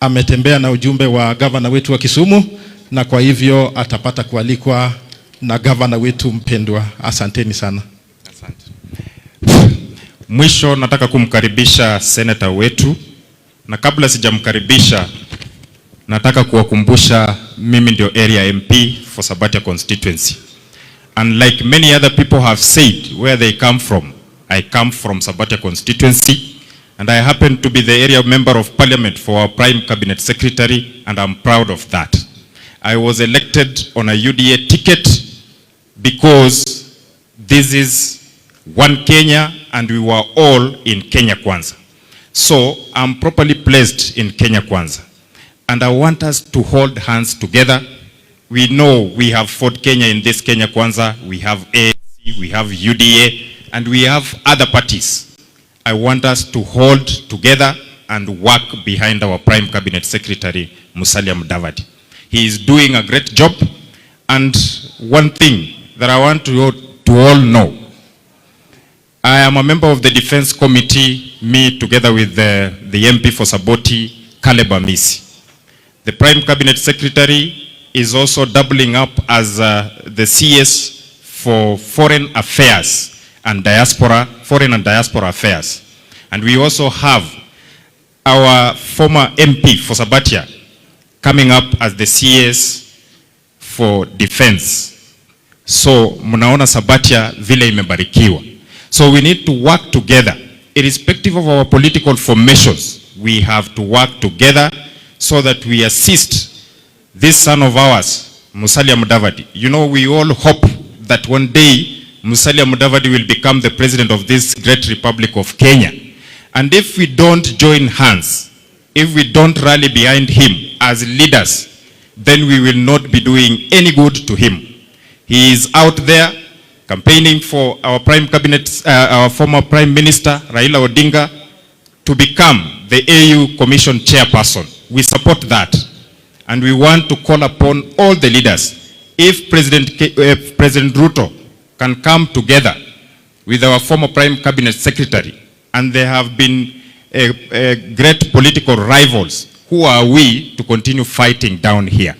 ametembea na ujumbe wa governor wetu wa Kisumu, na kwa hivyo atapata kualikwa na governor wetu mpendwa. Asanteni sana. Asante. Mwisho nataka kumkaribisha senator wetu, na kabla sijamkaribisha nataka kuwakumbusha mimi ndio area MP for Sabatia constituency. And like many other people have said where they come from, I come from Sabatia constituency, and I happen to be the area member of parliament for our Prime Cabinet Secretary, and I'm proud of that. I was elected on a UDA ticket because this is one Kenya and we were all in Kenya Kwanza. So I'm properly placed in Kenya Kwanza. And I want us to hold hands together. We know we have fought Kenya in this Kenya Kwanza. We have ANC, we have UDA, and we have other parties. I want us to hold together and work behind our Prime Cabinet Secretary, Musalia Mudavadi. He is doing a great job, and one thing that I want to all know, I am a member of the Defense Committee, me together with the MP for Saboti, Caleb Amisi. The Prime Cabinet Secretary is also doubling up as the CS for Foreign Affairs and Diaspora, Foreign and Diaspora Affairs. And we also have our former MP for Sabatia coming up as the CS for Defense. So, munaona Sabatia vile imebarikiwa. So we need to work together. Irrespective of our political formations, we have to work together so that we assist this son of ours, Musalia Mudavadi. You know, we all hope that one day Musalia Mudavadi will become the president of this great Republic of Kenya. And if we don't join hands, if we don't rally behind him as leaders, then we will not be doing any good to him. He is out there campaigning for our Prime Cabinet, our former Prime Minister, Raila Odinga, to become the AU Commission chairperson. We support that. And we want to call upon all the leaders. If President Ruto can come together with our former Prime Cabinet Secretary, and there have been great political rivals, who are we to continue fighting down here?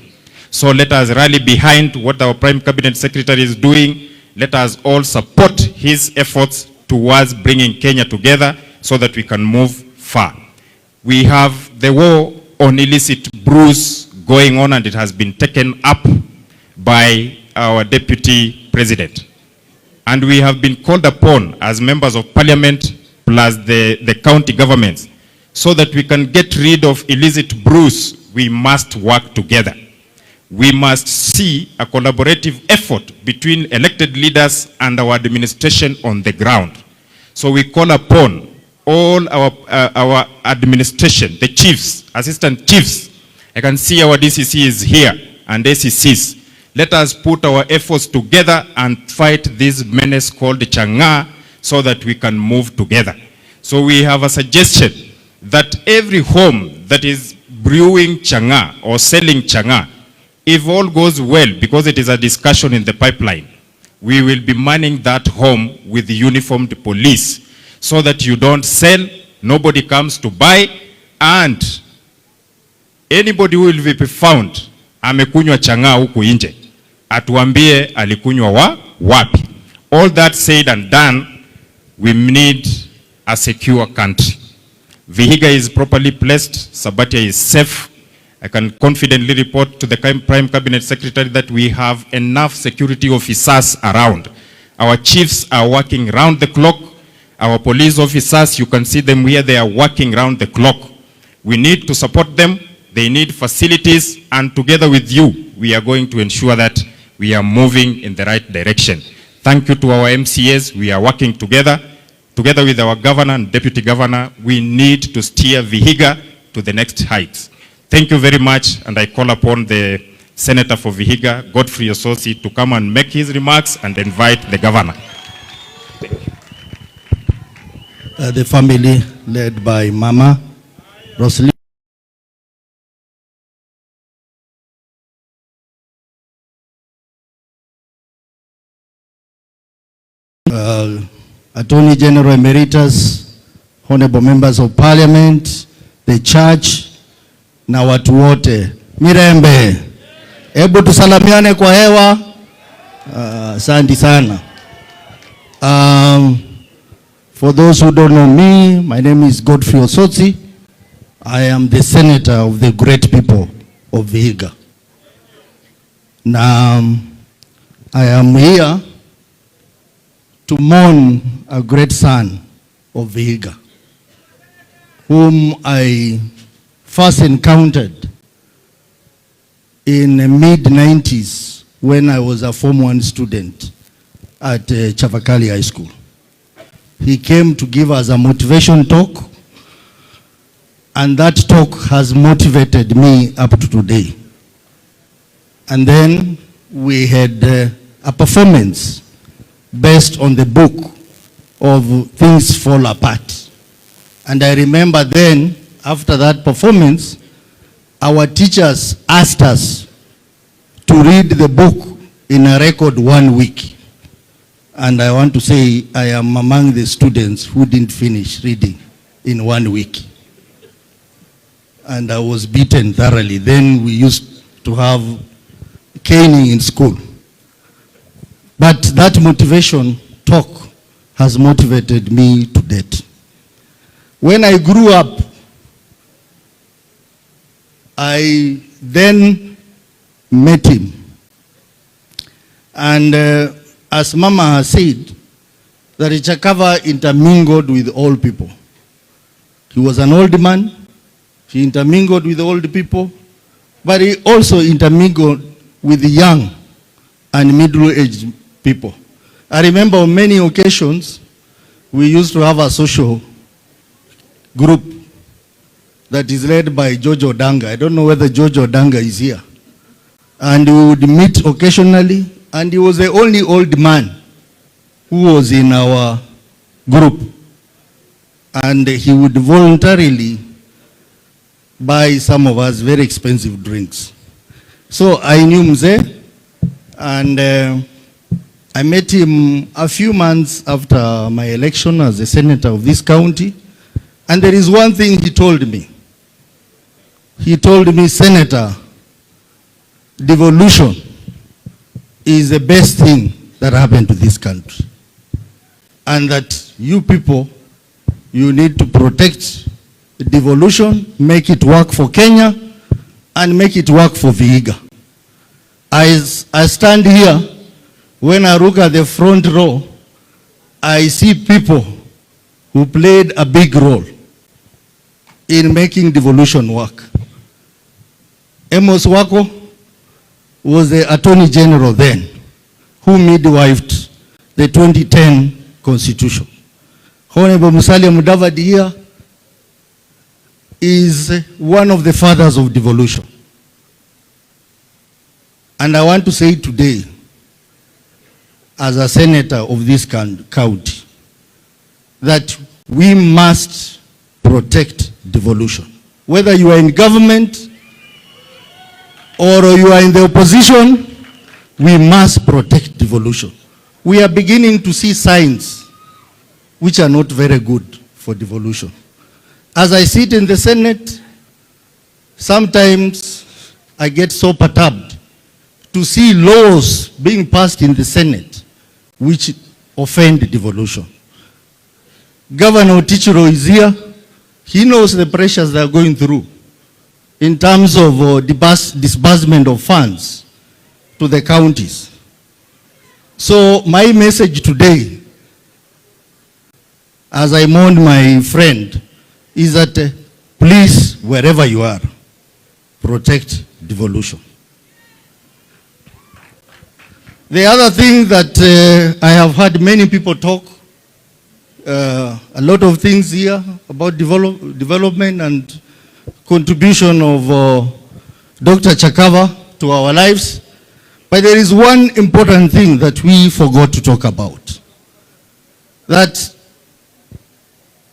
So let us rally behind what our Prime Cabinet Secretary is doing. Let us all support his efforts towards bringing Kenya together so that we can move far. We have the war on illicit brews going on, and it has been taken up by our Deputy President. And we have been called upon as members of Parliament plus the county governments so that we can get rid of illicit brews. We must work together. We must see a collaborative effort between elected leaders and our administration on the ground. So we call upon all our administration, the chiefs, assistant chiefs. I can see our DCC is here and ACCs. Let us put our efforts together and fight this menace called Chang'aa so that we can move together. So we have a suggestion that every home that is brewing Chang'aa or selling Chang'aa, if all goes well, because it is a discussion in the pipeline, we will be manning that home with uniformed police so that you don't sell, nobody comes to buy, and anybody who will be found amekunywa Chang'aa huku nje, atuambie alikunywa wapi. All that said and done, we need a secure country. Vihiga is properly placed, Sabatia is safe. I can confidently report to the Prime Cabinet Secretary that we have enough security officers around. Our chiefs are working round the clock. Our police officers, you can see them here, they are working round the clock. We need to support them. They need facilities, and together with you, we are going to ensure that we are moving in the right direction. Thank you to our MCAs. We are working together. Together with our governor and deputy governor, we need to steer Vihiga to the next heights. Thank you very much, and I call upon the Senator for Vihiga, Godfrey Ososi, to come and make his remarks and invite the governor. The family led by Mama Rosalie. Attorney General Emeritus, honorable members of Parliament, the church, na watu wote. Mirembe. Hebu tusalamiane kwa hewa. Asante sana. For those who don't know me, my name is Godfrey Ososi. I am the senator of the great people of Vihiga. Now, I am here to mourn a great son of Vihiga, whom I first encountered in the mid-90s when I was a Form 1 student at Chavakali High School. He came to give us a motivation talk, and that talk has motivated me up to today. And then we had a performance based on the book of Things Fall Apart. And I remember then after that performance, our teachers asked us to read the book in a record 1 week. And I want to say I am among the students who didn't finish reading in 1 week. And I was beaten thoroughly. Then we used to have caning in school. But that motivation talk has motivated me to date. When I grew up, I then met him. And as Mama has said, that Chakava intermingled with all people. He was an old man. He intermingled with old people, but he also intermingled with the young and middle-aged people. I remember on many occasions, we used to have a social group that is led by George Odinga. I don't know whether George Odinga is here. And we would meet occasionally, and he was the only old man who was in our group. And he would voluntarily buy some of us very expensive drinks. So I knew Mzee, and I met him a few months after my election as a senator of this county. And there is one thing he told me. He told me, Senator, devolution is the best thing that happened to this country. And that you people, you need to protect devolution, make it work for Kenya, and make it work for Vihiga. I stand here, when I look at the front row, I see people who played a big role in making devolution work. Amos Wako was the Attorney General then, who midwifed the 2010 Constitution. Honorable Musalia Mudavadi here is one of the fathers of devolution. And I want to say today, as a senator of this county, that we must protect devolution. Whether you are in government or you are in the opposition, we must protect devolution. We are beginning to see signs which are not very good for devolution. As I sit in the Senate, sometimes I get so perturbed to see laws being passed in the Senate which offend devolution. Governor Otichiro is here. He knows the pressures they are going through in terms of disbursement of funds to the counties. So my message today, as I mourn my friend, is that please, wherever you are, protect devolution. The other thing that I have heard many people talk, a lot of things here about development and contribution of Dr. Chakava to our lives, but there is one important thing that we forgot to talk about. That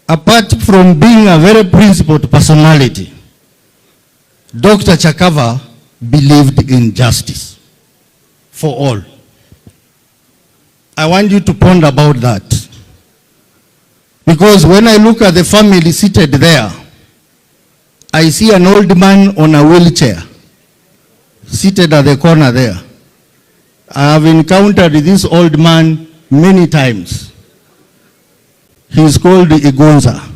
apart from being a very principled personality, Dr. Chakava believed in justice for all. I want you to ponder about that. Because when I look at the family seated there, I see an old man on a wheelchair, seated at the corner there. I have encountered this old man many times. He is called Igonza.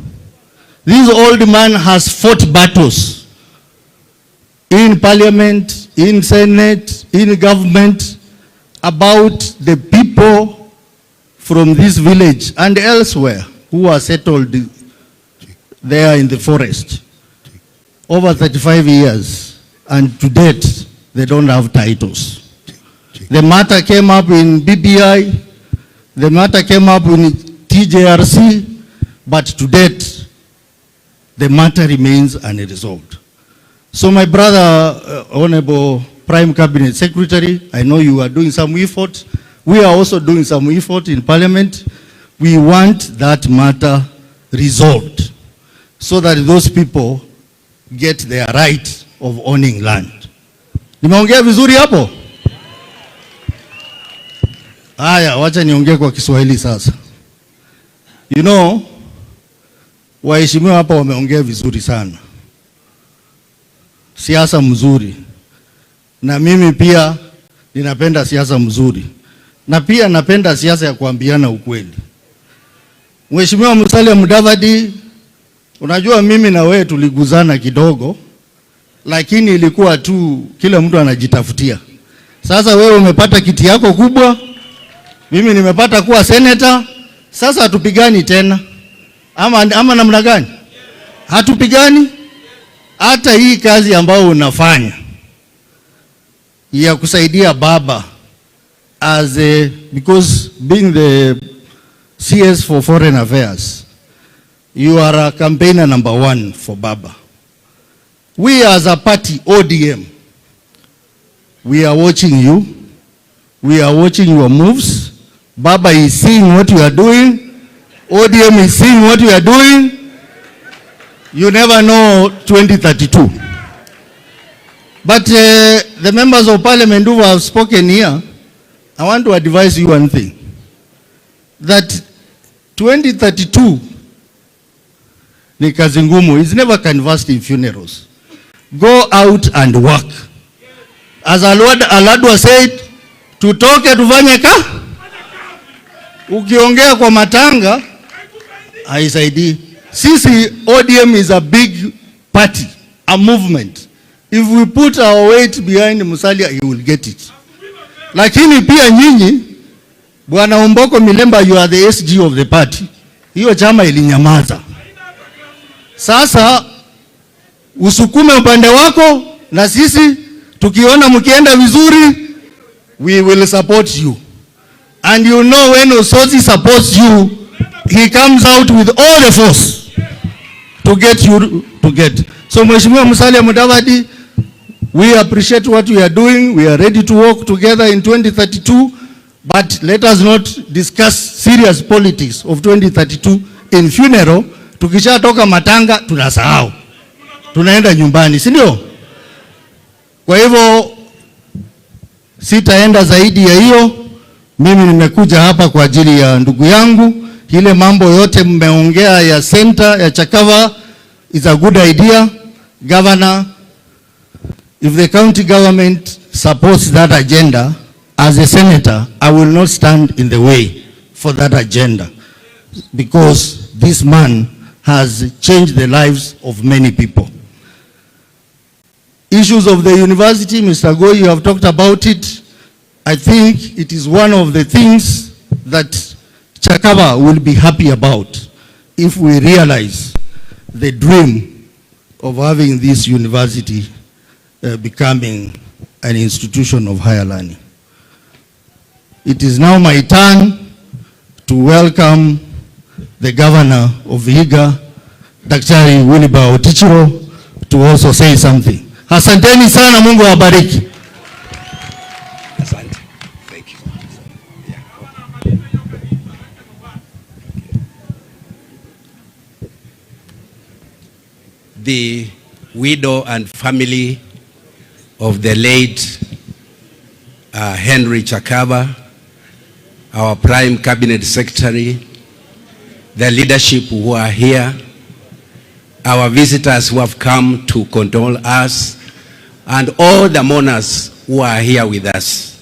This old man has fought battles in parliament, in senate, in government, about the people from this village and elsewhere who are settled there in the forest. Over 35 years, and to date, they don't have titles. The matter came up in BBI, the matter came up in TJRC, but to date, the matter remains unresolved. So my brother, Honorable Prime Cabinet Secretary, I know you are doing some effort. We are also doing some effort in Parliament. We want that matter resolved so that those people get their right of owning land. Nimeongea vizuri hapo? Haya, wacha niongee kwa Kiswahili sasa. You know, waheshimiwa hapa wameongea vizuri sana. Siasa mzuri. Na mimi pia ninapenda siasa mzuri. Na pia napenda siasa ya kuambiana ukweli. Mheshimiwa Musalia Mudavadi, unajua mimi na wewe tuliguzana kidogo, lakini ilikuwa tu kila mtu anajitafutia. Sasa wewe umepata kiti yako kubwa, mimi nimepata kuwa senator, sasa hatupigani tena. Ama namna gani? Hatupigani. Hata hii kazi ambayo unafanya ya kusaidia baba because being the CS for Foreign Affairs, you are a campaigner number 1 for Baba. We as a party, ODM, we are watching you. We are watching your moves. Baba is seeing what you are doing. ODM is seeing what you are doing. You never know 2032. But the members of parliament who have spoken here, I want to advise you one thing. That 2032 ni kazi ngumu. It's never canvassed in funerals. Go out and work. As Aladwa said, tutoke tufanye ka. Ukiongea kwa matanga haisaidii. Sisi ODM is a big party, a movement. If we put our weight behind Musalia, he will get it. Lakini pia nyinyi, Bwana Omboko Milemba, you are the SG of the party. Hiyo chama ilinyamaza. Sasa usukume upande wako, na sisi tukiona mkienda vizuri, we will support you. And you know when Ososi supports you, he comes out with all the force to get you to get. So Mheshimiwa Musalia Mudavadi, we appreciate what we are doing. We are ready to work together in 2032, but let us not discuss serious politics of 2032 in funeral. Tukishatoka matanga tunasahau, tunaenda nyumbani, si ndio? Kwa hivyo sitaenda zaidi ya hiyo. Mimi nimekuja hapa kwa ajili ya ndugu yangu. Ile mambo yote mmeongea ya center ya Chakava is a good idea. Governor, if the county government supports that agenda, as a senator, I will not stand in the way for that agenda, because this man has changed the lives of many people. Issues of the university, Mr. Goy, you have talked about it. I think it is one of the things that Chakava will be happy about if we realize the dream of having this university becoming an institution of higher learning. It is now my turn to welcome the governor of Vihiga, Daktari Wilibur Otichiro, to also say something. Asanteni sana, Mungu awabariki. Asante. Thank you. The widow and family of the late Henry Chakava, our Prime Cabinet Secretary, the leadership who are here, our visitors who have come to condole us, and all the mourners who are here with us.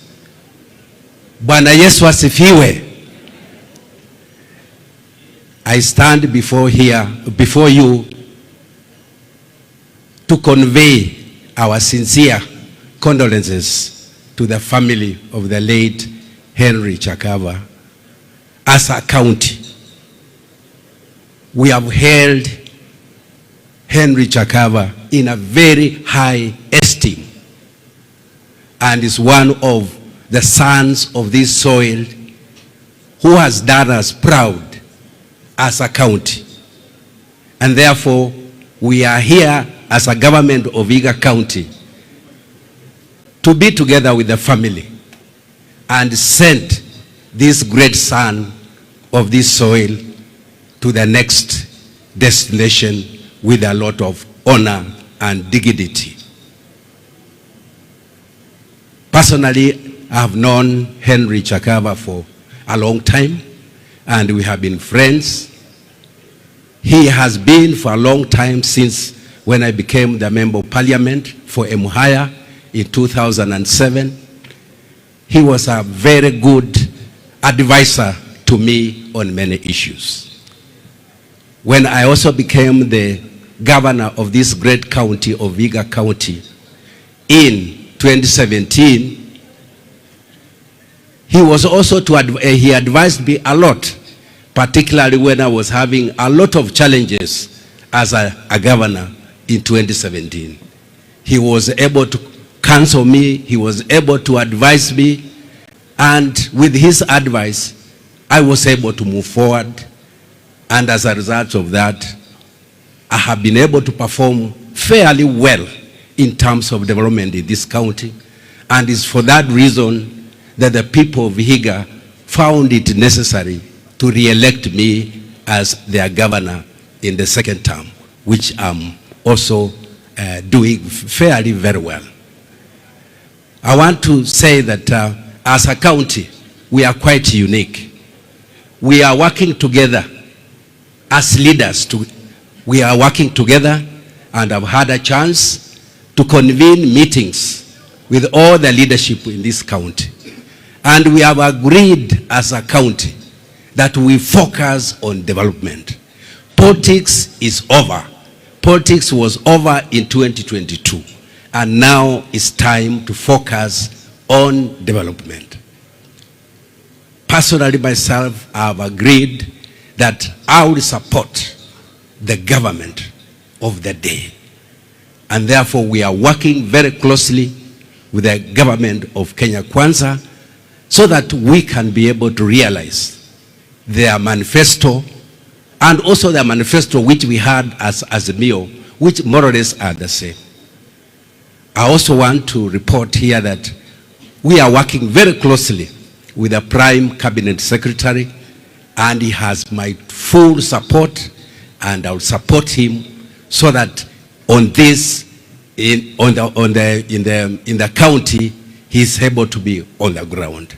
Bwana Yesu asifiwe. I stand before you to convey our sincere condolences to the family of the late Henry Chakava. As a county, we have held Henry Chakava in a very high esteem, and is one of the sons of this soil who has done us proud as a county. And therefore, we are here as a government of Vihiga County to be together with the family and send this great son of this soil to the next destination with a lot of honor and dignity. Personally, I have known Henry Chakava for a long time, and we have been friends. He has been for a long time since when I became the Member of Parliament for Emuhaya in 2007. He was a very good advisor to me on many issues. When I also became the governor of this great county of Vihiga County in 2017, he was also he advised me a lot, particularly when I was having a lot of challenges as a governor in 2017. He was able to counsel me, he was able to advise me, and with his advice, I was able to move forward. And as a result of that, I have been able to perform fairly well in terms of development in this county. And it's for that reason that the people of Vihiga found it necessary to re-elect me as their governor in the second term, which I'm also doing fairly very well. I want to say that as a county, we are quite unique. We are working together as leaders. We are working together, and I've had a chance to convene meetings with all the leadership in this county. And we have agreed as a county that we focus on development. Politics is over. Politics was over in 2022. And now it's time to focus on development. Personally, myself, I have agreed that I will support the government of the day. And therefore, we are working very closely with the government of Kenya Kwanza so that we can be able to realize their manifesto and also the manifesto which we had as Azimio, which more or less are the same. I also want to report here that we are working very closely with the Prime Cabinet Secretary, and he has my full support, and I will support him so that on this, in the county, he's able to be on the ground.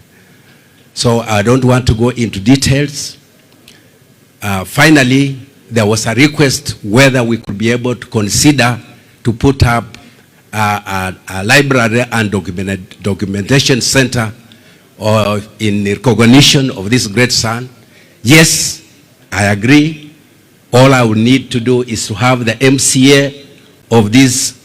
So I don't want to go into details. Finally, there was a request whether we could be able to consider to put up a library and documentation center in recognition of this great son. Yes, I agree. All I would need to do is to have the MCA of this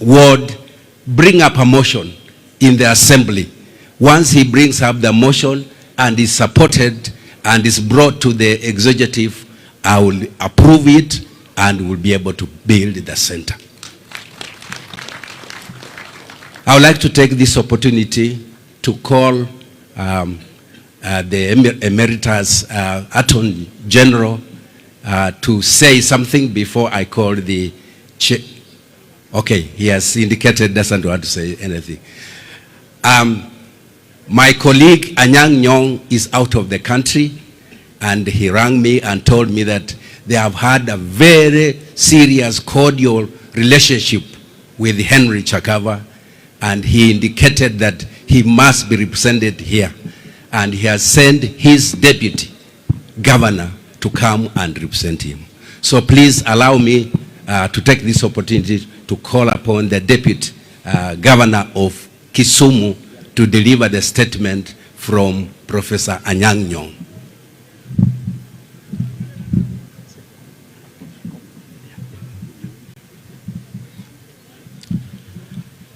ward bring up a motion in the assembly. Once he brings up the motion and is supported and is brought to the executive, I will approve it and will be able to build the center. I would like to take this opportunity to call the Emeritus Attorney General to say something before I call the chair. Okay, he has indicated doesn't want to say anything. My colleague Anyang Nyong is out of the country, and he rang me and told me that they have had a very serious, cordial relationship with Henry Chakava, and he indicated that he must be represented here. And he has sent his deputy governor to come and represent him. So please allow me to take this opportunity to call upon the deputy governor of Kisumu to deliver the statement from Professor Anyang Nyong.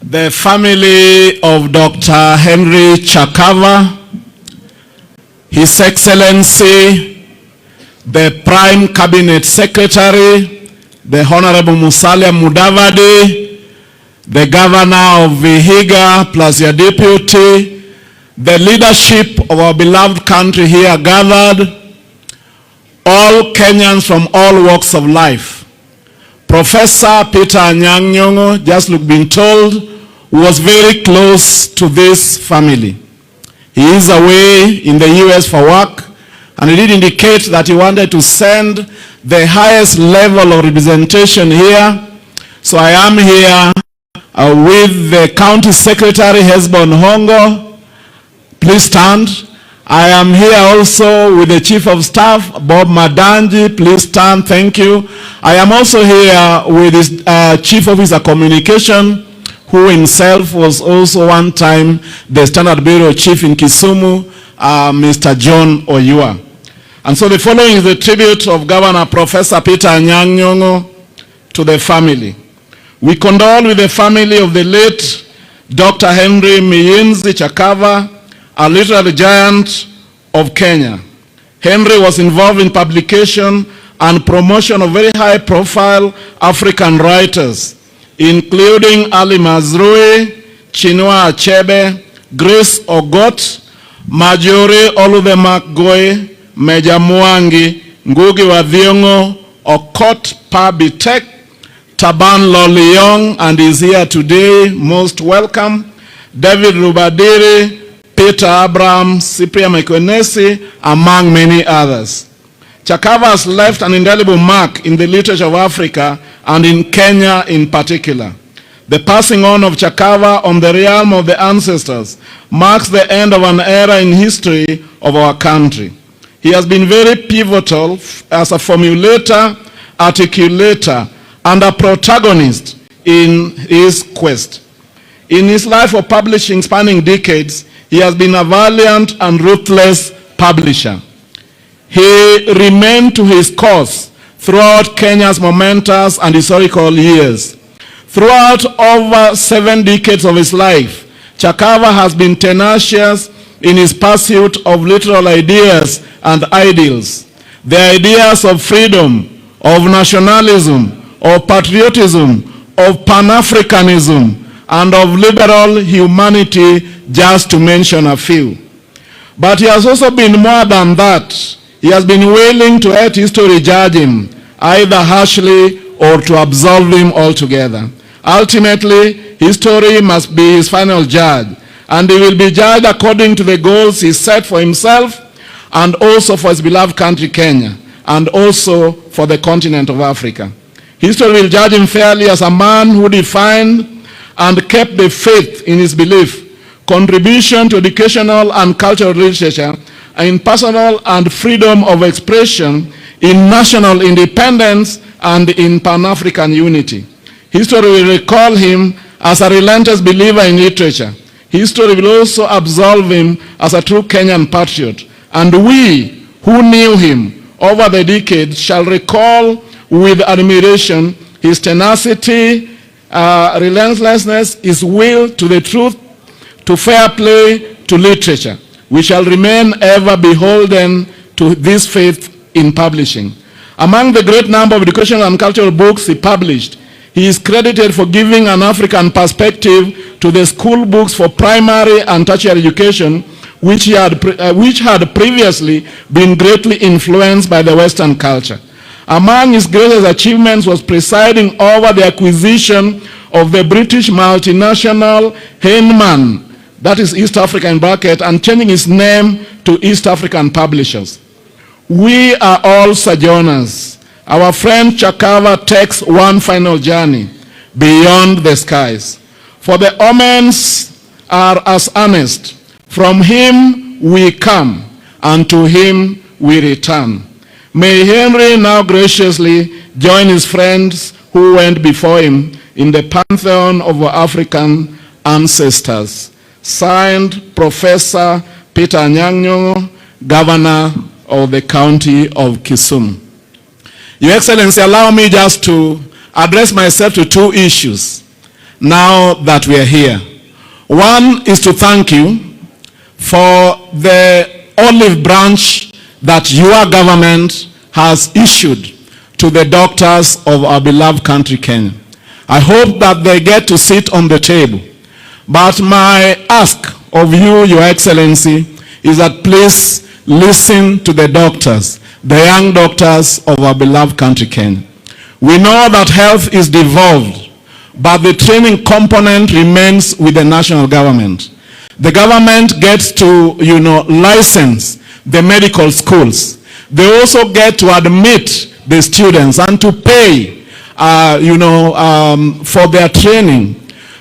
The family of Dr. Henry Chakava, His Excellency, the Prime Cabinet Secretary, the Honorable Musalia Mudavadi, the Governor of Vihiga plus your deputy, the leadership of our beloved country here gathered, all Kenyans from all walks of life. Professor Peter Anyang Nyong, just been told, was very close to this family. He is away in the US for work, and he did indicate that he wanted to send the highest level of representation here. So I am here with the County Secretary, Hesbon Hongo. Please stand. I am here also with the Chief of Staff, Bob Madanji. Please stand. Thank you. I am also here with his Chief Officer Communication, who himself was also one time the Standard Bureau Chief in Kisumu, Mr. John Oyua. And so the following is the tribute of Governor Professor Peter Anyang' Nyong'o to the family. We condole with the family of the late Dr. Henry Miyinzi Chakava, a literary giant of Kenya. Henry was involved in publication and promotion of very high-profile African writers, including Ali Mazrui, Chinua Achebe, Grace Ogot, Majori Oludemak-Goy, Meja Mwangi, Ngugi wa Thiong'o, Okot Pabitek, Taban Loliong, and is here today, most welcome, David Rubadiri, Peter Abraham, Cyprian Mekwenesi, among many others. Chakava has left an indelible mark in the literature of Africa and in Kenya in particular. The passing on of Chakava on the realm of the ancestors marks the end of an era in history of our country. He has been very pivotal as a formulator, articulator, and a protagonist in his quest. In his life of publishing spanning decades, he has been a valiant and ruthless publisher. He remained to his course throughout Kenya's momentous and historical years. Throughout over 7 decades of his life, Chakava has been tenacious in his pursuit of literal ideas and ideals. The ideas of freedom, of nationalism, of patriotism, of Pan-Africanism, and of liberal humanity, just to mention a few. But he has also been more than that. He has been willing to let history judge him, either harshly or to absolve him altogether. Ultimately, history must be his final judge, and he will be judged according to the goals he set for himself and also for his beloved country, Kenya, and also for the continent of Africa. History will judge him fairly as a man who defined and kept the faith in his belief, contribution to educational and cultural literature, in personal and freedom of expression, in national independence, and in Pan-African unity. History will recall him as a relentless believer in literature. History will also absolve him as a true Kenyan patriot. And we who knew him over the decades shall recall with admiration his tenacity, relentlessness, his will to the truth, to fair play, to literature. We shall remain ever beholden to this faith in publishing. Among the great number of educational and cultural books he published, he is credited for giving an African perspective to the school books for primary and tertiary education, which had previously been greatly influenced by the Western culture. Among his greatest achievements was presiding over the acquisition of the British multinational Heinemann, that is East Africa in bracket, and changing its name to East African Publishers. We are all sojourners. Our friend Chakava takes one final journey beyond the skies. For the omens are as earnest. From him we come, and to him we return. May Henry now graciously join his friends who went before him in the pantheon of our African ancestors. Signed, Professor Peter Anyang' Nyong'o, Governor of the County of Kisumu. Your Excellency, allow me just to address myself to 2 issues now that we are here. One is to thank you for the olive branch that your government has issued to the doctors of our beloved country, Kenya. I hope that they get to sit on the table. But my ask of you, Your Excellency, is that please listen to the doctors, the young doctors of our beloved country, Kenya. We know that health is devolved, but the training component remains with the national government. The government gets to, license the medical schools. They also get to admit the students and to pay, for their training.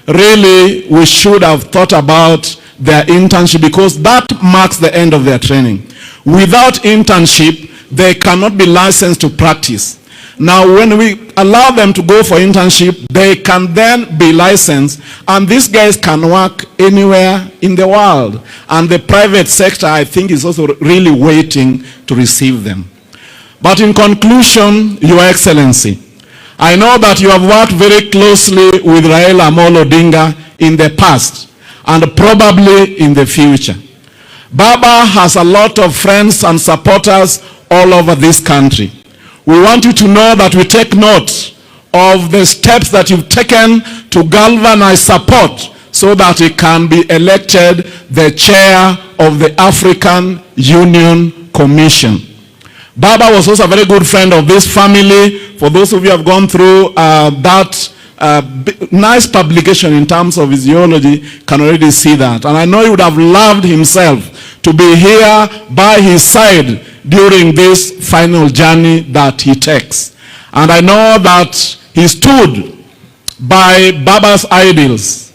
Really, we should have thought about their internship, because that marks the end of their training. Without internship, they cannot be licensed to practice. Now, when we allow them to go for internship, they can then be licensed, and these guys can work anywhere in the world. And the private sector, I think, is also really waiting to receive them. But in conclusion, Your Excellency, I know that you have worked very closely with Raila Odinga in the past and probably in the future. Baba has a lot of friends and supporters all over this country. We want you to know that we take note of the steps that you've taken to galvanize support so that he can be elected the chair of the African Union Commission. Baba was also a very good friend of this family. For those of you who have gone through that nice publication in terms of his genealogy, can already see that. And I know he would have loved himself to be here by his side during this final journey that he takes. And I know that he stood by Baba's ideals.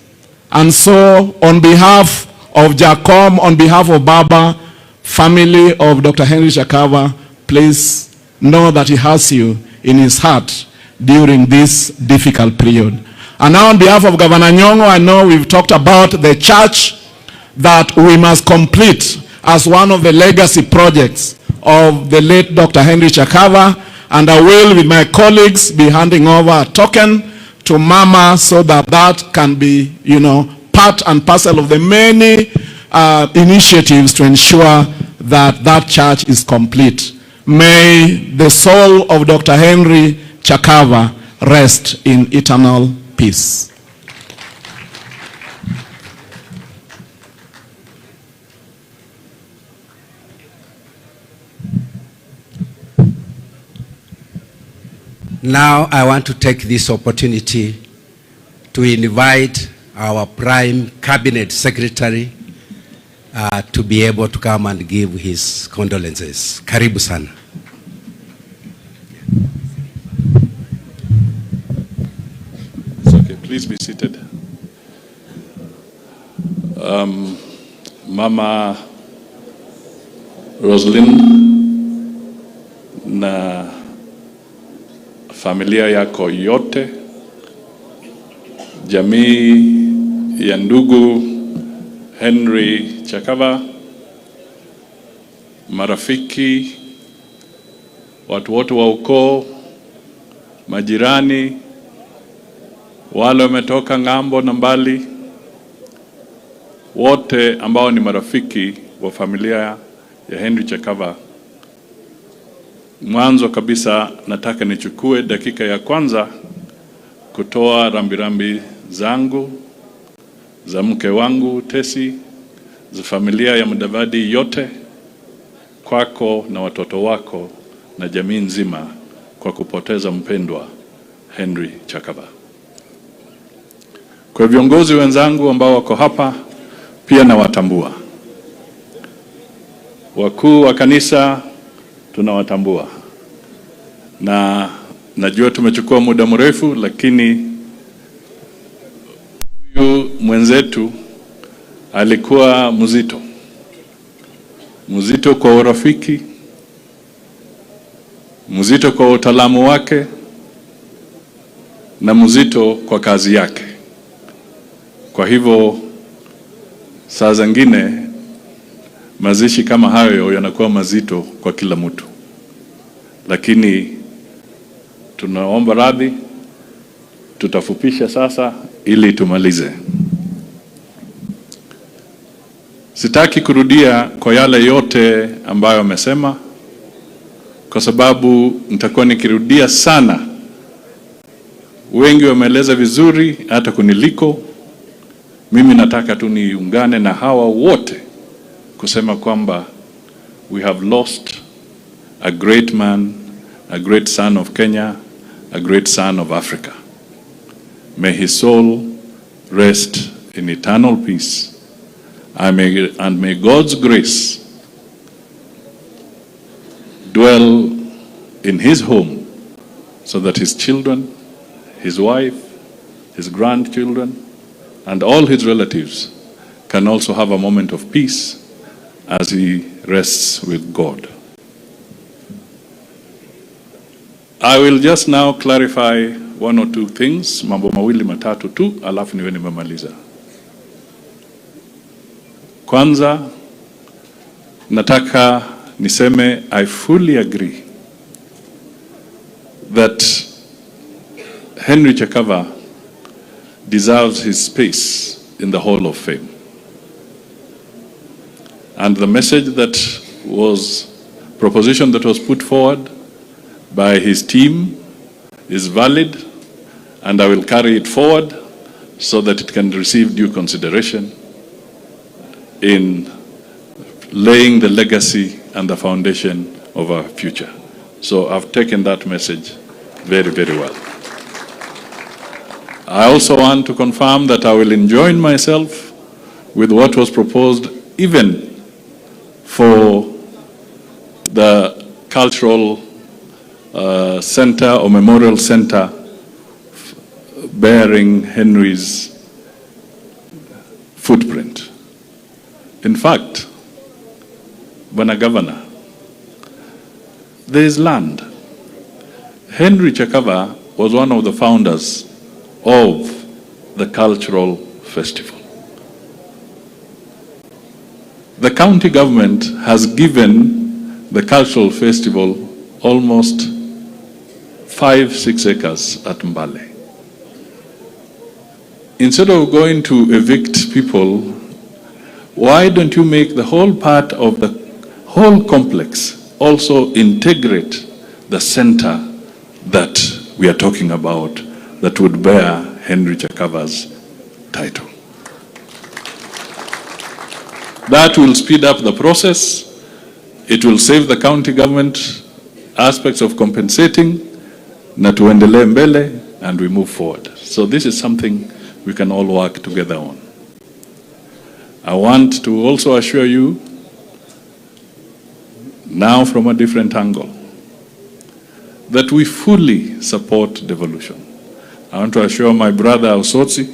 And so on behalf of Jacom, on behalf of Baba, family of Dr. Henry Chakava, please know that he has you in his heart during this difficult period. And now on behalf of Governor Nyong'o, I know we've talked about the church that we must complete as one of the legacy projects of the late Dr. Henry Chakava, and I will, with my colleagues, be handing over a token to Mama so that that can be, part and parcel of the many initiatives to ensure that that church is complete. May the soul of Dr. Henry Chakava rest in eternal peace. Now I want to take this opportunity to invite our Prime Cabinet Secretary to be able to come and give his condolences. Karibu sana. It's okay, please be seated. Mama Roslyn na familia yako yote, jamii ya ndugu Henry Chakava, marafiki, watu wote wa ukoo, majirani, wale wametoka ng'ambo na mbali, wote ambao ni marafiki wa familia ya Henry Chakava. Mwanzo kabisa nataka nichukue dakika ya kwanza kutoa rambirambi zangu, za mke wangu Tesi, za familia ya Mudavadi yote, kwako na watoto wako na jamii nzima kwa kupoteza mpendwa Henry Chakava. Kwa viongozi wenzangu ambao wako hapa pia nawatambua. Wakuu wa kanisa tunawatambua. Na najua tumechukua muda mrefu, lakini huyu mwenzetu alikuwa mzito. Mzito kwa urafiki, mzito kwa utaalamu wake, na mzito kwa kazi yake. Kwa hivyo saa zingine mazishi kama hayo yanakuwa mazito kwa kila mtu. Lakini tunaomba radhi, tutafupisha sasa ili tumalize. Sitaki kurudia kwa yale yote ambayo amesema, kwa sababu nitakuwa nikirudia sana. Wengi wameeleza vizuri hata kuniliko. Mimi nataka tu niungane na hawa wote kusema kwamba we have lost a great man, a great son of Kenya, a great son of Africa. May his soul rest in eternal peace. And may God's grace dwell in his home so that his children, his wife, his grandchildren, and all his relatives can also have a moment of peace as he rests with God. I will just now clarify one or two things, mambo mawili matatu tu, alafu niwe nimemaliza. Kwanza, nataka niseme I fully agree that Henry Chakava deserves his space in the Hall of Fame. And the message that was, proposition that was put forward by his team is valid, and I will carry it forward so that it can receive due consideration in laying the legacy and the foundation of our future. So I've taken that message very, very well. I also want to confirm that I will enjoin myself with what was proposed even for the cultural center or memorial center bearing Henry's footprint. In fact, Bwana Governor, there is land. Henry Chakava was one of the founders of the cultural festival. The county government has given the cultural festival almost 5-6 acres at Mbale. Instead of going to evict people, why don't you make the whole part of the whole complex also integrate the center that we are talking about that would bear Henry Chakava's title? That will speed up the process. It will save the county government aspects of compensating, na tuendelee mbele, and we move forward. So this is something we can all work together on. I want to also assure you, now from a different angle, that we fully support devolution. I want to assure my brother Osotsi,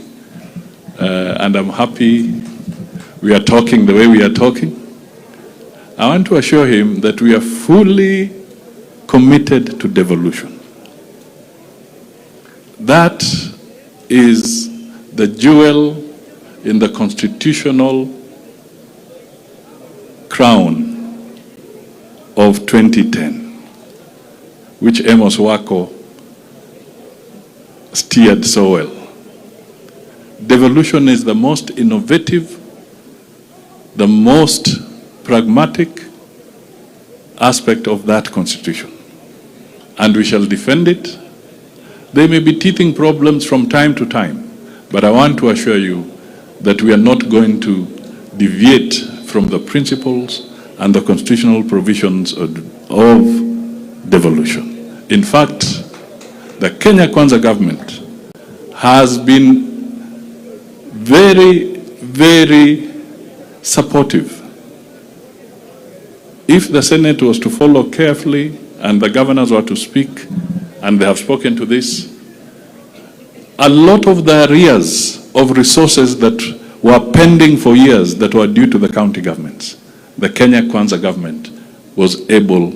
and I'm happy we are talking the way we are talking. I want to assure him that we are fully committed to devolution. That is the jewel in the constitutional crown of 2010, which Amos Wako steered so well. Devolution is the most innovative, the most pragmatic aspect of that constitution, and we shall defend it. There may be teething problems from time to time, but I want to assure you that we are not going to deviate from the principles and the constitutional provisions of devolution. In fact, the Kenya Kwanza government has been very, very supportive. If the Senate was to follow carefully and the governors were to speak, and they have spoken to this, a lot of the arrears of resources that were pending for years that were due to the county governments, the Kenya Kwanza government was able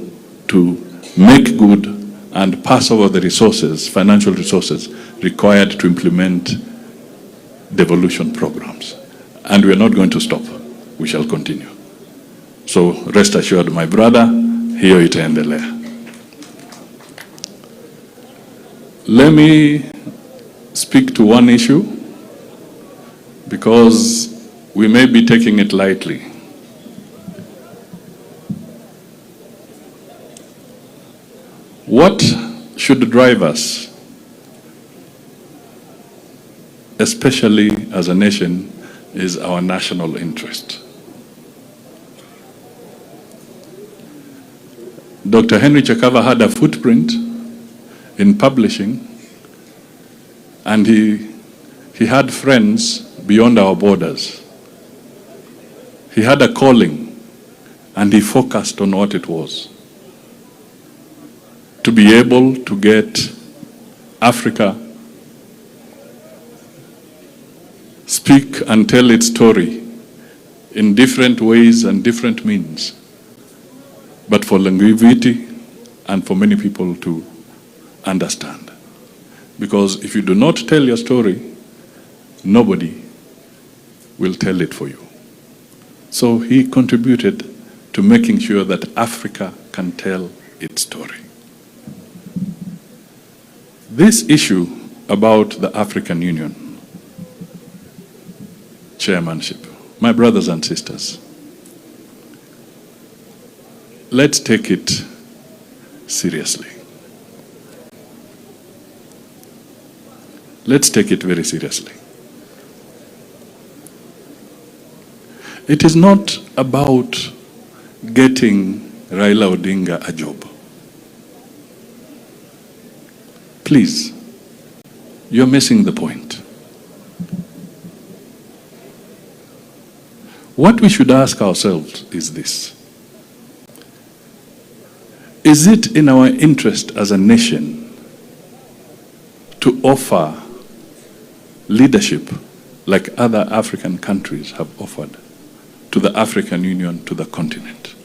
to make good and pass over the resources, financial resources, required to implement devolution programs. And we are not going to stop. We shall continue. So rest assured, my brother, hiyo itaendelea. Let me speak to one issue because we may be taking it lightly. What should drive us, especially as a nation, is our national interest. Dr. Henry Chakava had a footprint in publishing, and he had friends beyond our borders. He had a calling, and he focused on what it was. to be able to get Africa speak and tell its story in different ways and different means, but for longevity and for many people to understand. Because if you do not tell your story, nobody will tell it for you. So he contributed to making sure that Africa can tell its story. This issue about the African Union chairmanship, my brothers and sisters, let's take it seriously. Let's take it very seriously. It is not about getting Raila Odinga a job. Please, you're missing the point. What we should ask ourselves is this: is it in our interest as a nation to offer leadership like other African countries have offered to the African Union, to the continent?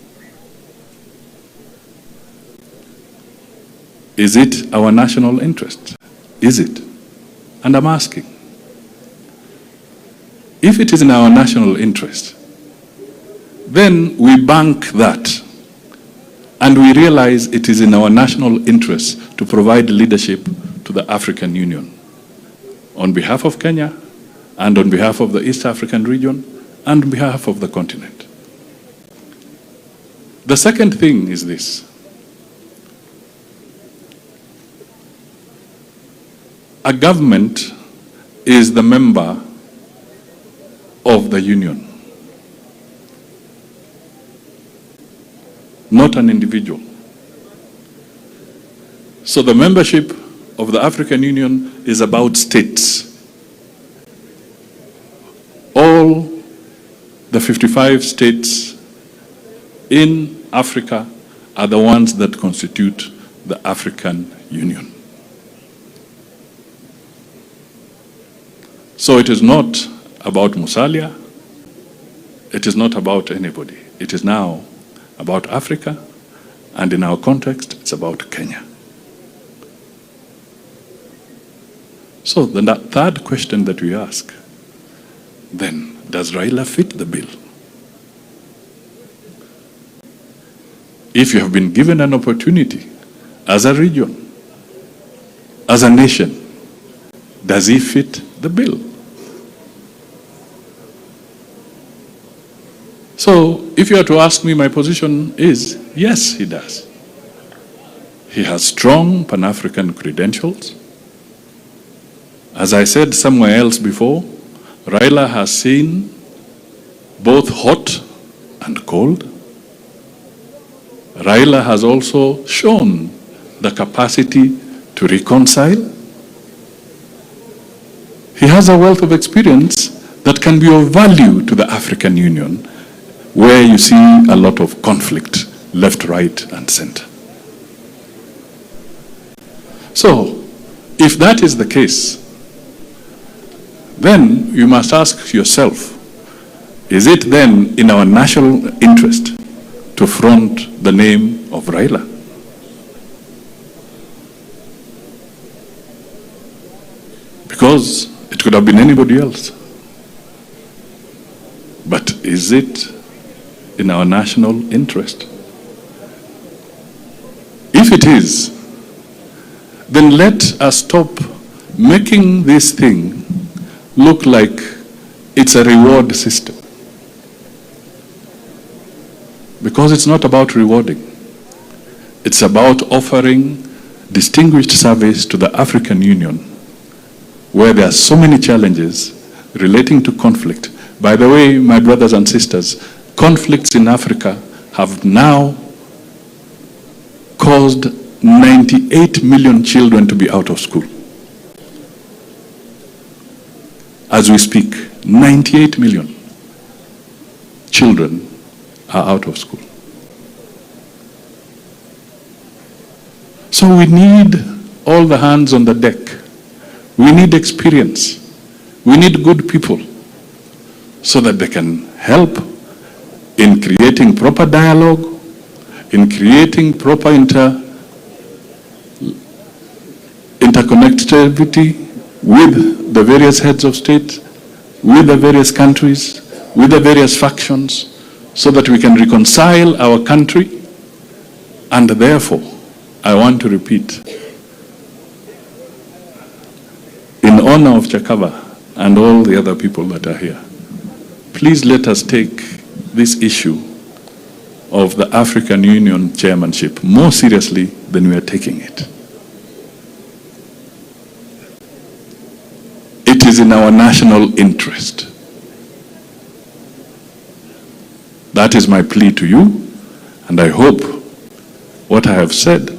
Is it our national interest? Is it? And I'm asking, if it is in our national interest, then we bank that and we realize it is in our national interest to provide leadership to the African Union on behalf of Kenya and on behalf of the East African region and on behalf of the continent. The second thing is this: a government is the member of the union, not an individual. So the membership of the African Union is about states. All the 55 states in Africa are the ones that constitute the African Union. So it is not about Musalia, it is not about anybody. It is now about Africa, and in our context, it's about Kenya. So the third question that we ask, then, does Raila fit the bill? If you have been given an opportunity as a region, as a nation, does he fit the bill? So, if you are to ask me, my position is, yes, he does. He has strong Pan-African credentials. As I said somewhere else before, Raila has seen both hot and cold. Raila has also shown the capacity to reconcile. He has a wealth of experience that can be of value to the African Union, where you see a lot of conflict, left, right, and center. So, if that is the case, then you must ask yourself, is it then in our national interest to front the name of Raila? Because it could have been anybody else. But is it in our national interest? If it is, then let us stop making this thing look like it's a reward system. Because it's not about rewarding. It's about offering distinguished service to the African Union, where there are so many challenges relating to conflict. By the way, my brothers and sisters, conflicts in Africa have now caused 98 million children to be out of school. As we speak, 98 million children are out of school. So we need all the hands on the deck. We need experience. We need good people so that they can help in creating proper dialogue, in creating proper interconnectivity with the various heads of state, with the various countries, with the various factions, so that we can reconcile our country. And therefore, I want to repeat, in honor of Chakava and all the other people that are here, please let us take this issue of the African Union chairmanship more seriously than we are taking it. It is in our national interest. That is my plea to you, and I hope what I have said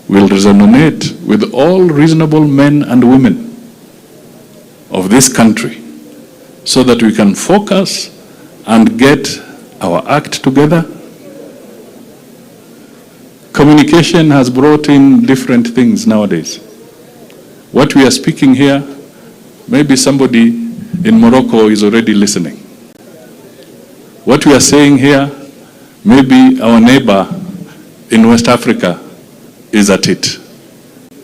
will resonate with all reasonable men and women of this country, so that we can focus and get our act together. Communication has brought in different things nowadays. What we are speaking here, maybe somebody in Morocco is already listening. What we are saying here, maybe our neighbor in West Africa is at it,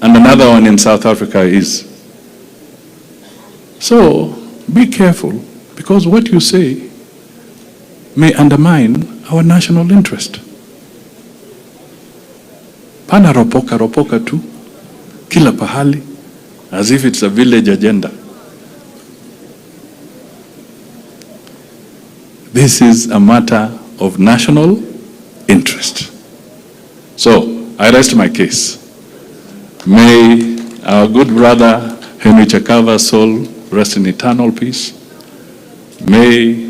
and another one in South Africa is. So be careful, because what you say may undermine our national interest. Pana ropoka tu, kila pahali, as if it's a village agenda. This is a matter of national interest. So, I rest my case. May our good brother Henry Chakava's soul rest in eternal peace. May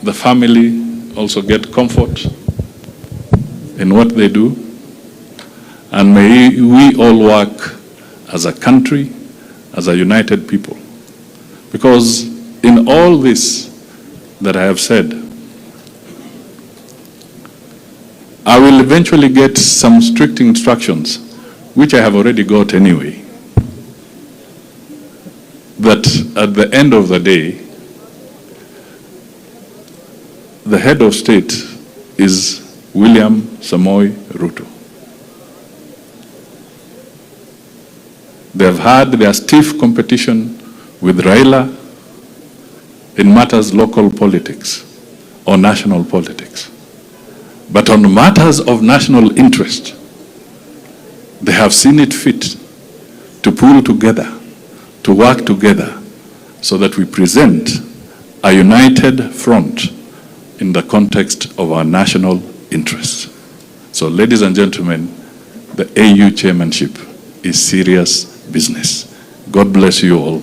the family also get comfort in what they do. And may we all work as a country, as a united people. Because in all this that I have said, I will eventually get some strict instructions, which I have already got anyway, that at the end of the day, the head of state is William Samoei Ruto. They have had their stiff competition with Raila in matters local politics or national politics. But on matters of national interest, they have seen it fit to pull together, to work together, so that we present a united front in the context of our national interests. So, ladies and gentlemen, the AU chairmanship is serious business. God bless you all.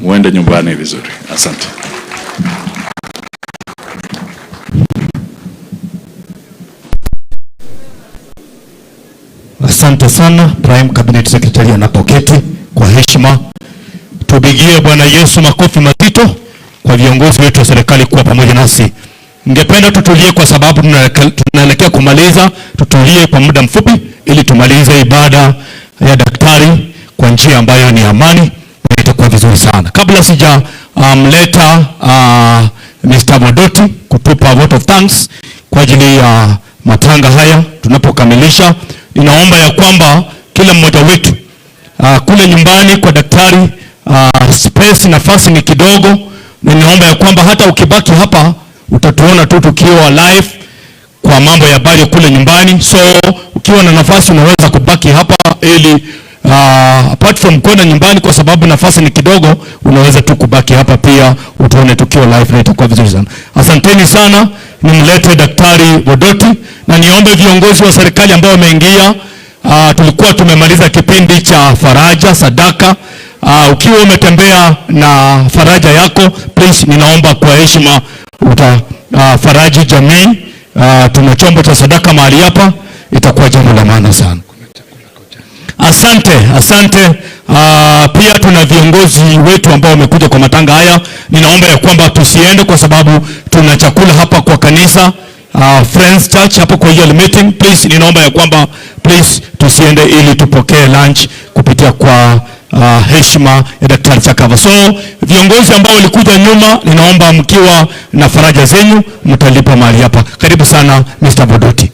Mwende nyumbani vizuri. Asante. Asante sana. Prime Cabinet Secretary anapoketi kwa heshima. Tupigie Bwana Yesu makofi mazito kwa viongozi wetu wa serikali kuwa pamoja nasi. Ningependa tutulie kwa sababu tunaelekea kumaliza. Tutulie kwa muda mfupi ili tumalize ibada ya daktari kwa njia ambayo ni amani, na itakuwa vizuri sana. Kabla sija mleta Mr. Modoti kutupa vote of thanks kwa ajili ya matanga haya tunapokamilisha, ninaomba ya kwamba kila mmoja wetu kule nyumbani kwa daktari space, nafasi ni kidogo, na ninaomba ya kwamba hata ukibaki hapa utatuona tu tukiwa live kwa mambo ya habari kule nyumbani. So ukiwa na nafasi unaweza kubaki hapa ili apart from kwenda nyumbani, kwa sababu nafasi ni kidogo, unaweza tu kubaki hapa pia utuone tukiwa live, na itakuwa vizuri sana. Asanteni sana. Nimlete Daktari Modoti na niombe viongozi wa serikali ambao wameingia. Tulikuwa tumemaliza kipindi cha faraja sadaka. Ukiwa umetembea na faraja yako, please ninaomba kwa heshima faraji jamii. Tuna chombo cha sadaka mahali hapa, itakuwa jambo la maana sana. Asante. Pia tuna viongozi wetu ambao wamekuja kwa matanga haya. Ninaomba ya kwamba tusiende kwa sababu tuna chakula hapa kwa kanisa Friends Church hapo kwa hiyo meeting. Please ninaomba ya kwamba please tusiende ili tupokee lunch kupitia kwa heshima ya Daktari Chakava. So viongozi ambao walikuja nyuma, ninaomba mkiwa na faraja zenyu mtalipa mahali hapa. Karibu sana Mr. Bodoti.